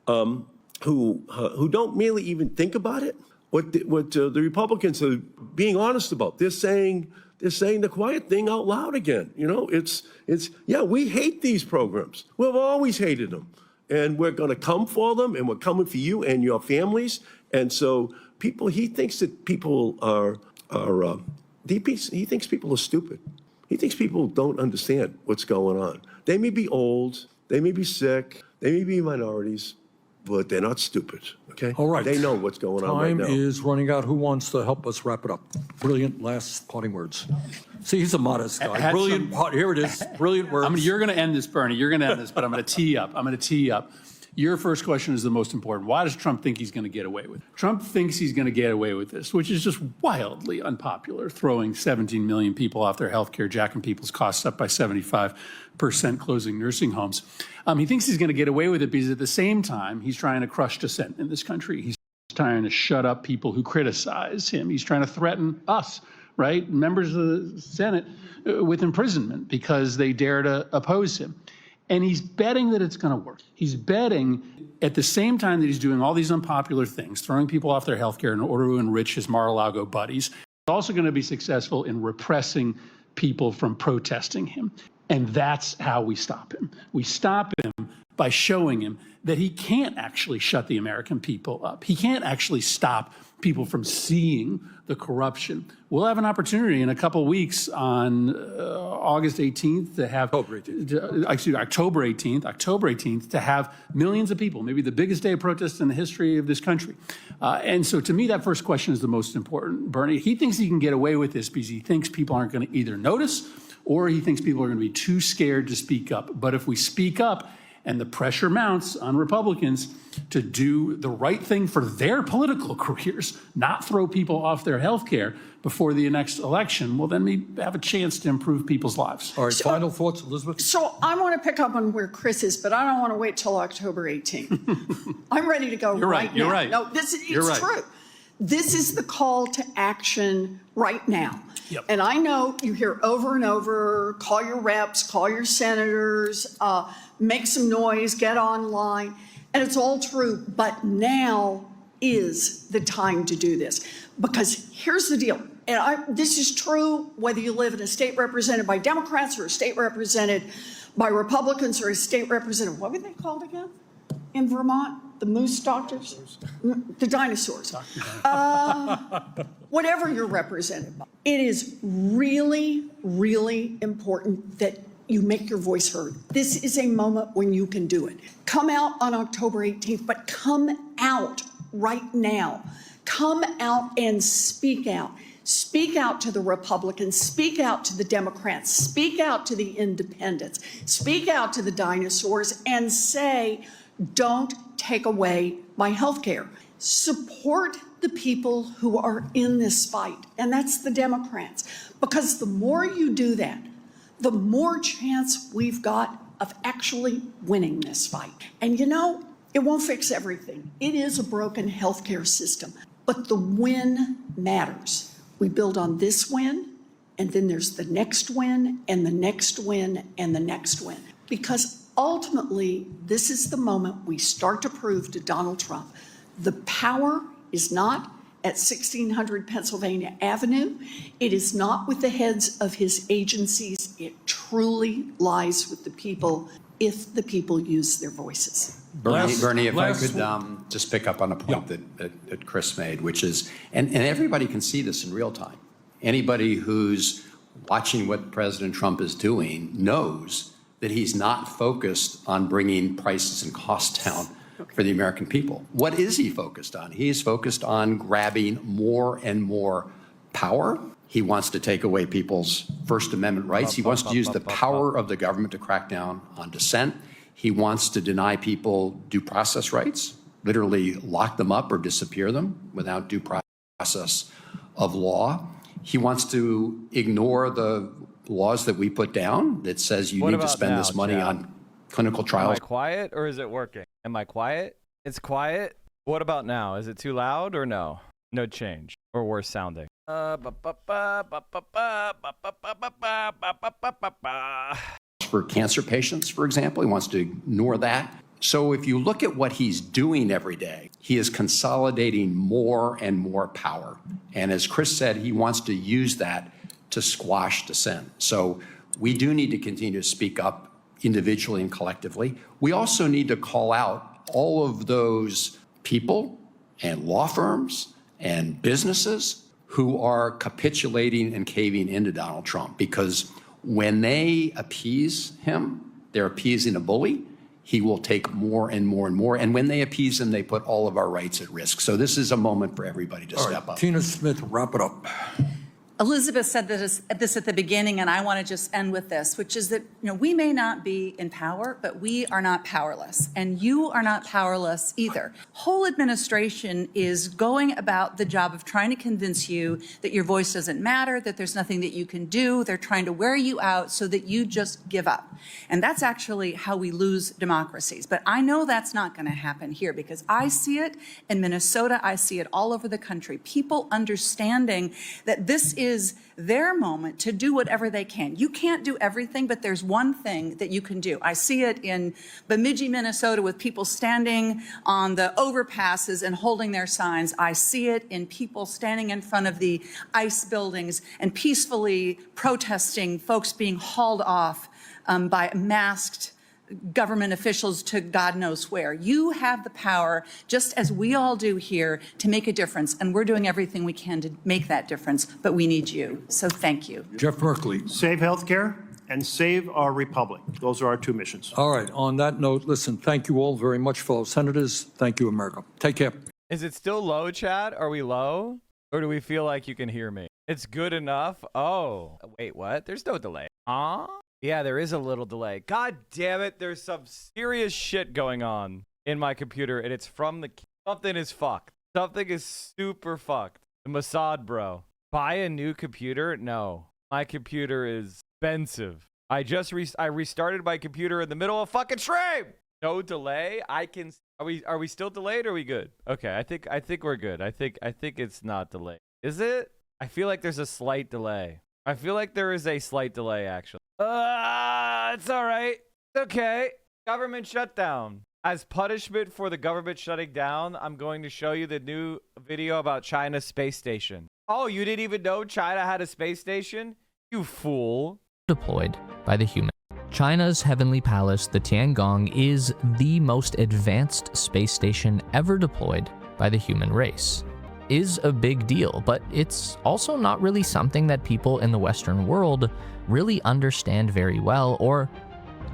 who don't really even think about it, what the Republicans are being honest about, they're saying the quiet thing out loud again. We hate these programs. We've always hated them. And we're going to come for them, and we're coming for you and your families. And so he thinks that people he thinks people are stupid. He thinks people don't understand what's going on. They may be old, they may be sick, they may be minorities, but they're not stupid, okay? All right. They know what's going on right now. Time is running out. Who wants to help us wrap it up? Brilliant last parting words. See, he's a modest guy. Brilliant. Here it is. Brilliant words. You're going to end this, Bernie. You're going to end this, but I'm going to tee up. Your first question is the most important. Why does Trump think he's going to get away with it? Trump thinks he's going to get away with this, which is just wildly unpopular, throwing 17 million people off their health care, jacking people's costs up by 75%, closing nursing homes. He thinks he's going to get away with it because at the same time, he's trying to crush dissent in this country. He's trying to shut up people who criticize him. He's trying to threaten us, right, members of the Senate, with imprisonment because they dare to oppose him. And he's betting that it's going to work. He's betting at the same time that he's doing all these unpopular things, throwing people off their health care in order to enrich his Mar-a-Lago buddies, he's also going to be successful in repressing people from protesting him. And that's how we stop him. We stop him by showing him that he can't actually shut the American people up. He can't actually stop people from seeing the corruption. We'll have an opportunity in a couple of weeks on August 18th to have October 18th to have millions of people, maybe the biggest day of protest in the history of this country. And so to me, that first question is the most important, Bernie. He thinks he can get away with this because he thinks people aren't going to either notice or he thinks people are going to be too scared to speak up. But if we speak up, and the pressure mounts on Republicans to do the right thing for their political careers, not throw people off their health care before the next election, well, then we have a chance to improve people's lives. All right, final thoughts, Elizabeth? So I want to pick up on where Chris is, but I don't want to wait till October 18th. I'm ready to go right now. You're right. No, it's true. This is the call to action right now. Yep. And I know you hear over and over, call your reps, call your senators, make some noise, get online, and it's all true. But now is the time to do this. Because here's the deal, and this is true whether you live in a state represented by Democrats or a state represented by Republicans or a state represented, what were they called again in Vermont? The moose doctors? The dinosaurs. Whatever you're represented by. It is really, really important that you make your voice heard. This is a moment when you can do it. Come out on October 18th, but come out right now. Come out and speak out. Speak out to the Republicans, speak out to the Democrats, speak out to the independents, speak out to the dinosaurs and say, don't take away my health care. Support the people who are in this fight, and that's the Democrats. Because the more you do that, the more chance we've got of actually winning this fight. And you know, it won't fix everything. It is a broken healthcare system, but the win matters. We build on this win, and then there's the next win, and the next win, and the next win. Because ultimately, this is the moment we start to prove to Donald Trump the power is not at 1600 Pennsylvania Avenue. It is not with the heads of his agencies. It truly lies with the people if the people use their voices. Bernie, if I could just pick up on a point that Chris made, which is, and everybody can see this in real time. Anybody who's watching what President Trump is doing knows that he's not focused on bringing prices and costs down for the American people. What is he focused on? He is focused on grabbing more and more power. He wants to take away people's First Amendment rights. He wants to use the power of the government to crack down on dissent. He wants to deny people due process rights, literally lock them up or disappear them without due process of law. He wants to ignore the laws that we put down that says you need to spend this money on clinical trials. Am I quiet or is it working? Am I quiet? It's quiet. What about now? Is it too loud or no? No change or worse sounding? For cancer patients, for example, he wants to ignore that. So if you look at what he's doing every day, he is consolidating more and more power. And as Chris said, he wants to use that to squash dissent. So we do need to continue to speak up individually and collectively. We also need to call out all of those people and law firms and businesses who are capitulating and caving into Donald Trump, because when they appease him, they're appeasing a bully. He will take more and more and more. And when they appease him, they put all of our rights at risk. So this is a moment for everybody to step up. Tina Smith, wrap it up. Elizabeth said this at the beginning, and I want to just end with this, which is that, you know, we may not be in power, but we are not powerless, and you are not powerless either. Whole administration is going about the job of trying to convince you that your voice doesn't matter, that there's nothing that you can do. They're trying to wear you out so that you just give up. And that's actually how we lose democracies. But I know that's not going to happen here, because I see it in Minnesota. I see it all over the country. People understanding that this is their moment to do whatever they can. You can't do everything, but there's one thing that you can do. I see it in Bemidji, Minnesota, with people standing on the overpasses and holding their signs. I see it in people standing in front of the ICE buildings and peacefully protesting folks being hauled off by masked government officials to God knows where. You have the power, just as we all do here, to make a difference, and we're doing everything we can to make that difference, but we need you. So thank you. Jeff Merkley. Save healthcare and save our republic. Those are our two missions. All right. On that note, listen, thank you all very much, fellow senators. Thank you, America. Take care. Is it still low, Chad? Are we low? Or do we feel like you can hear me? It's good enough? Oh, wait, what? There's no delay. Yeah, there is a little delay. God damn it. There's some serious shit going on in my computer, and it's from the... Something is fucked. Something is super fucked. The Mossad, bro. Buy a new computer? No. My computer is expensive. I restarted my computer in the middle of fucking stream. No delay. I can... Are we still delayed or are we good? Okay, I think we're good. I think it's not delayed. Is it? I feel like there's a slight delay. I feel like there is a slight delay actually. It's all right. Okay. Government shutdown. As punishment for the government shutting down, I'm going to show you the new video about China's space station. Oh, you didn't even know China had a space station? You fool. Deployed by the human. China's heavenly palace, the Tiangong, is the most advanced space station ever deployed by the human race. Is a big deal, but it's also not really something that people in the Western world really understand very well or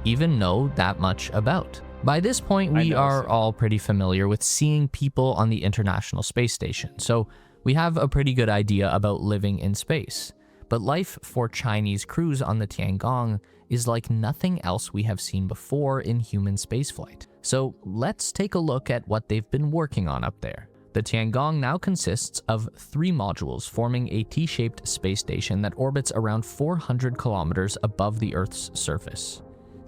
even know that much about. By this point, we are all pretty familiar with seeing people on the International Space Station, so we have a pretty good idea about living in space. But life for Chinese crews on the Tiangong is like nothing else we have seen before in human spaceflight. So let's take a look at what they've been working on up there. The Tiangong now consists of 3 modules forming a T-shaped space station that orbits around 400 kilometers above the Earth's surface.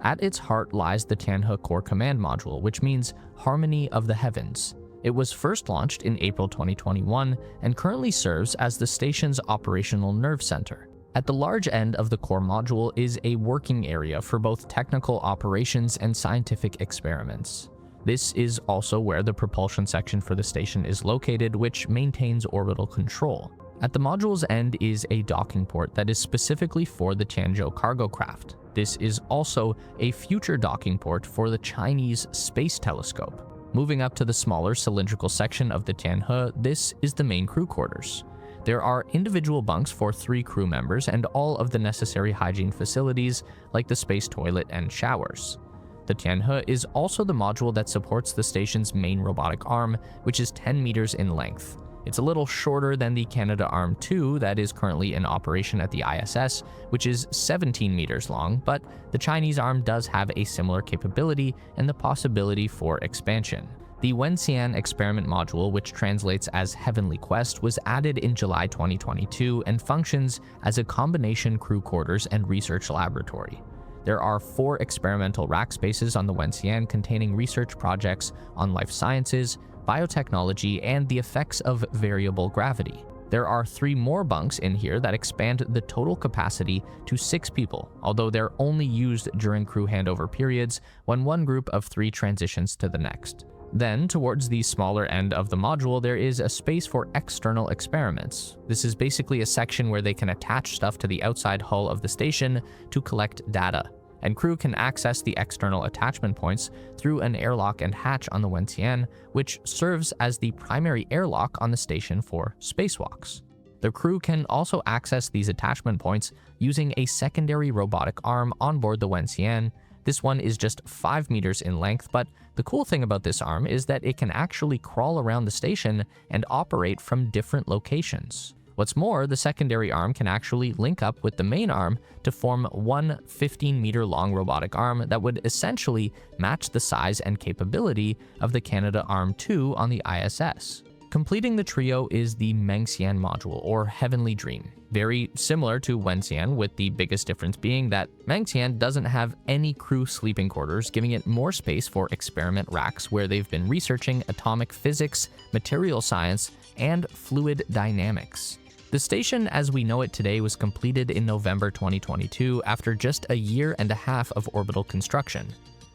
At its heart lies the Tianhe Core Command Module, which means Harmony of the Heavens. It was first launched in April 2021 and currently serves as the station's operational nerve center. At the large end of the core module is a working area for both technical operations and scientific experiments. This is also where the propulsion section for the station is located, which maintains orbital control. At the module's end is a docking port that is specifically for the Tianzhou cargo craft. This is also a future docking port for the Chinese Space Telescope. Moving up to the smaller cylindrical section of the Tianhe, this is the main crew quarters. There are individual bunks for 3 crew members and all of the necessary hygiene facilities like the space toilet and showers. The Tianhe is also the module that supports the station's main robotic arm, which is 10 meters in length. It's a little shorter than the Canadarm2 that is currently in operation at the ISS, which is 17 meters long, but the Chinese arm does have a similar capability and the possibility for expansion. The Wenxian experiment module, which translates as Heavenly Quest, was added in July 2022 and functions as a combination crew quarters and research laboratory. There are 4 experimental rack spaces on the Wenxian containing research projects on life sciences, biotechnology, and the effects of variable gravity. There are 3 more bunks in here that expand the total capacity to 6 people, although they're only used during crew handover periods when one group of 3 transitions to the next. Then, towards the smaller end of the module, there is a space for external experiments. This is basically a section where they can attach stuff to the outside hull of the station to collect data, and crew can access the external attachment points through an airlock and hatch on the Wenxian, which serves as the primary airlock on the station for spacewalks. The crew can also access these attachment points using a secondary robotic arm on board the Wenxian. This one is just 5 meters in length, but the cool thing about this arm is that it can actually crawl around the station and operate from different locations. What's more, the secondary arm can actually link up with the main arm to form one 15-meter-long robotic arm that would essentially match the size and capability of the Canadarm2 on the ISS. Completing the trio is the Mengxian module, or Heavenly Dream. Very similar to Wenxian, with the biggest difference being that Mengxian doesn't have any crew sleeping quarters, giving it more space for experiment racks where they've been researching atomic physics, material science, and fluid dynamics. The station as we know it today was completed in November 2022 after just a year and a half of orbital construction.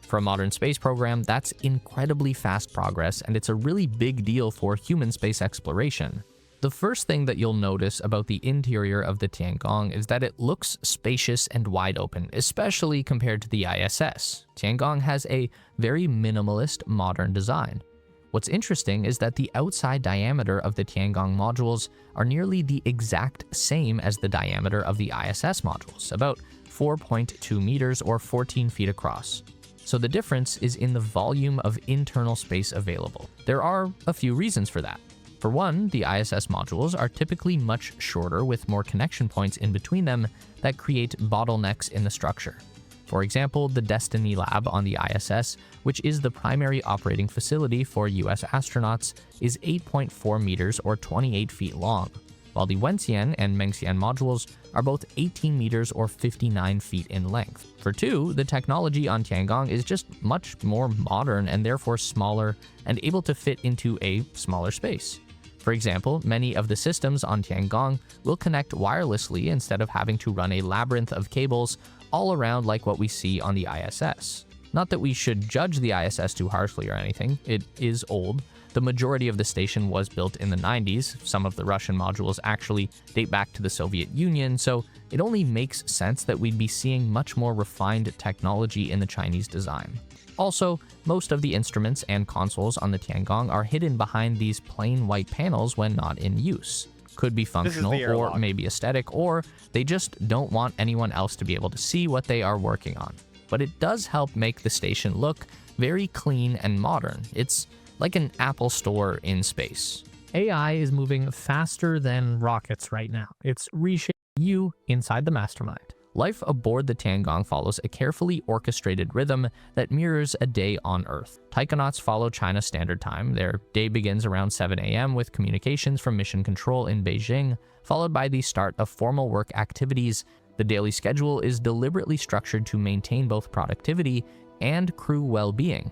For a modern space program, that's incredibly fast progress, and it's a really big deal for human space exploration. The first thing that you'll notice about the interior of the Tiangong is that it looks spacious and wide open, especially compared to the ISS. Tiangong has a very minimalist, modern design. What's interesting is that the outside diameter of the Tiangong modules are nearly the exact same as the diameter of the ISS modules, about 4.2 meters or 14 feet across. So the difference is in the volume of internal space available. There are a few reasons for that. For one, the ISS modules are typically much shorter with more connection points in between them that create bottlenecks in the structure. For example, the Destiny Lab on the ISS, which is the primary operating facility for US astronauts, is 8.4 meters or 28 feet long, while the Wenxian and Mengxian modules are both 18 meters or 59 feet in length. For two, the technology on Tiangong is just much more modern and therefore smaller and able to fit into a smaller space. For example, many of the systems on Tiangong will connect wirelessly instead of having to run a labyrinth of cables all around like what we see on the ISS. Not that we should judge the ISS too harshly or anything, it is old. The majority of the station was built in the 90s, some of the Russian modules actually date back to the Soviet Union, so it only makes sense that we'd be seeing much more refined technology in the Chinese design. Also, most of the instruments and consoles on the Tiangong are hidden behind these plain white panels when not in use. Could be functional or maybe aesthetic, or they just don't want anyone else to be able to see what they are working on. But it does help make the station look very clean and modern. It's like an Apple store in space. AI is moving faster than rockets right now. It's reshaping you inside the mastermind. Life aboard the Tiangong follows a carefully orchestrated rhythm that mirrors a day on Earth. Taikonauts follow China Standard Time. Their day begins around 7 a.m. with communications from Mission Control in Beijing, followed by the start of formal work activities. The daily schedule is deliberately structured to maintain both productivity and crew well-being.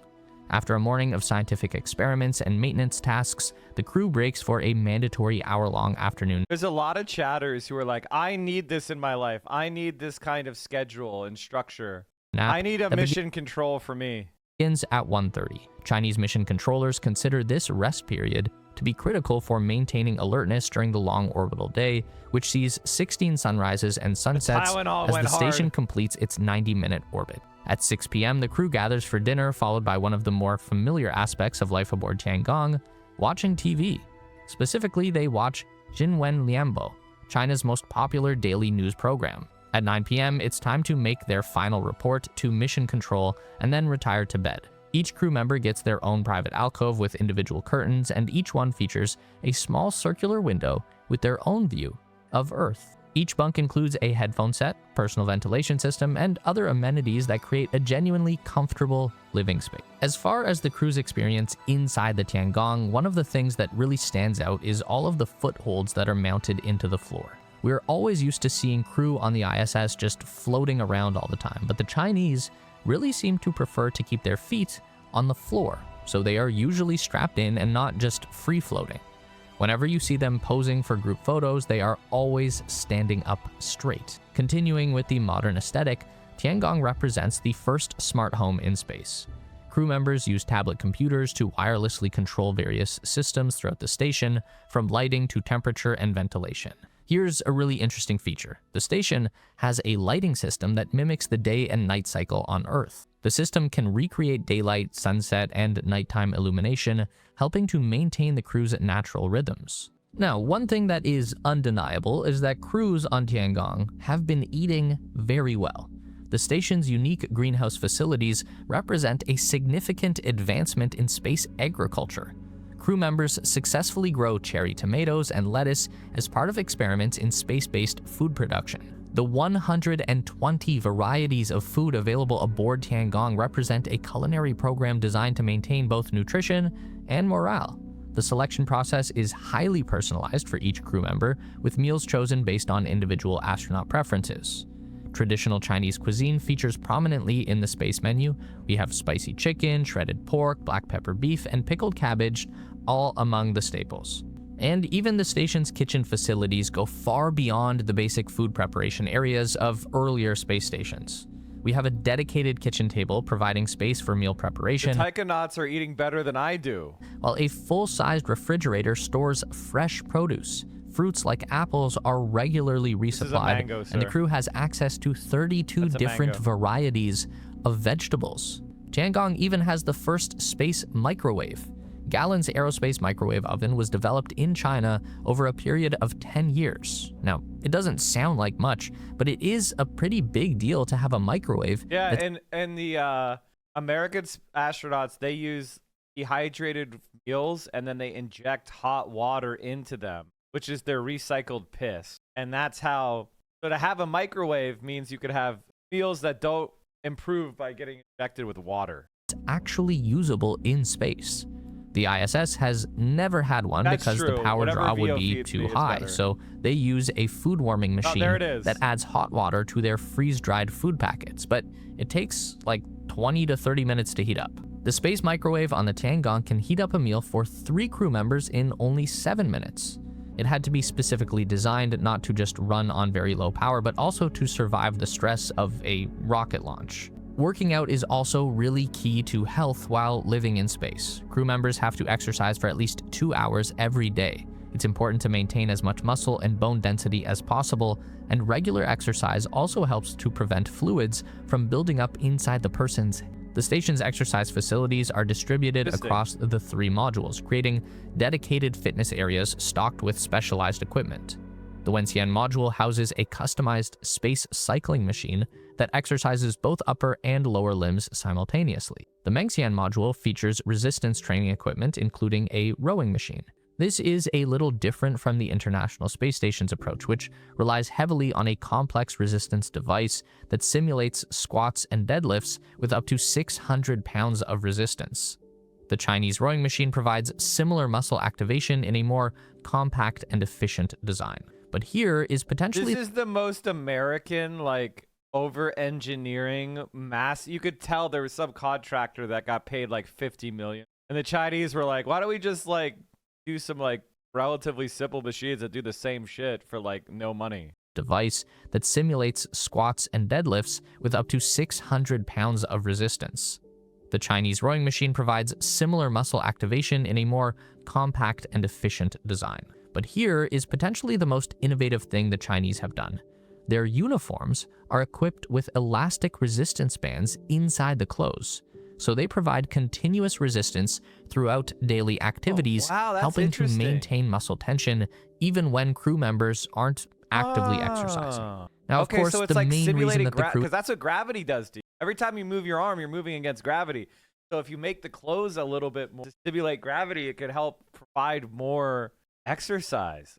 After a morning of scientific experiments and maintenance tasks, the crew breaks for a mandatory hour-long afternoon. There's a lot of chatters who are like, I need this in my life. I need this kind of schedule and structure. I need a mission control for me. Begins at 1:30. Chinese mission controllers consider this rest period to be critical for maintaining alertness during the long orbital day, which sees 16 sunrises and sunsets as the station completes its 90-minute orbit. At 6 p.m., the crew gathers for dinner, followed by one of the more familiar aspects of life aboard Tiangong, watching TV. Specifically, they watch Jinwen Lianbo, China's most popular daily news program. At 9 p.m., it's time to make their final report to Mission Control and then retire to bed. Each crew member gets their own private alcove with individual curtains, and each one features a small circular window with their own view of Earth. Each bunk includes a headphone set, personal ventilation system, and other amenities that create a genuinely comfortable living space. As far as the crew's experience inside the Tiangong, one of the things that really stands out is all of the footholds that are mounted into the floor. We're always used to seeing crew on the ISS just floating around all the time, but the Chinese really seem to prefer to keep their feet on the floor, so they are usually strapped in and not just free-floating. Whenever you see them posing for group photos, they are always standing up straight. Continuing with the modern aesthetic, Tiangong represents the first smart home in space. Crew members use tablet computers to wirelessly control various systems throughout the station, from lighting to temperature and ventilation. Here's a really interesting feature. The station has a lighting system that mimics the day and night cycle on Earth. The system can recreate daylight, sunset, and nighttime illumination, helping to maintain the crew's natural rhythms. Now, one thing that is undeniable is that crews on Tiangong have been eating very well. The station's unique greenhouse facilities represent a significant advancement in space agriculture. Crew members successfully grow cherry tomatoes and lettuce as part of experiments in space-based food production. The 120 varieties of food available aboard Tiangong represent a culinary program designed to maintain both nutrition and morale. The selection process is highly personalized for each crew member, with meals chosen based on individual astronaut preferences. Traditional Chinese cuisine features prominently in the space menu. We have spicy chicken, shredded pork, black pepper beef, and pickled cabbage, all among the staples. And even the station's kitchen facilities go far beyond the basic food preparation areas of earlier space stations. We have a dedicated kitchen table providing space for meal preparation. The Taikonauts are eating better than I do. While a full-sized refrigerator stores fresh produce. Fruits like apples are regularly resupplied, mango, and the crew has access to 32 different varieties of vegetables. Tiangong even has the first space microwave. Gallon's aerospace microwave oven was developed in China over a period of 10 years. Now, it doesn't sound like much, but it is a pretty big deal to have a microwave. Yeah, and the American astronauts, they use dehydrated meals and then they inject hot water into them, which is their recycled piss. And that's how, so to have a microwave means you could have meals that don't improve by getting injected with water. It's actually usable in space. The ISS has never had one because the power draw would be too high, so they use a food warming machine that adds hot water to their freeze-dried food packets, but it takes like 20 to 30 minutes to heat up. The space microwave on the Tiangong can heat up a meal for 3 crew members in only 7 minutes. It had to be specifically designed not to just run on very low power, but also to survive the stress of a rocket launch. Working out is also really key to health while living in space. Crew members have to exercise for at least 2 hours every day. It's important to maintain as much muscle and bone density as possible, and regular exercise also helps to prevent fluids from building up inside the person's. The station's exercise facilities are distributed across the 3 modules, creating dedicated fitness areas stocked with specialized equipment. The Wenxian module houses a customized space cycling machine that exercises both upper and lower limbs simultaneously. The Mengxian module features resistance training equipment, including a rowing machine. This is a little different from the International Space Station's approach, which relies heavily on a complex resistance device that simulates squats and deadlifts with up to 600 pounds of resistance. The Chinese rowing machine provides similar muscle activation in a more compact and efficient design. But here is potentially... This is the most American, like, over-engineering mass. You could tell there was some contractor that got paid like 50 million. And the Chinese were like, why don't we just like do some like relatively simple machines that do the same shit for like no money. Device that simulates squats and deadlifts with up to 600 pounds of resistance. The Chinese rowing machine provides similar muscle activation in a more compact and efficient design. But here is potentially the most innovative thing the Chinese have done. Their uniforms are equipped with elastic resistance bands inside the clothes, so they provide continuous resistance throughout daily activities, helping to maintain muscle tension even when crew members aren't actively exercising. Now, of course, so it's the like main reason that the crew... because that's what gravity does to you. Every time you move your arm, you're moving against gravity. So if you make the clothes a little bit more to stimulate gravity, it could help provide more exercise.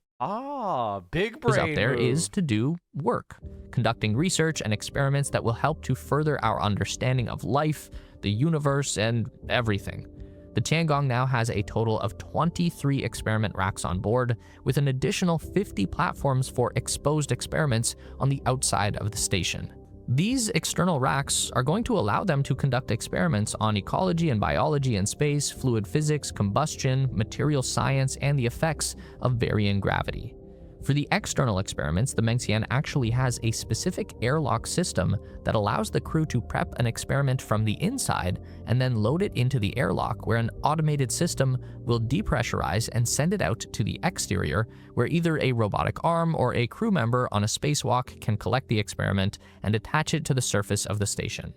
Big brain out there move. Is to do work, conducting research and experiments that will help to further our understanding of life, the universe, and everything. The Tiangong now has a total of 23 experiment racks on board, with an additional 50 platforms for exposed experiments on the outside of the station. These external racks are going to allow them to conduct experiments on ecology and biology in space, fluid physics, combustion, material science, and the effects of varying gravity. For the external experiments, the Mengxian actually has a specific airlock system that allows the crew to prep an experiment from the inside and then load it into the airlock, where an automated system will depressurize and send it out to the exterior, where either a robotic arm or a crew member on a spacewalk can collect the experiment and attach it to the surface of the station.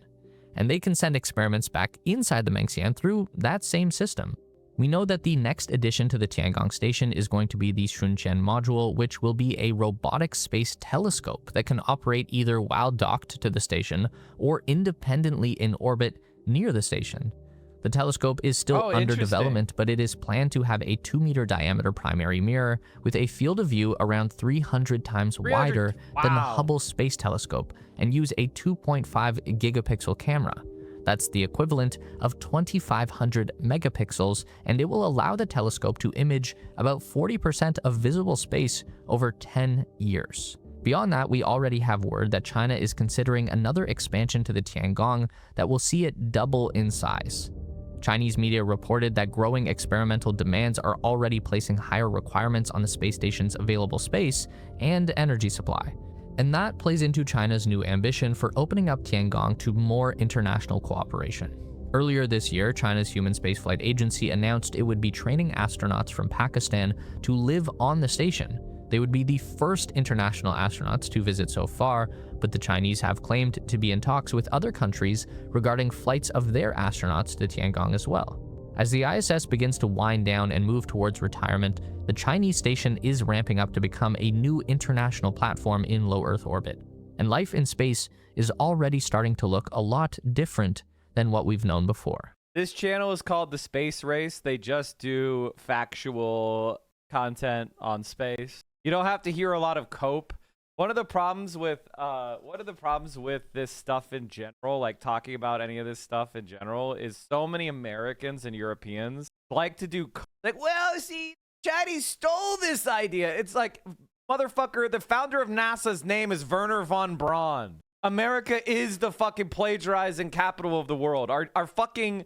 And they can send experiments back inside the Mengxian through that same system. We know that the next addition to the Tiangong station is going to be the Shunqian module, which will be a robotic space telescope that can operate either while docked to the station or independently in orbit near the station. The telescope is still under development, but it is planned to have a 2-meter diameter primary mirror with a field of view around 300 times wider than the Hubble Space Telescope and use a 2.5 gigapixel camera. That's the equivalent of 2,500 megapixels, and it will allow the telescope to image about 40% of visible space over 10 years. Beyond that, we already have word that China is considering another expansion to the Tiangong that will see it double in size. Chinese media reported that growing experimental demands are already placing higher requirements on the space station's available space and energy supply. And that plays into China's new ambition for opening up Tiangong to more international cooperation. Earlier this year, China's Human Spaceflight Agency announced it would be training astronauts from Pakistan to live on the station. They would be the first international astronauts to visit so far, but the Chinese have claimed to be in talks with other countries regarding flights of their astronauts to Tiangong as well. As the ISS begins to wind down and move towards retirement, the Chinese station is ramping up to become a new international platform in low Earth orbit. And life in space is already starting to look a lot different than what we've known before. This channel is called The Space Race. They just do factual content on space. You don't have to hear a lot of cope. One of the problems with this stuff in general, like talking about any of this stuff in general, is so many Americans and Europeans like to do like, well, see, Chinese stole this idea. It's like, motherfucker, the founder of NASA's name is Wernher von Braun. America is the fucking plagiarizing capital of the world. Our fucking,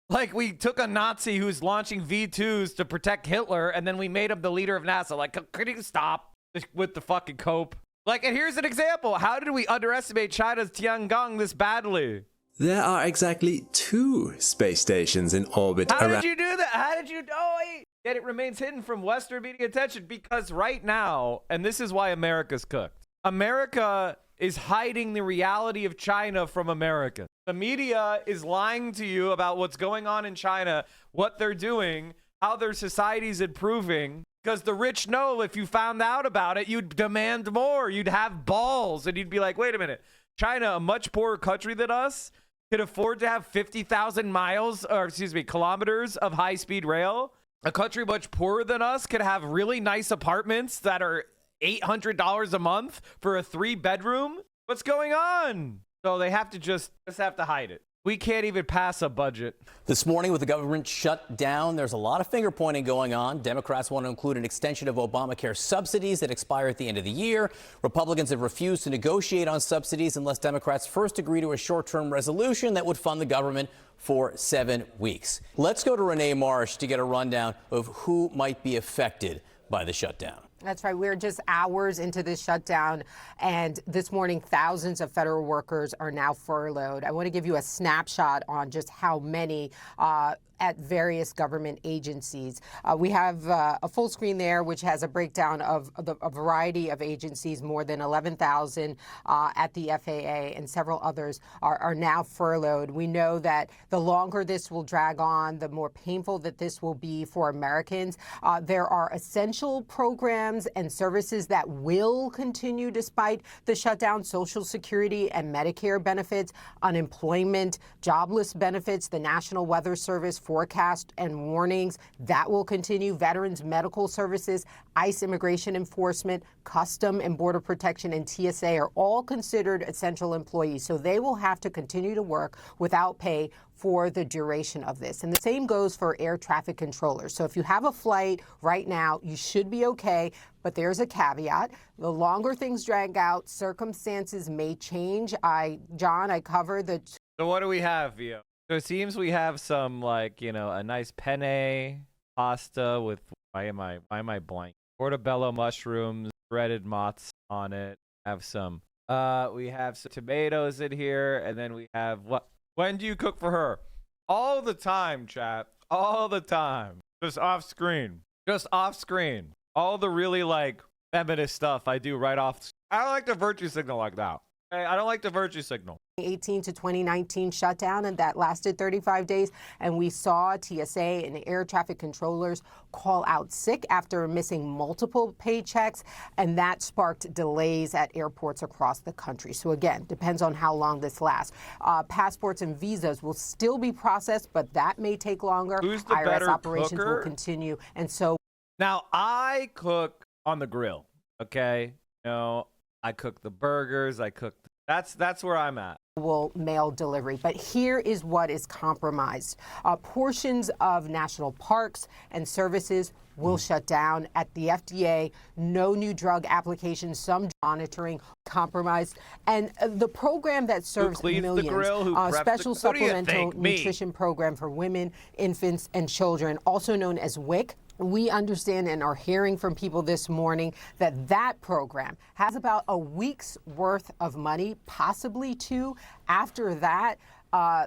like, we took a Nazi who's launching V2s to protect Hitler, and then we made him the leader of NASA. Like, could you stop with the fucking cope? Like, and here's an example. How did we underestimate China's Tiangong this badly? There are exactly 2 space stations in orbit How around. did you do that? How did you know? Yet it remains hidden from Western media attention because right now, and this is why America's cooked. America is hiding the reality of China from America. The media is lying to you about what's going on in China, what they're doing, how their society's improving. Because the rich know if you found out about it, you'd demand more. You'd have balls, and you'd be like, wait a minute. China, a much poorer country than us, could afford to have 50,000 kilometers of high-speed rail. A country much poorer than us could have really nice apartments that are $800 a month for a 3-bedroom. What's going on? So they have to just have to hide it. We can't even pass a budget. This morning, with the government shut down, there's a lot of finger pointing going on. Democrats want to include an extension of Obamacare subsidies that expire at the end of the year. Republicans have refused to negotiate on subsidies unless Democrats first agree to a short-term resolution that would fund the government for 7 weeks. Let's go to Renee Marsh to get a rundown of who might be affected by the shutdown. That's right. We're just hours into this shutdown, and this morning, thousands of federal workers are now furloughed. I want to give you a snapshot on just how many at various government agencies. We have a full screen there, which has a breakdown of a variety of agencies. More than 11,000 at the FAA, and several others are now furloughed. We know that the longer this will drag on, the more painful that this will be for Americans. There are essential programs and services that will continue despite the shutdown: Social Security and Medicare benefits, unemployment, jobless benefits, the National Weather Service forecast and warnings, that will continue. Veterans medical services, ICE immigration enforcement, Custom and Border Protection, and TSA are all considered essential employees. So they will have to continue to work without pay for the duration of this. And the same goes for air traffic controllers. So if you have a flight right now, you should be okay. But there's a caveat. The longer things drag out, circumstances may change. John, I covered the... So what do we have, Vio? So it seems we have some, like, you know, a nice penne pasta with, why am I blank? Portobello mushrooms, breaded mozz on it. We have some tomatoes in here, and then we have what? When do you cook for her? All the time, chat. All the time. Just off screen. Just off screen. All the really, like, feminist stuff I do right off. I don't like the virtue signal like that. Okay? I don't like the virtue signal. 2018 to 2019 shutdown, and that lasted 35 days. And we saw TSA and air traffic controllers call out sick after missing multiple paychecks, and that sparked delays at airports across the country. So again, depends on how long this lasts. Passports and visas will still be processed, but that may take longer. Who's the IRS better operations cooker? will continue. And so now I cook on the grill. Okay, I cook the burgers. That's where I'm at. Will mail delivery. But here is what is compromised. Portions of national parks and services will shut down. At the FDA, no new drug applications, some monitoring compromised. And the program that serves millions, special supplemental nutrition program for women, infants, and children, also known as WIC. We understand and are hearing from people this morning that that program has about a week's worth of money, possibly two. After that,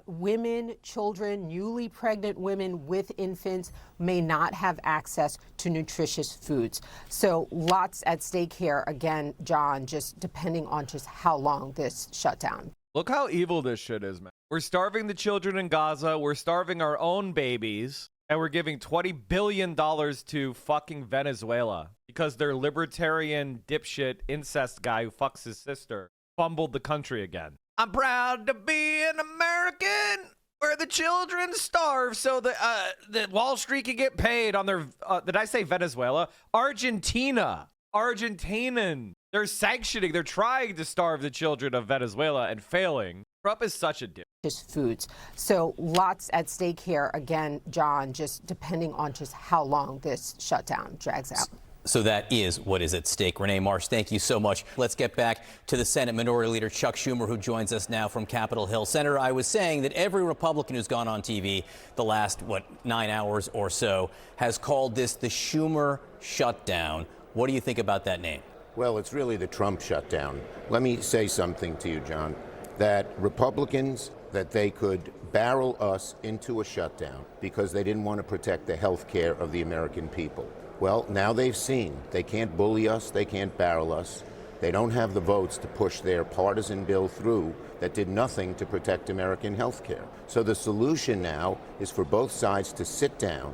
women, children, newly pregnant women with infants may not have access to nutritious foods. So lots at stake here. Again, John, just depending on just how long this shutdown. Look how evil this shit is, man. We're starving the children in Gaza. We're starving our own babies. And we're giving $20 billion to fucking Venezuela because their libertarian dipshit incest guy who fucks his sister fumbled the country again. I'm proud to be an American where the children starve so that Wall Street can get paid on their, did I say Venezuela? Argentina. Argentinian. They're sanctioning, they're trying to starve the children of Venezuela and failing. Trump is such a dick. Just foods. So lots at stake here. Again, John, just depending on just how long this shutdown drags out. So that is what is at stake. Renee Marsh, thank you so much. Let's get back to the Senate Minority Leader Chuck Schumer, who joins us now from Capitol Hill. Senator, I was saying that every Republican who's gone on TV the last, 9 hours or so has called this the Schumer shutdown. What do you think about that name? Well, it's really the Trump shutdown. Let me say something to you, John, that Republicans, that they could barrel us into a shutdown because they didn't want to protect the health care of the American people. Well, now they've seen they can't bully us, they can't barrel us. They don't have the votes to push their partisan bill through that did nothing to protect American health care. So the solution now is for both sides to sit down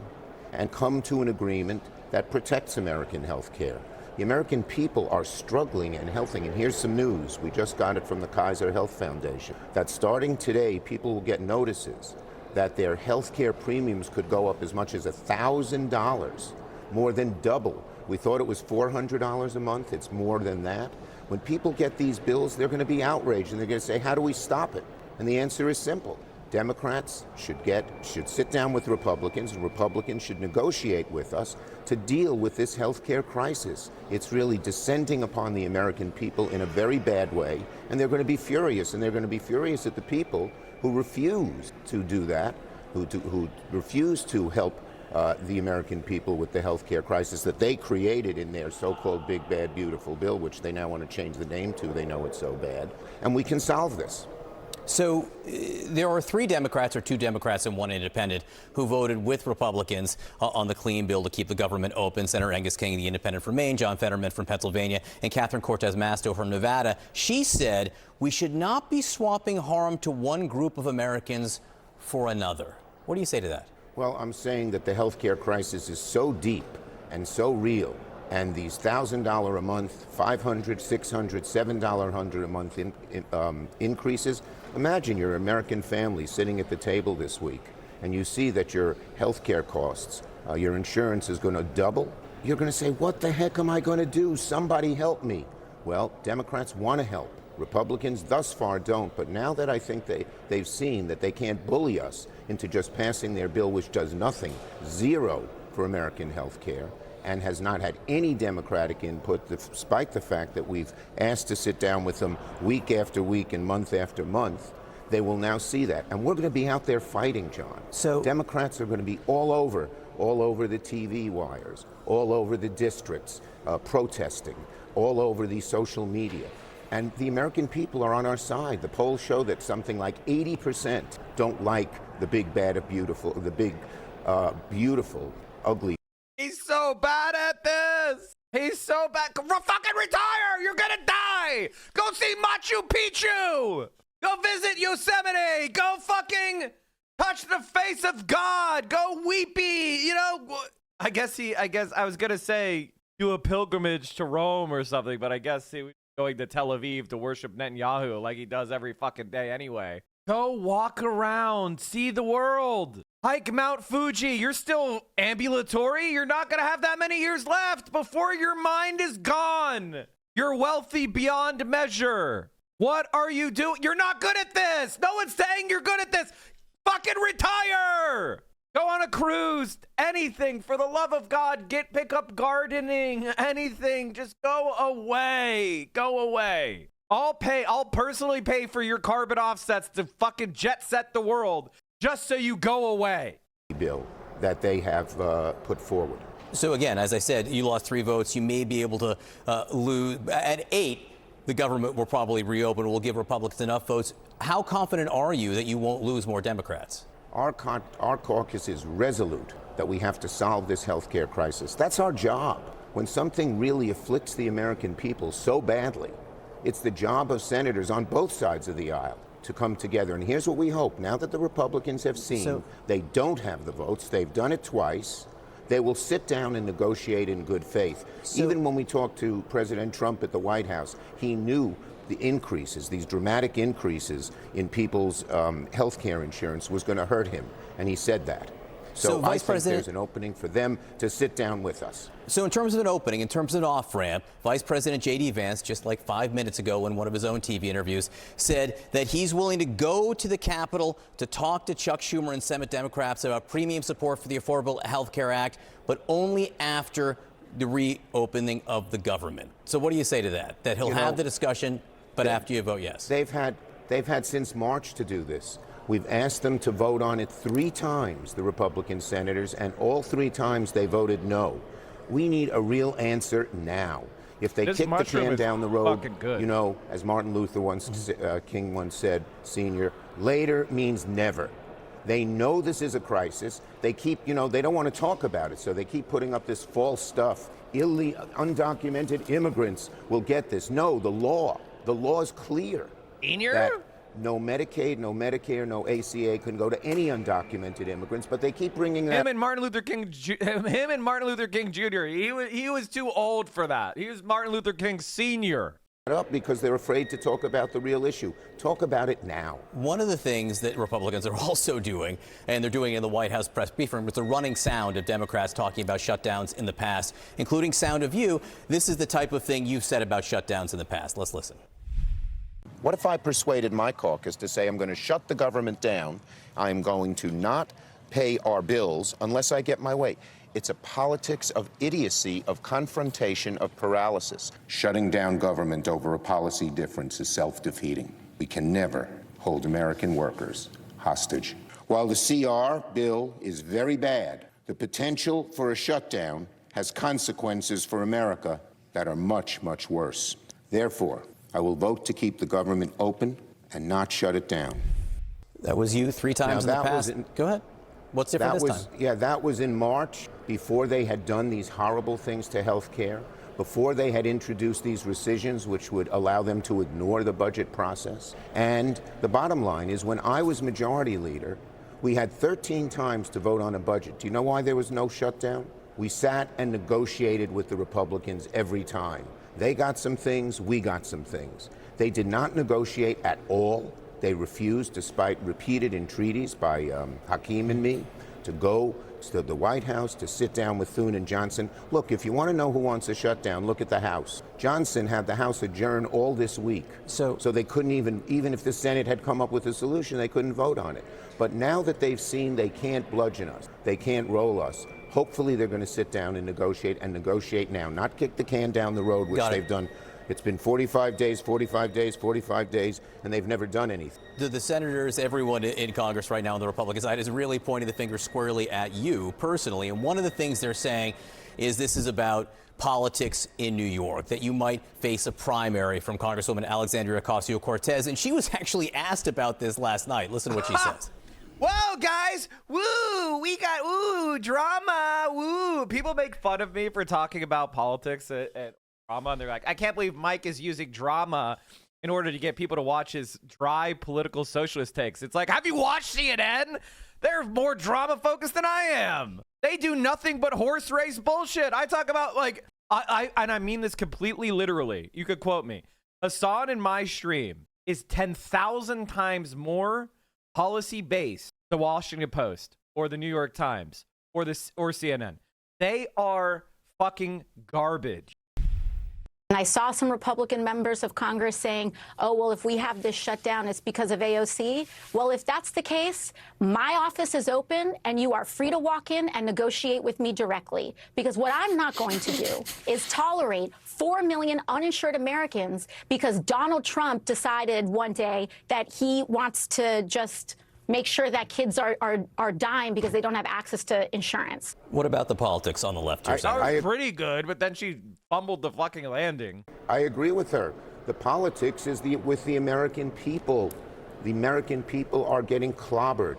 and come to an agreement that protects American health care. The American people are struggling and helping, and here's some news. We just got it from the Kaiser Health Foundation, that starting today, people will get notices that their health care premiums could go up as much as $1,000. More than double. We thought it was $400 a month. It's more than that. When people get these bills, they're going to be outraged, and they're going to say, how do we stop it? And the answer is simple. Democrats should sit down with Republicans, and Republicans should negotiate with us to deal with this health care crisis. It's really descending upon the American people in a very bad way, and they're going to be furious, and they're going to be furious at the people who refuse to do that, who refuse to help the American people with the health care crisis that they created in their so-called big, bad, beautiful bill, which they now want to change the name to. They know it's so bad. And we can solve this. So there are 3 Democrats, or 2 Democrats and 1 independent, who voted with Republicans on the clean bill to keep the government open. Senator Angus King, the independent from Maine, John Fetterman from Pennsylvania, and Catherine Cortez Masto from Nevada. She said we should not be swapping harm to one group of Americans for another. What do you say to that? Well, I'm saying that the health care crisis is so deep and so real, and these $1,000 a month, $500, $600, $700 a month increases. Imagine you're an American family sitting at the table this week, and you see that your health care costs, your insurance is going to double. You're going to say, what the heck am I going to do? Somebody help me. Well, Democrats want to help. Republicans thus far don't, but now that I think they've seen that they can't bully us into just passing their bill, which does nothing, zero for American health care, and has not had any Democratic input, despite the fact that we've asked to sit down with them week after week and month after month, they will now see that. And we're going to be out there fighting, John. So Democrats are going to be all over the TV wires, all over the districts, protesting, all over the social media. And the American people are on our side. The polls show that something like 80% don't like the big, bad, beautiful, the big, beautiful, ugly. He's so bad at this. He's so bad. Fucking retire. You're going to die. Go see Machu Picchu. Go visit Yosemite. Go fucking touch the face of God. Go weepy. You know, I guess I was going to say do a pilgrimage to Rome or something, but I guess he was going to Tel Aviv to worship Netanyahu like he does every fucking day anyway. Go walk around, see the world. Hike Mount Fuji. You're still ambulatory. You're not going to have that many years left before your mind is gone. You're wealthy beyond measure. What are you doing? You're not good at this. No one's saying you're good at this. Fucking retire. Go on a cruise. Anything, for the love of God. Pick up gardening. Anything. Just go away. Go away. I'll personally pay for your carbon offsets to fucking jet set the world just so you go away. Bill that they have put forward. So again, as I said, you lost 3 votes. You may be able to lose at 8. The government will probably reopen. We'll give Republicans enough votes. How confident are you that you won't lose more Democrats? Our caucus is resolute that we have to solve this health care crisis. That's our job. When something really afflicts the American people so badly, it's the job of senators on both sides of the aisle to come together. And here's what we hope. Now that the Republicans have seen they don't have the votes, they've done it twice, they will sit down and negotiate in good faith. Even when we talked to President Trump at the White House, he knew the increases, these dramatic increases in people's health care insurance was going to hurt him. And he said that. So Vice I think President, there's an opening for them to sit down with us. So in terms of an opening, in terms of an off-ramp, Vice President J.D. Vance, just like 5 minutes ago in one of his own TV interviews, said that he's willing to go to the Capitol to talk to Chuck Schumer and Senate Democrats about premium support for the Affordable Health Care Act, but only after the reopening of the government. So what do you say to that? That he'll have the discussion, but after you vote yes? They've had since March to do this. We've asked them to vote on it 3 times, the Republican senators, and all 3 times they voted no. We need a real answer now. If they kick the can down the road, you know, as Martin Luther King once said, Senior, later means never. They know this is a crisis. They keep, you know, they don't want to talk about it, so they keep putting up this false stuff. Undocumented immigrants will get this. No, the law is clear. That no Medicaid, no Medicare, no ACA can go to any undocumented immigrants, but they keep bringing that. Him and Martin Luther King Jr. He was too old for that. He was Martin Luther King Sr. Up because they're afraid to talk about the real issue. Talk about it now. One of the things that Republicans are also doing, and they're doing in the White House press briefing, was the running sound of Democrats talking about shutdowns in the past, including sound of you. This is the type of thing you've said about shutdowns in the past. Let's listen. What if I persuaded my caucus to say I'm going to shut the government down, I'm going to not pay our bills unless I get my way? It's a politics of idiocy, of confrontation, of paralysis. Shutting down government over a policy difference is self-defeating. We can never hold American workers hostage. While the CR bill is very bad, the potential for a shutdown has consequences for America that are much, much worse. Therefore, I will vote to keep the government open and not shut it down. That was you 3 times in the past. Go ahead. What's different this time? Yeah, that was in March, before they had done these horrible things to health care, before they had introduced these rescissions, which would allow them to ignore the budget process. And the bottom line is, when I was majority leader, we had 13 times to vote on a budget. Do you know why there was no shutdown? We sat and negotiated with the Republicans every time. They got some things, we got some things. They did not negotiate at all. They refused, despite repeated entreaties by Hakeem and me, to go to the White House, to sit down with Thune and Johnson. Look, if you want to know who wants a shutdown, look at the House. Johnson had the House adjourn all this week. So they couldn't even if the Senate had come up with a solution, they couldn't vote on it. But now that they've seen they can't bludgeon us, they can't roll us, hopefully they're going to sit down and negotiate now, not kick the can down the road, which they've done. It's been 45 days, 45 days, 45 days, and they've never done anything. The senators, everyone in Congress right now on the Republican side is really pointing the finger squarely at you personally. And one of the things they're saying is this is about politics in New York, that you might face a primary from Congresswoman Alexandria Ocasio-Cortez. And she was actually asked about this last night. Listen to what she says. Whoa, guys! Woo! We got drama! Woo! People make fun of me for talking about politics at drama, and they're like, I can't believe Mike is using drama in order to get people to watch his dry political socialist takes. It's like, have you watched CNN? They're more drama focused than I am. They do nothing but horse race bullshit. I talk about, like, and I mean this completely literally. You could quote me. Hassan in my stream is 10,000 times more policy based than the Washington Post or the New York Times or CNN. They are fucking garbage. And I saw some Republican members of Congress saying, oh, well, if we have this shutdown, it's because of AOC. Well, if that's the case, my office is open and you are free to walk in and negotiate with me directly. Because what I'm not going to do is tolerate 4 million uninsured Americans because Donald Trump decided one day that he wants to just make sure that kids are dying because they don't have access to insurance. What about the politics on the left? I was pretty good, but then she fumbled the fucking landing. I agree with her. The politics is with the American people. The American people are getting clobbered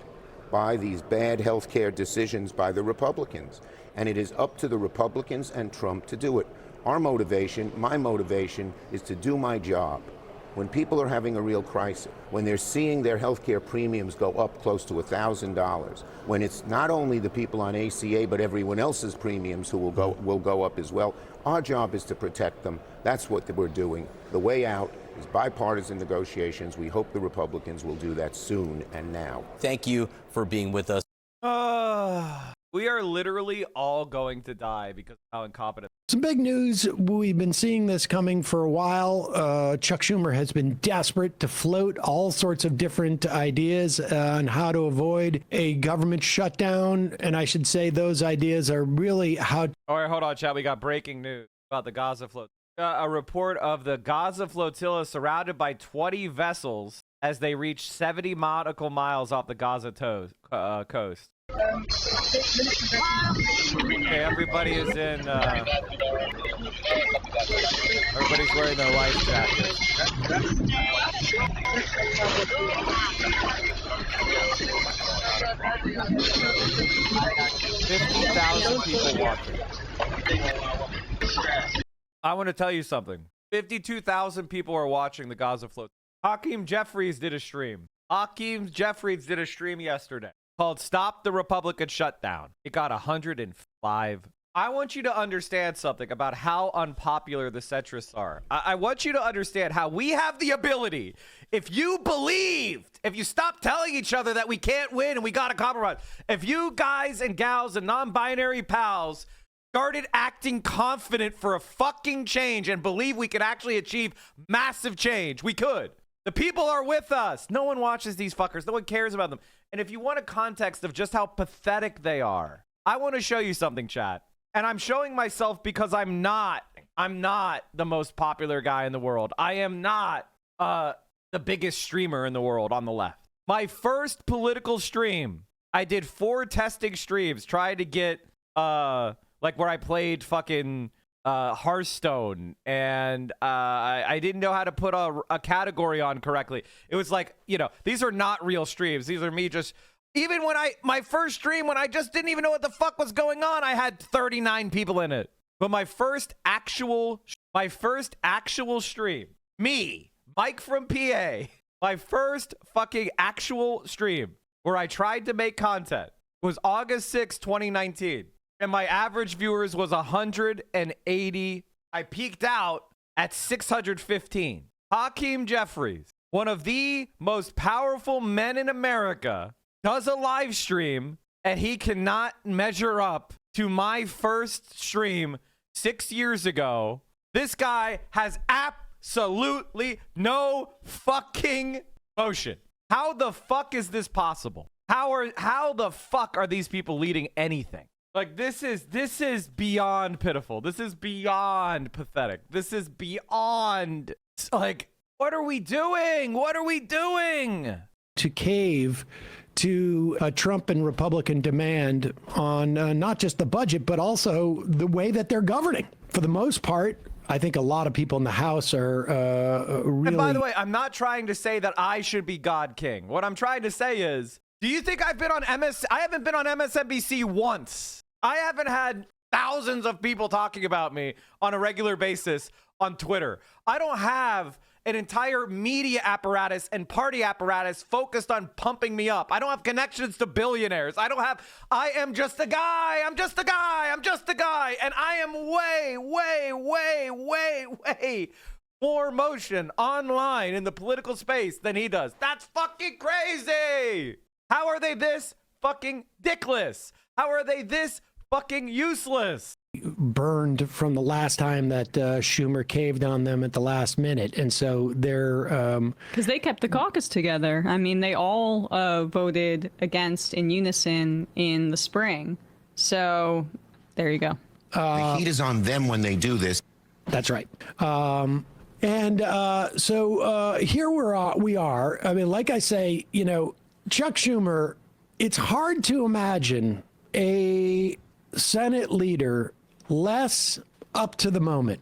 by these bad health care decisions by the Republicans. And it is up to the Republicans and Trump to do it. Our motivation, my motivation, is to do my job. When people are having a real crisis, when they're seeing their health care premiums go up close to $1,000, when it's not only the people on ACA, but everyone else's premiums who will go up as well, our job is to protect them. That's what we're doing. The way out is bipartisan negotiations. We hope the Republicans will do that soon and now. Thank you for being with us. We are literally all going to die because of how incompetent. Some big news. We've been seeing this coming for a while. Chuck Schumer has been desperate to float all sorts of different ideas on how to avoid a government shutdown. And I should say those ideas are really how... All right, hold on, chat. We got breaking news about the Gaza flotilla. A report of the Gaza flotilla surrounded by 20 vessels as they reach 70 nautical miles off the Gaza coast. Okay, everybody is in, everybody's wearing their life jackets. $50,000 people watching. I want to tell you something. 52,000 people are watching the Gaza flotilla. Hakeem Jeffries did a stream. Hakeem Jeffries did a stream yesterday called Stop the Republican Shutdown. It got 105. I want you to understand something about how unpopular the centrists are. I want you to understand how we have the ability, if you believed, if you stopped telling each other that we can't win and we got to compromise, if you guys and gals and non-binary pals started acting confident for a fucking change and believe we could actually achieve massive change, we could. The people are with us. No one watches these fuckers. No one cares about them. And if you want a context of just how pathetic they are, I want to show you something, chat. And I'm showing myself because I'm not the most popular guy in the world. I am not the biggest streamer in the world on the left. My first political stream, I did 4 testing streams trying to get like where I played fucking Hearthstone, and I didn't know how to put a category on correctly. It was like, you know, these are not real streams. These are me just, even when my first stream, when I just didn't even know what the fuck was going on, I had 39 people in it. But my first actual stream, me, Mike from PA, my first fucking actual stream where I tried to make content was August 6, 2019. And my average viewers was 180. I peaked out at 615. Hakeem Jeffries, one of the most powerful men in America, does a live stream, and he cannot measure up to my first stream 6 years ago. This guy has absolutely no fucking motion. How the fuck is this possible? How the fuck are these people leading anything? Like, this is beyond pitiful. This is beyond pathetic. This is beyond, like, what are we doing? What are we doing? To cave to a Trump and Republican demand on not just the budget, but also the way that they're governing. For the most part, I think a lot of people in the House are really... And by the way, I'm not trying to say that I should be God King. What I'm trying to say is, do you think I've been on I haven't been on MSNBC once. I haven't had thousands of people talking about me on a regular basis on Twitter. I don't have an entire media apparatus and party apparatus focused on pumping me up. I don't have connections to billionaires. I am just a guy. I'm just a guy. And I am way more motion online in the political space than he does. That's fucking crazy. How are they this fucking dickless? How are they this fucking useless? Burned from the last time that Schumer caved on them at the last minute. And so they're... Because they kept the caucus together. I mean, they all voted against in unison in the spring. So there you go. The heat is on them when they do this. That's right. So here we are. I mean, like I say, you know, Chuck Schumer, it's hard to imagine a Senate leader less up to the moment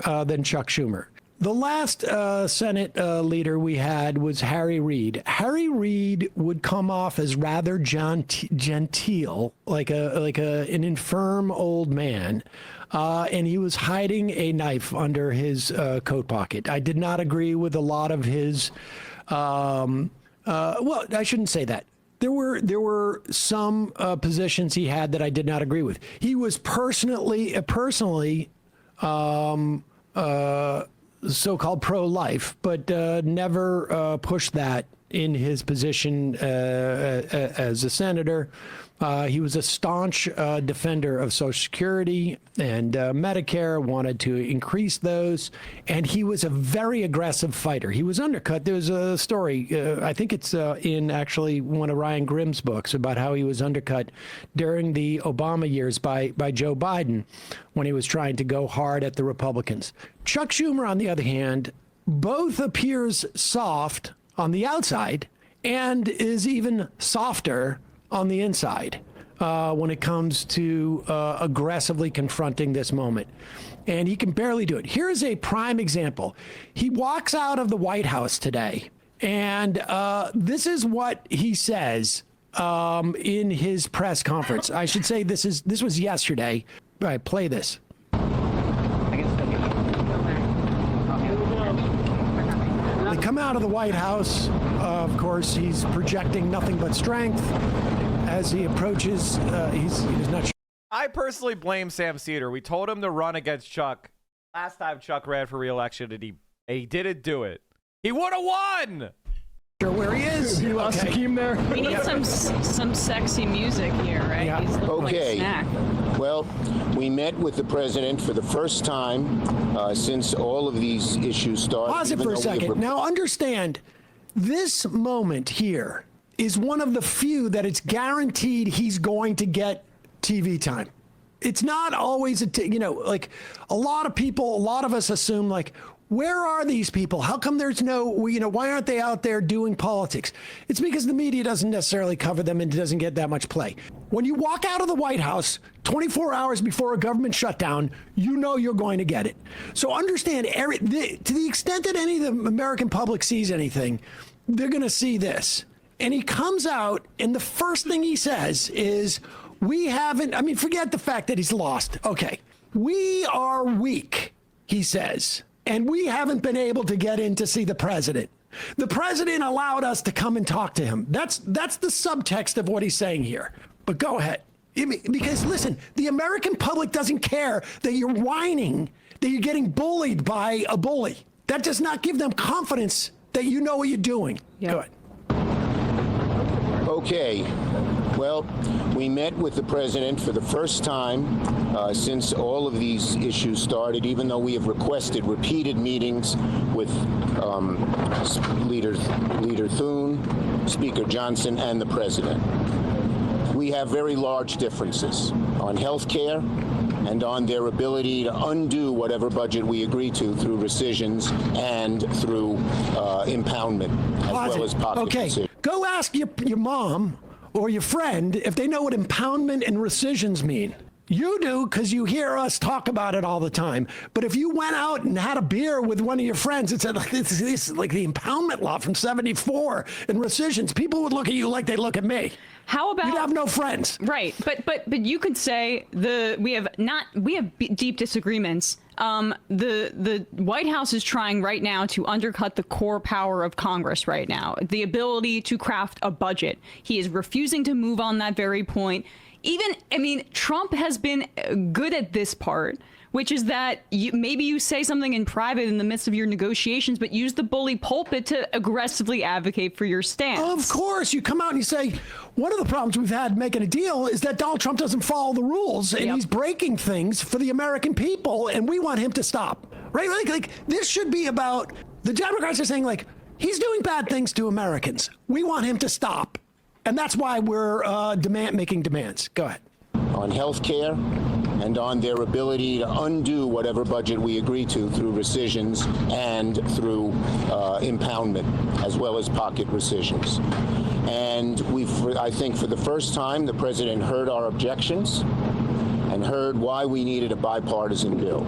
than Chuck Schumer. The last Senate leader we had was Harry Reid. Harry Reid would come off as rather genteel, like an infirm old man, and he was hiding a knife under his coat pocket. I did not agree with a lot of his. Well, I shouldn't say that. There were some positions he had that I did not agree with. He was personally so-called pro-life, but never pushed that in his position as a senator. He was a staunch defender of Social Security and Medicare, wanted to increase those, and he was a very aggressive fighter. He was undercut. There was a story, I think it's in actually one of Ryan Grimm's books, about how he was undercut during the Obama years by Joe Biden when he was trying to go hard at the Republicans. Chuck Schumer, on the other hand, both appears soft on the outside and is even softer on the inside when it comes to aggressively confronting this moment. And he can barely do it. Here's a prime example. He walks out of the White House today, and this is what he says in his press conference. I should say this was yesterday. All right, play this. They come out of the White House. Of course, he's projecting nothing but strength as he approaches. He's not sure. I personally blame Sam Cedar. We told him to run against Chuck. Last time Chuck ran for re-election, and he didn't do it. He would have won. Sure where he is. He lost the team there. We need some sexy music here, right? Yeah. He's Okay. like a snack. Well, we met with the president for the first time since all of these issues started. Pause it for a second. Now understand, this moment here is one of the few that it's guaranteed he's going to get TV time. It's not always like a lot of people, a lot of us assume like, where are these people? How come there's no, why aren't they out there doing politics? It's because the media doesn't necessarily cover them and doesn't get that much play. When you walk out of the White House 24 hours before a government shutdown, you know you're going to get it. So understand, to the extent that any of the American public sees anything, they're going to see this. And he comes out, and the first thing he says is, forget the fact that he's lost. Okay. We are weak, he says. And we haven't been able to get in to see the president. The president allowed us to come and talk to him. That's the subtext of what he's saying here. But go ahead. Because listen, the American public doesn't care that you're whining, that you're getting bullied by a bully. That does not give them confidence that you know what you're doing. Yep. Go ahead. Okay. Well, we met with the president for the first time since all of these issues started, even though we have requested repeated meetings with Leader Thune, Speaker Johnson, and the president. We have very large differences on health care and on their ability to undo whatever budget we agree to through rescissions and through impoundment, as well as pocket rescissions. Go ask your mom or your friend if they know what impoundment and rescissions mean. You do, because you hear us talk about it all the time. But if you went out and had a beer with one of your friends and said, like, this is like the impoundment law from '74 and rescissions, people would look at you like they look at me. How about you'd have no friends? Right, but you could say we have deep disagreements. The White House is trying right now to undercut the core power of Congress right now, the ability to craft a budget. He is refusing to move on that very point. Trump has been good at this part, which is that maybe you say something in private in the midst of your negotiations, but use the bully pulpit to aggressively advocate for your stance. Of course, you come out and you say, one of the problems we've had making a deal is that Donald Trump doesn't follow the rules, and he's breaking things for the American people, and we want him to stop. Right? Like this should be about, the Democrats are saying, like, he's doing bad things to Americans. We want him to stop. And that's why we're making demands. Go ahead. On health care and on their ability to undo whatever budget we agree to through rescissions and through impoundment, as well as pocket rescissions. And I think for the first time, the president heard our objections and heard why we needed a bipartisan bill.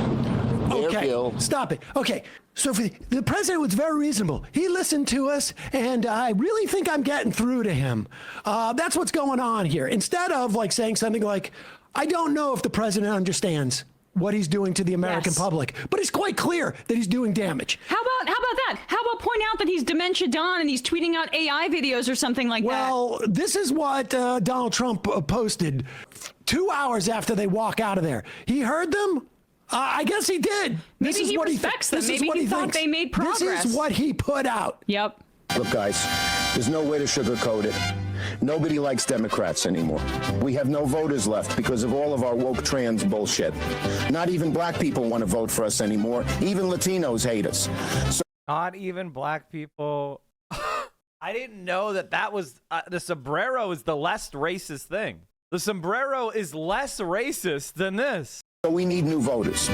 Stop it. Okay, so the president was very reasonable. He listened to us, and I really think I'm getting through to him. That's what's going on here. Instead of like saying something like, I don't know if the president understands what he's doing to the American public, but it's quite clear that he's doing damage. How about that? How about point out that he's Dementia Don and he's tweeting out AI videos or something like that? Well, this is what Donald Trump posted 2 hours after they walk out of there. He heard them. I guess he did. Maybe he respects them. Maybe he thought they made progress. This is what he put out. Yep. Look, guys, There's no way to sugarcoat it. Nobody likes Democrats anymore. We have no voters left because of all of our woke trans bullshit. Not even black people want to vote for us anymore. Even Latinos hate us. So Not even black people. I didn't know that was the sombrero is the less racist thing. The sombrero is less racist than this. So we need new voters.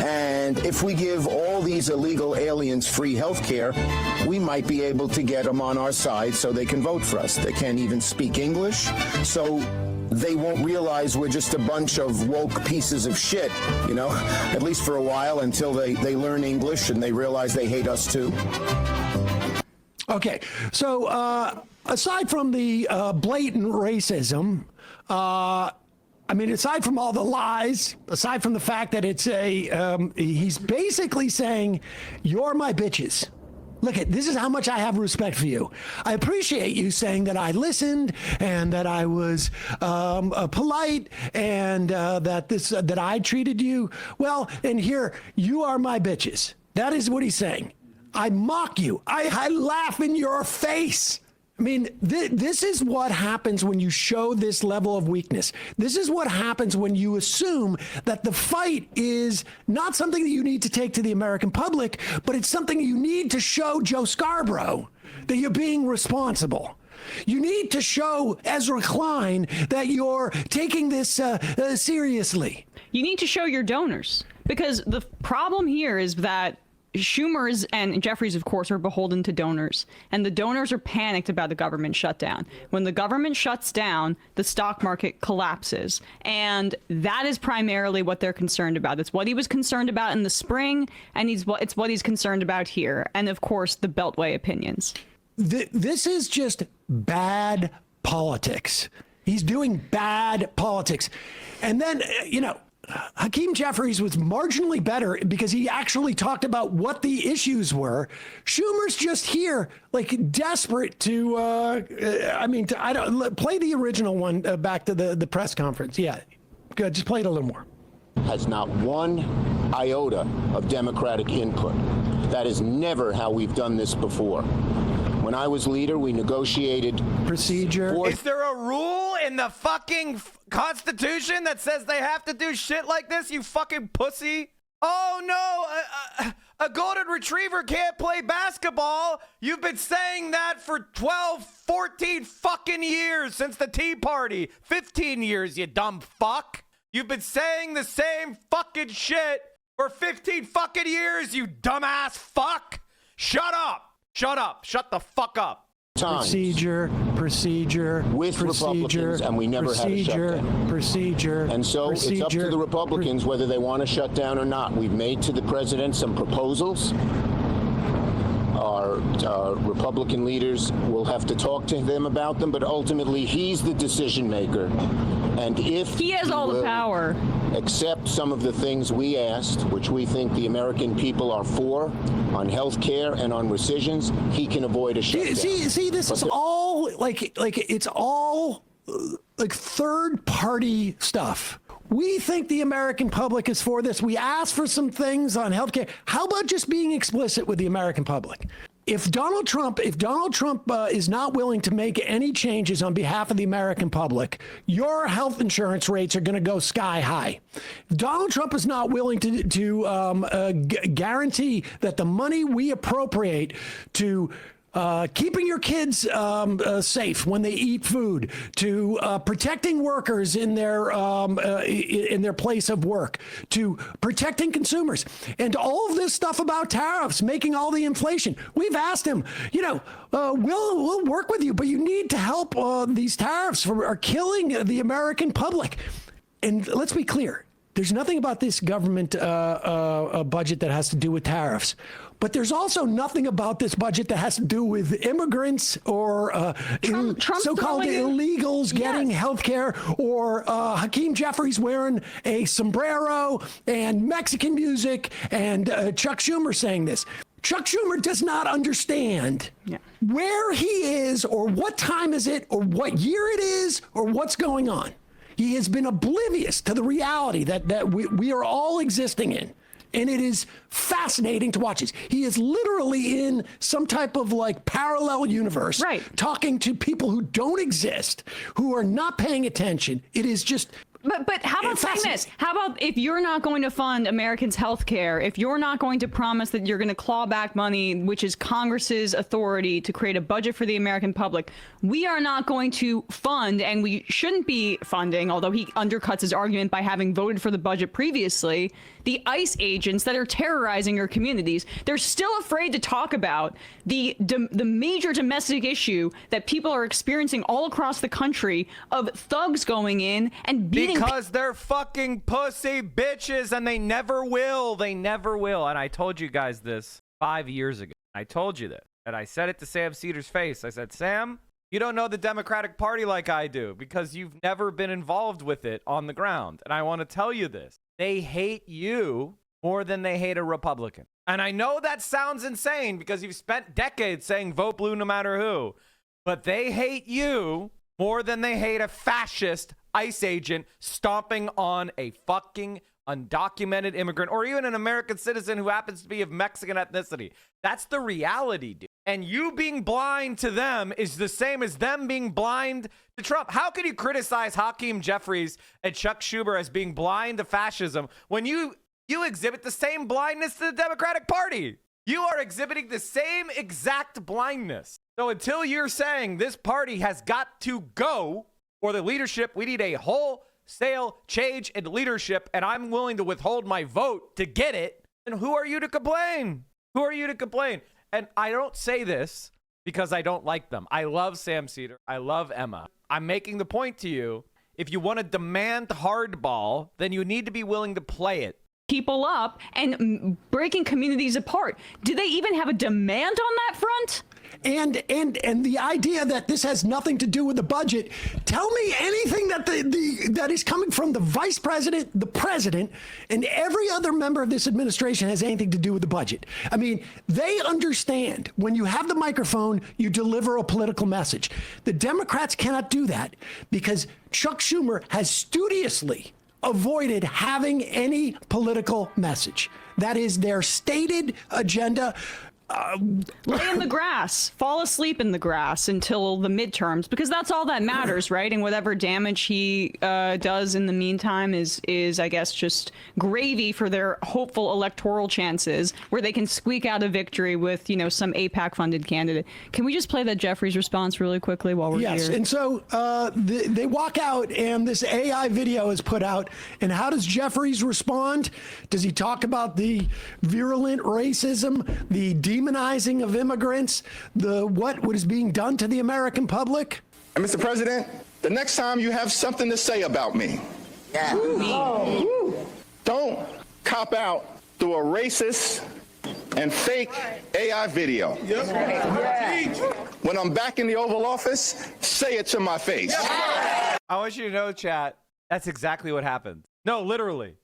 And if we give all these illegal aliens free health care, we might be able to get them on our side so they can vote for us. They can't even speak English, so they won't realize we're just a bunch of woke pieces of shit, you know, at least for a while until they learn English and they realize they hate us too. Okay, so aside from the blatant racism, I mean, aside from all the lies, aside from the fact that it's he's basically saying, you're my bitches. Look, this is how much I have respect for you. I appreciate you saying that I listened and that I was polite and that I treated you well. And here, you are my bitches. That is what he's saying. I mock you. I laugh in your face. I mean, this is what happens when you show this level of weakness. This is what happens when you assume that the fight is not something that you need to take to the American public, but it's something you need to show Joe Scarborough that you're being responsible. You need to show Ezra Klein that you're taking this seriously. You need to show your donors, because the problem here is that Schumer's and Jeffries, of course, are beholden to donors, and the donors are panicked about the government shutdown. When the government shuts down, the stock market collapses, and that is primarily what they're concerned about. It's what he was concerned about in the spring, and it's what he's concerned about here, and of course, the Beltway opinions. This is just bad politics. He's doing bad politics, and then you know, Hakeem Jeffries was marginally better because he actually talked about what the issues were. Schumer's just here, like desperate to. I don't play the original one back to the press conference. Yeah, good. Just play it a little more. Has not one iota of Democratic input. That is never how we've done this before. When I was leader, we negotiated procedure. Is there a rule in the fucking Constitution that says they have to do shit like this, you fucking pussy? Oh no, a golden retriever can't play basketball. You've been saying that for 12, 14 fucking years since the Tea Party. 15 years, you dumb fuck. You've been saying the same fucking shit for 15 fucking years, you dumbass fuck. Shut up. Shut up. Shut the fuck up. Procedure with Republicans, and we never had a shutdown. Procedure. And so it's up to the Republicans whether they want to shut down or not. We've made to the president some proposals. Our Republican leaders will have to talk to them about them, but ultimately he's the decision maker. And if he has all the power, accept some of the things we asked, which we think the American people are for, on health care and on rescissions, he can avoid a shutdown. See, this is all like it's all like third-party stuff. We think the American public is for this. We asked for some things on healthcare. How about just being explicit with the American public? If Donald Trump is not willing to make any changes on behalf of the American public, your health insurance rates are going to go sky high. If Donald Trump is not willing to guarantee that the money we appropriate to keeping your kids safe when they eat food, to protecting workers in their place of work, to protecting consumers, and all of this stuff about tariffs, making all the inflation. We've asked him, we'll work with you, but you need to help. These tariffs are killing the American public. And let's be clear. There's nothing about this government budget that has to do with tariffs. But there's also nothing about this budget that has to do with immigrants or so-called illegals getting health care, or Hakeem Jeffries wearing a sombrero and Mexican music, and Chuck Schumer saying this. Chuck Schumer does not understand where he is, or what time is it, or what year it is, or what's going on. He has been oblivious to the reality that we are all existing in. And it is fascinating to watch. He is literally in some type of like parallel universe, right? Talking to people who don't exist, who are not paying attention. It is just. But how about saying this? How about if you're not going to fund Americans' health care, if you're not going to promise that you're going to claw back money, which is Congress's authority to create a budget for the American public, we are not going to fund, and we shouldn't be funding, although he undercuts his argument by having voted for the budget previously, the ICE agents that are terrorizing your communities. They're still afraid to talk about the major domestic issue that people are experiencing all across the country of thugs going in and beating. Because they're fucking pussy bitches, and they never will. They never will. And I told you guys this 5 years ago. I told you that. And I said it to Sam Cedar's face. I said, Sam, you don't know the Democratic Party like I do because you've never been involved with it on the ground. And I want to tell you this. They hate you more than they hate a Republican. And I know that sounds insane because you've spent decades saying vote blue no matter who. But they hate you more than they hate a fascist ICE agent stomping on a fucking undocumented immigrant or even an American citizen who happens to be of Mexican ethnicity. That's the reality, dude. And you being blind to them is the same as them being blind to Trump. How can you criticize Hakeem Jeffries and Chuck Schumer as being blind to fascism when you exhibit the same blindness to the Democratic Party? You are exhibiting the same exact blindness. So until you're saying this party has got to go, or the leadership, we need a wholesale change in leadership, and I'm willing to withhold my vote to get it, then who are you to complain? Who are you to complain? And I don't say this because I don't like them. I love Sam Cedar. I love Emma. I'm making the point to you. If you want to demand hardball, then you need to be willing to play it. People up and breaking communities apart. Do they even have a demand on that front? And the idea that this has nothing to do with the budget, tell me anything that that is coming from the vice president, the president, and every other member of this administration has anything to do with the budget. I mean, they understand when you have the microphone, you deliver a political message. The Democrats cannot do that because Chuck Schumer has studiously avoided having any political message. That is their stated agenda. Lay in the grass, fall asleep in the grass until the midterms, because that's all that matters, right? And whatever damage he does in the meantime is I guess just gravy for their hopeful electoral chances, where they can squeak out a victory with, you know, some AIPAC funded candidate. Can we just play that Jeffries response really quickly while we're here? Yes, and so they walk out and this AI video is put out, and how does Jeffries respond? Does he talk about the virulent racism, the demonizing of immigrants, what is being done to the American public? And Mr. President, the next time you have something to say about me, don't cop out through a racist and fake AI video. When I'm back in the Oval Office, say it to my face. I want you to know, chat, that's exactly what happened. No, literally.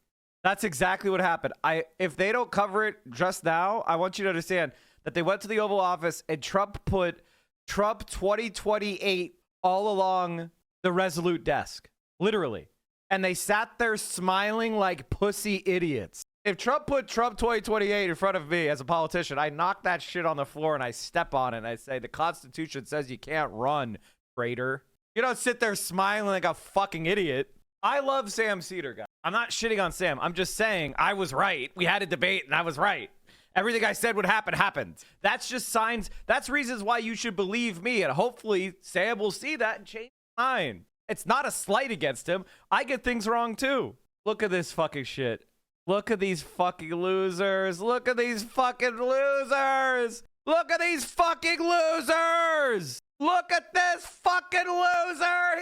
That's exactly what happened. If they don't cover it just now, I want you to understand that they went to the Oval Office and Trump put Trump 2028 all along the Resolute desk. Literally. And they sat there smiling like pussy idiots. If Trump put Trump 2028 in front of me as a politician, I knock that shit on the floor and I step on it and I say, the Constitution says you can't run, traitor. You don't sit there smiling like a fucking idiot. I love Sam Cedar, guys. I'm not shitting on Sam. I'm just saying I was right. We had a debate and I was right. Everything I said would happen happened. That's just signs. That's reasons why you should believe me. And hopefully Sam will see that and change his mind. It's not a slight against him. I get things wrong too. Look at this fucking shit. Look at these fucking losers. Look at these fucking losers. Look at these fucking losers. Look at this fucking loser.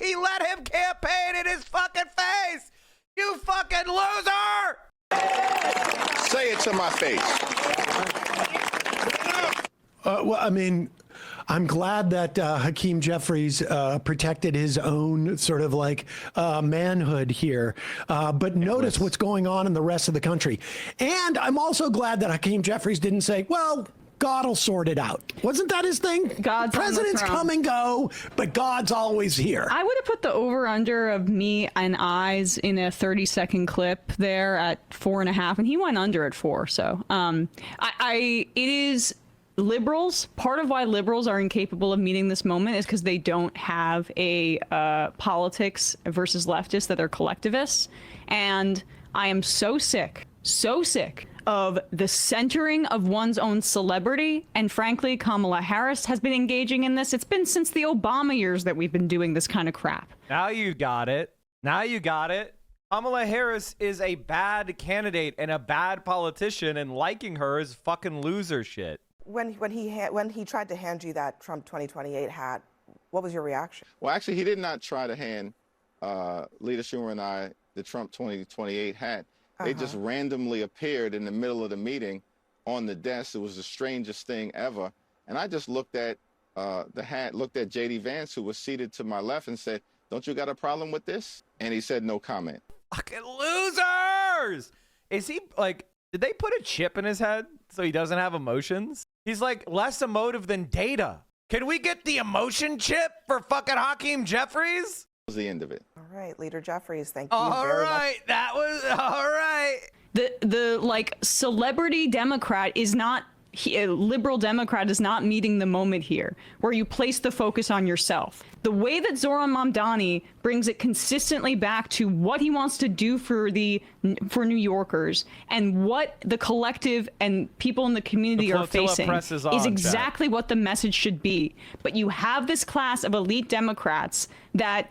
He let him campaign in his fucking face. You fucking loser. Say it to my face. Well, I mean, I'm glad that Hakeem Jeffries protected his own sort of like manhood here. But notice what's going on in the rest of the country. And I'm also glad that Hakeem Jeffries didn't say, well, God will sort it out. Wasn't that his thing? God's Presidents come and go, but God's always here. I would have put the over-under of me and eyes in a 30-second clip there at 4.5, and he went under at 4. So it is liberals. Part of why liberals are incapable of meeting this moment is because they don't have a politics versus leftists that are collectivists. And I am so sick of the centering of one's own celebrity. And frankly, Kamala Harris has been engaging in this. It's been since the Obama years that we've been doing this kind of crap. Now you got it. Now you got it. Kamala Harris is a bad candidate and a bad politician, and liking her is fucking loser shit. When he tried to hand you that Trump 2028 hat, what was your reaction? Well, actually, he did not try to hand Leader Schumer and I the Trump 2028 hat. They just randomly appeared in the middle of the meeting on the desk. It was the strangest thing ever. And I just looked at the hat, looked at J.D. Vance, who was seated to my left, and said, "Don't you got a problem with this?" And he said no comment. Fucking losers! Is he, like, did they put a chip in his head so he doesn't have emotions? He's, like, less emotive than Data. Can we get the emotion chip for fucking Hakeem Jeffries? That was the end of it. All right, Leader Jeffries, thank you All very right, much. that was all right. The like celebrity Democrat is not a liberal Democrat is not meeting the moment here, where you place the focus on yourself. The way that Zoran Mamdani brings it consistently back to what he wants to do for New Yorkers and what the collective and people in the community are facing is exactly what the message should be. But you have this class of elite Democrats that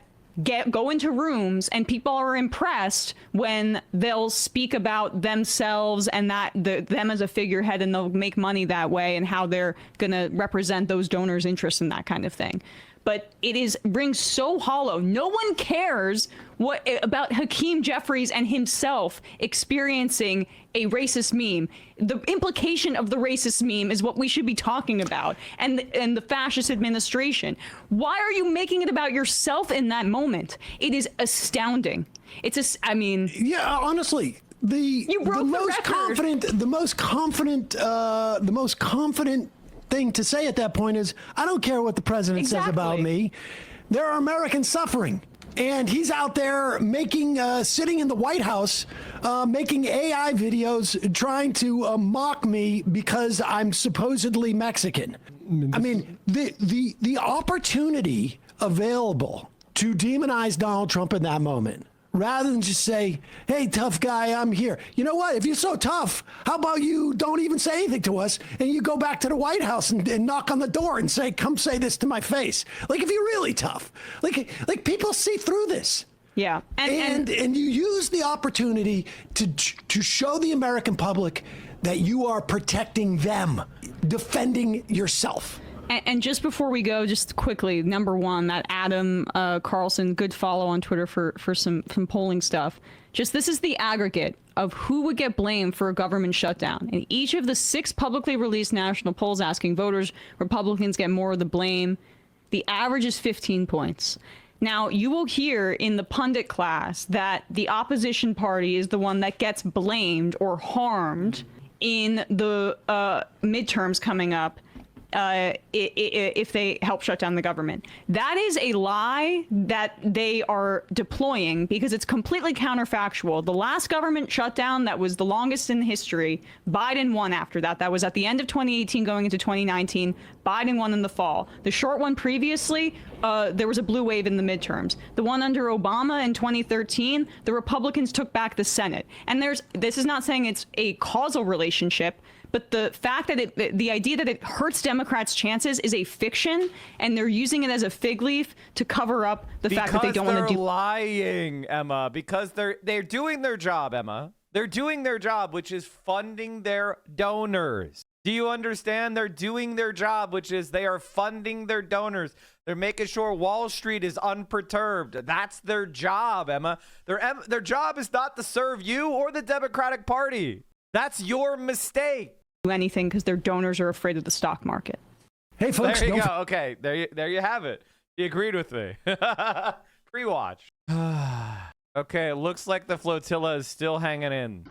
go into rooms and people are impressed when they'll speak about themselves and them as a figurehead, and they'll make money that way and how they're going to represent those donors' interests and that kind of thing. But it rings so hollow. No one cares about Hakeem Jeffries and himself experiencing a racist meme. The implication of the racist meme is what we should be talking about, and the fascist administration. Why are you making it about yourself in that moment? It is astounding. Yeah, honestly, the most confident thing to say at that point is, I don't care what the president says about me. There are Americans suffering. And he's out there sitting in the White House, making AI videos, trying to mock me because I'm supposedly Mexican. I mean, the opportunity available to demonize Donald Trump in that moment, rather than just say, "Hey, tough guy, I'm here." You know what? If you're so tough, how about you don't even say anything to us and you go back to the White House and knock on the door and say, "Come say this to my face." Like, if you're really tough, like people see through this. Yeah. And you use the opportunity to show the American public that you are protecting them, defending yourself. And just before we go, just quickly, number one, that Adam Carlson, good follow on Twitter for some polling stuff. Just this is the aggregate of who would get blamed for a government shutdown. In each of the 6 publicly released national polls asking voters, Republicans get more of the blame. The average is 15 points. Now, you will hear in the pundit class that the opposition party is the one that gets blamed or harmed in the midterms coming up. If they help shut down the government. That is a lie that they are deploying because it's completely counterfactual. The last government shutdown that was the longest in history, Biden won after that. That was at the end of 2018 going into 2019. Biden won in the fall. The short one previously, there was a blue wave in the midterms. The one under Obama in 2013, the Republicans took back the Senate. And this is not saying it's a causal relationship, but the fact that the idea that it hurts Democrats' chances is a fiction, and they're using it as a fig leaf to cover up the fact that they don't want to do. They're lying, Emma, because they're doing their job, Emma. They're doing their job, which is funding their donors. Do you understand? They're doing their job, which is they are funding their donors. They're making sure Wall Street is unperturbed. That's their job, Emma. Their job is not to serve you or the Democratic Party. That's your mistake. Anything because their donors are afraid of the stock market. Hey, folks. There you go. Okay, there you have it. He agreed with me. Pre-watch. Okay, it looks like the flotilla is still hanging in.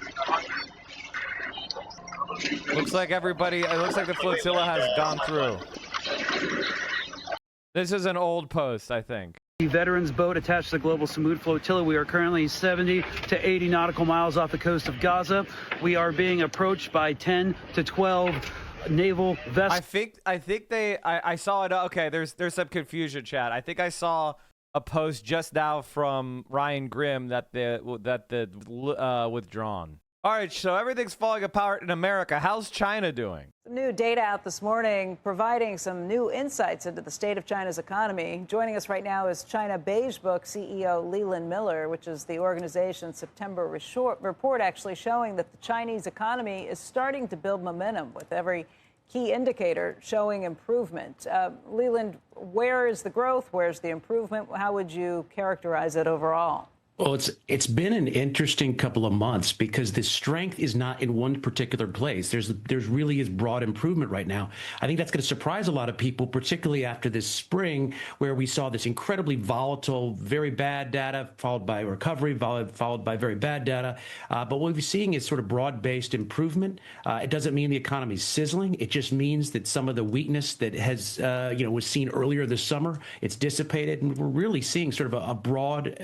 Looks like everybody, it looks like the flotilla has gone through. This is an old post, I think. The veterans boat attached to the Global Samud Flotilla. We are currently 70 to 80 nautical miles off the coast of Gaza. We are being approached by 10 to 12 naval vessels. I think I saw it. Okay, there's some confusion, chat. I think I saw a post just now from Ryan Grimm that the withdrawn. All right, so everything's falling apart in America. How's China doing? New data out this morning providing some new insights into the state of China's economy. Joining us right now is China Beige Book CEO Leland Miller, which is the organization's September report actually showing that the Chinese economy is starting to build momentum with every key indicator showing improvement. Leland, where is the growth? Where's the improvement? How would you characterize it overall? Well, it's been an interesting couple of months because the strength is not in one particular place. There's really is broad improvement right now. I think that's going to surprise a lot of people, particularly after this spring where we saw this incredibly volatile, very bad data followed by recovery, followed by very bad data. But what we're seeing is sort of broad-based improvement. It doesn't mean the economy's sizzling. It just means that some of the weakness that has was seen earlier this summer, it's dissipated, and we're really seeing sort of a broad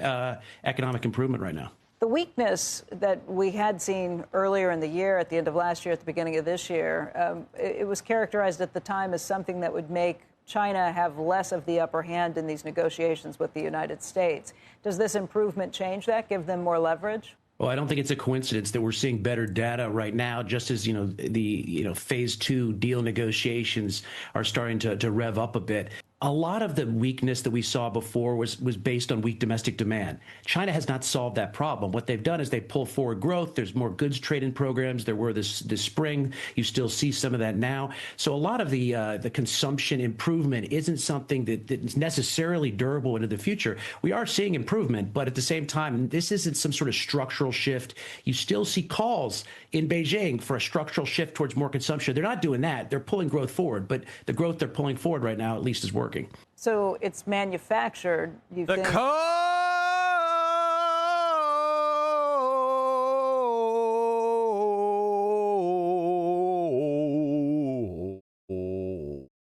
economic improvement right now. The weakness that we had seen earlier in the year, at the end of last year, at the beginning of this year, it was characterized at the time as something that would make China have less of the upper hand in these negotiations with the United States. Does this improvement change that, give them more leverage? Well, I don't think it's a coincidence that we're seeing better data right now, just as, the phase 2 deal negotiations are starting to rev up a bit. A lot of the weakness that we saw before was based on weak domestic demand. China has not solved that problem. What they've done is they pull forward growth. There's more goods trade-in programs. There were this spring. You still see some of that now. So a lot of the consumption improvement isn't something that is necessarily durable into the future. We are seeing improvement, but at the same time, this isn't some sort of structural shift. You still see calls in Beijing for a structural shift towards more consumption. They're not doing that. They're pulling growth forward, but the growth they're pulling forward right now at least is working. So it's manufactured. You the think?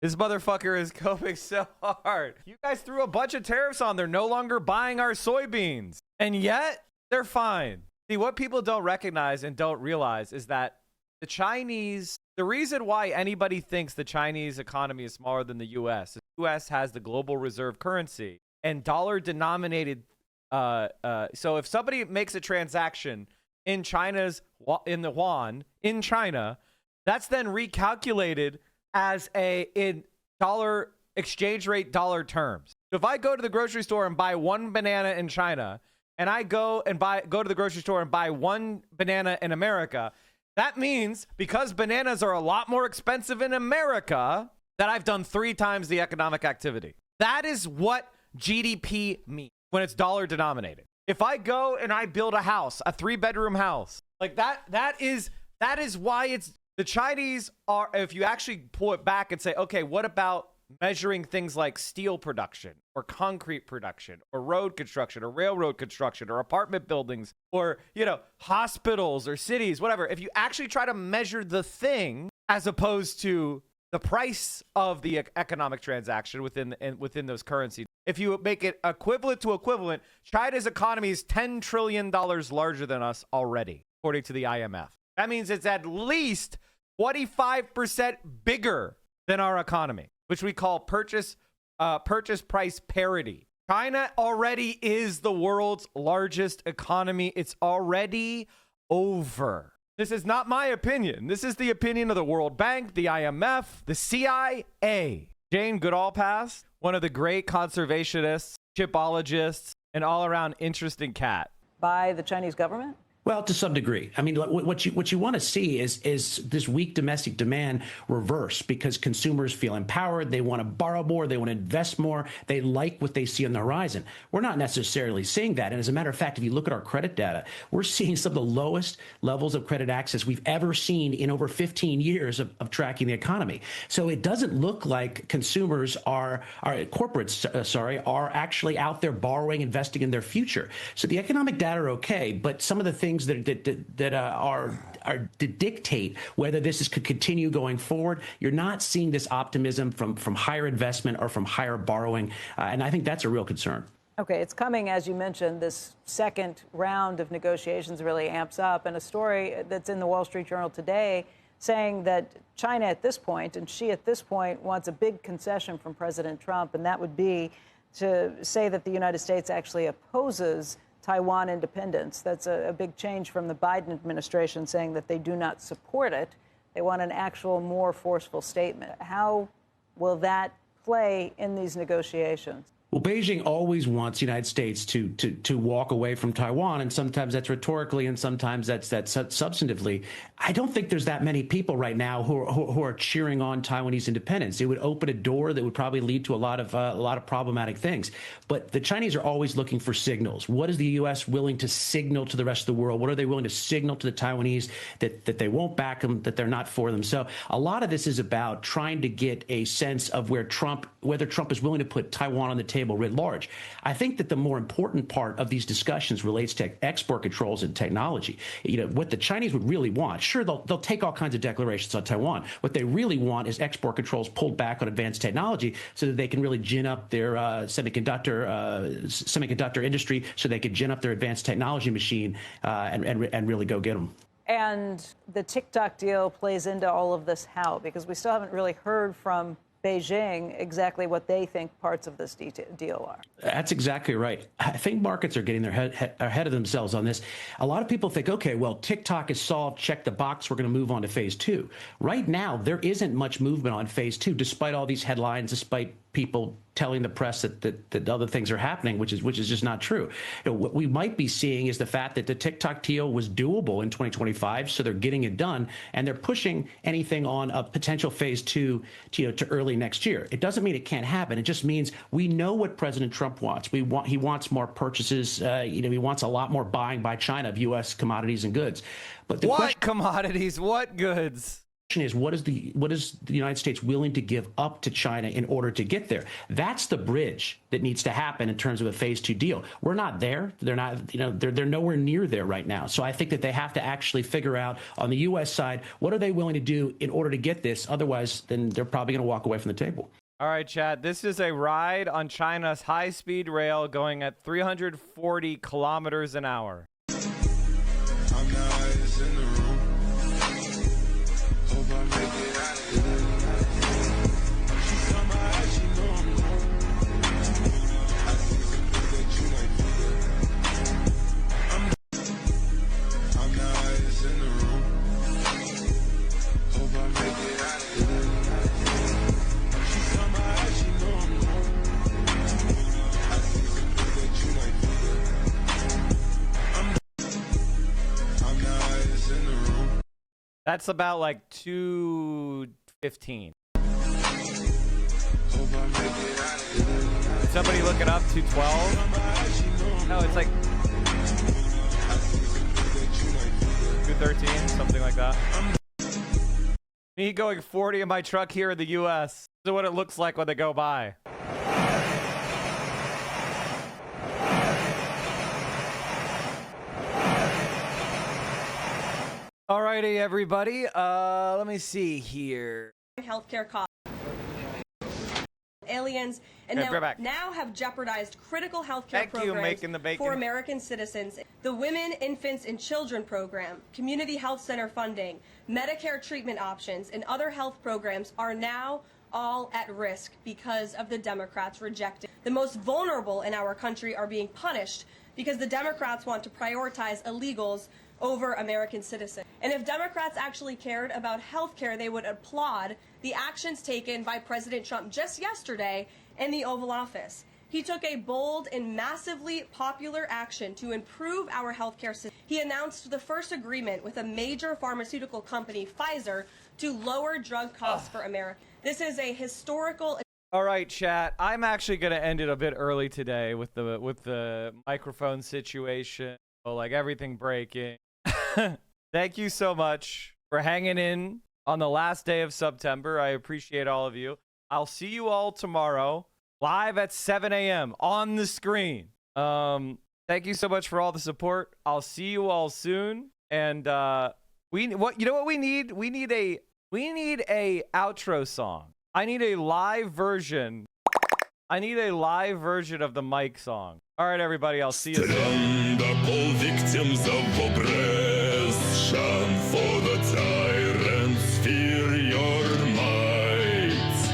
This motherfucker is going so hard. You guys threw a bunch of tariffs on. They're no longer buying our soybeans. And yet, they're fine. See, what people don't recognize and don't realize is that the Chinese, the reason why anybody thinks the Chinese economy is smaller than the U.S. is the U.S. has the global reserve currency and dollar denominated. So if somebody makes a transaction in the yuan in China, that's then recalculated as in dollar exchange rate dollar terms. So if I go to the grocery store and buy one banana in China, and I go to the grocery store and buy one banana in America, that means because bananas are a lot more expensive in America, that I've done 3 times the economic activity. That is what GDP means when it's dollar denominated. If I go and I build a house, a 3-bedroom house, like that is why it's the Chinese are, if you actually pull it back and say, okay, what about measuring things like steel production or concrete production or road construction or railroad construction or apartment buildings or, hospitals or cities, whatever. If you actually try to measure the thing as opposed to the price of the economic transaction within those currencies, if you make it equivalent to equivalent, China's economy is $10 trillion larger than us already, according to the IMF. That means it's at least 25% bigger than our economy, which we call purchase price parity. China already is the world's largest economy. It's already over. This is not my opinion. This is the opinion of the World Bank, the IMF, the CIA. Jane Goodall passed, one of the great conservationists, chipologists, and all-around interesting cat. By the Chinese government? Well, to some degree. I mean, what you want to see is this weak domestic demand reverse because consumers feel empowered. They want to borrow more. They want to invest more. They like what they see on the horizon. We're not necessarily seeing that. And as a matter of fact, if you look at our credit data, we're seeing some of the lowest levels of credit access we've ever seen in over 15 years of tracking the economy. So it doesn't look like consumers corporates are actually out there borrowing, investing in their future. So the economic data are okay, but some of the things things that are to dictate whether this could continue going forward. You're not seeing this optimism from higher investment or from higher borrowing, and I think that's a real concern. Okay, it's coming, as you mentioned. This second round of negotiations really amps up, and a story that's in the Wall Street Journal today saying that China at this point, and Xi at this point, wants a big concession from President Trump, and that would be to say that the United States actually opposes Taiwan independence. That's a big change from the Biden administration saying that they do not support it. They want an actual, more forceful statement. How will that play in these negotiations? Well, Beijing always wants the United States to walk away from Taiwan, and sometimes that's rhetorically, and sometimes that's substantively. I don't think there's that many people right now who are cheering on Taiwanese independence. It would open a door that would probably lead to a lot of problematic things. But the Chinese are always looking for signals. What is the U.S. willing to signal to the rest of the world? What are they willing to signal to the Taiwanese that they won't back them, that they're not for them? So a lot of this is about trying to get a sense of whether Trump is willing to put Taiwan on the table writ large. I think that the more important part of these discussions relates to export controls and technology. You know, what the Chinese would really want, sure, they'll take all kinds of declarations on Taiwan. What they really want is export controls pulled back on advanced technology so that they can really gin up their semiconductor industry, so they can gin up their advanced technology machine and really go get them. And The TikTok deal plays into all of this how? Because we still haven't really heard from Beijing exactly what they think parts of this deal are. That's exactly right. I think markets are getting ahead of themselves on this. A lot of people think, okay, well, TikTok is solved, check the box, we're going to move on to phase two. Right now, there isn't much movement on phase two, despite all these headlines, despite people telling the press that other things are happening, which is just not true. You know, what we might be seeing is the fact that the TikTok deal was doable in 2025, so they're getting it done, and they're pushing anything on a potential phase two to early next year. It doesn't mean it can't happen. It just means we know what President Trump wants. He wants more purchases. He wants a lot more buying by China of U.S. commodities and goods. But what commodities? What goods? Is what is the United States willing to give up to China in order to get there? That's the bridge that needs to happen in terms of a phase two deal. We're not there. They're not, they're nowhere near there right now. So I think that they have to actually figure out on the U.S. side, what are they willing to do in order to get this? Otherwise, then they're probably going to walk away from the table. All right, Chad, this is a ride on China's high-speed rail going at 340 kilometers an hour. That's about like 2:15. Did somebody look it up? 2:12? No, it's like 2:13, something like that. Me going 40 in my truck here in the U.S. This is what it looks like when they go by. Alrighty, everybody. Let me see here. Healthcare costs. Aliens and now have jeopardized critical healthcare programs for American citizens. The Women, Infants, and Children program, community health center funding, Medicare treatment options, and other health programs are now all at risk because of the Democrats rejecting. The most vulnerable in our country are being punished because the Democrats want to prioritize illegals over American citizens. And if Democrats actually cared about health care, they would applaud the actions taken by President Trump just yesterday in the Oval Office. He took a bold and massively popular action to improve our health care system. He announced the first agreement with a major pharmaceutical company, Pfizer, to lower drug costs for America. This is a historical... All right, chat. I'm actually going to end it a bit early today with the microphone situation, like everything breaking. Thank you so much for hanging in on the last day of September. I appreciate all of you. I'll see you all tomorrow live at 7 a.m. on the screen. Thank you so much for all the support. I'll see you all soon. And you know what we need? We need a outro song. I need a live version. I need a live version of the Mike song. All right, everybody. I'll see you soon. Stand up, all victims of oppression, for the tyrants fear your might.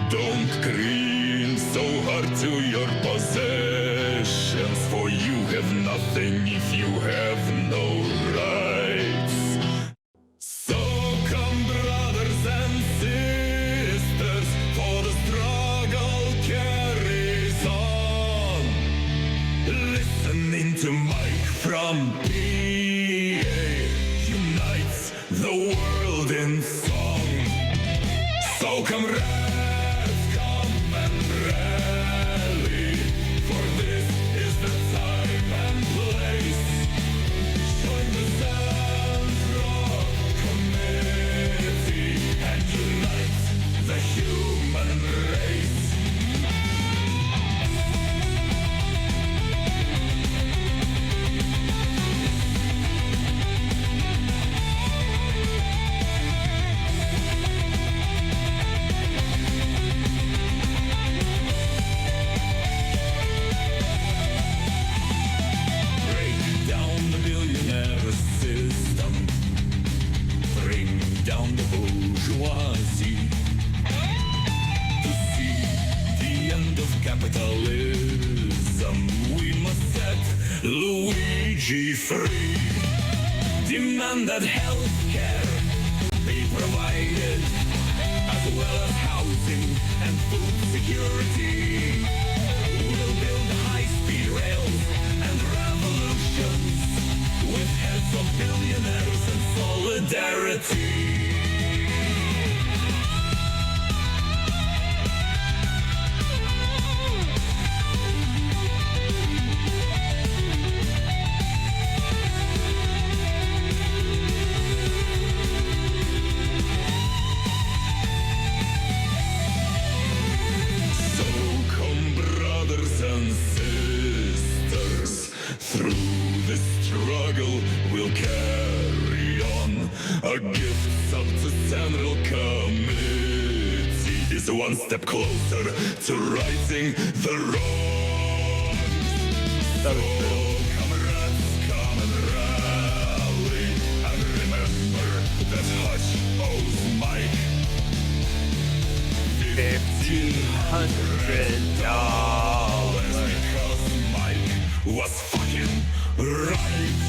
Don't cling so hard to your possessions, for you have nothing if you have no rights. So come, brothers and sisters, for the struggle carries on. Listening to Mike from PA unites the world in song. So come come and rally, for this is the time and place. Join the Central Committee and unite the human race. Break down the billionaire system. Bring down the bourgeoisie. To see the end of capitalism, we must set Luigi free. Demand that health care be provided, as well as housing and food security. We'll build high-speed rails and revolutions with heads of billionaires and solidarity. So come, brothers and sisters, through this struggle we'll carry on. A gift up to Central Committee is one step closer to righting the wrongs. So comrades, come and rally, and remember that Hutch owes Mike $1,500 because Mike was fucking right.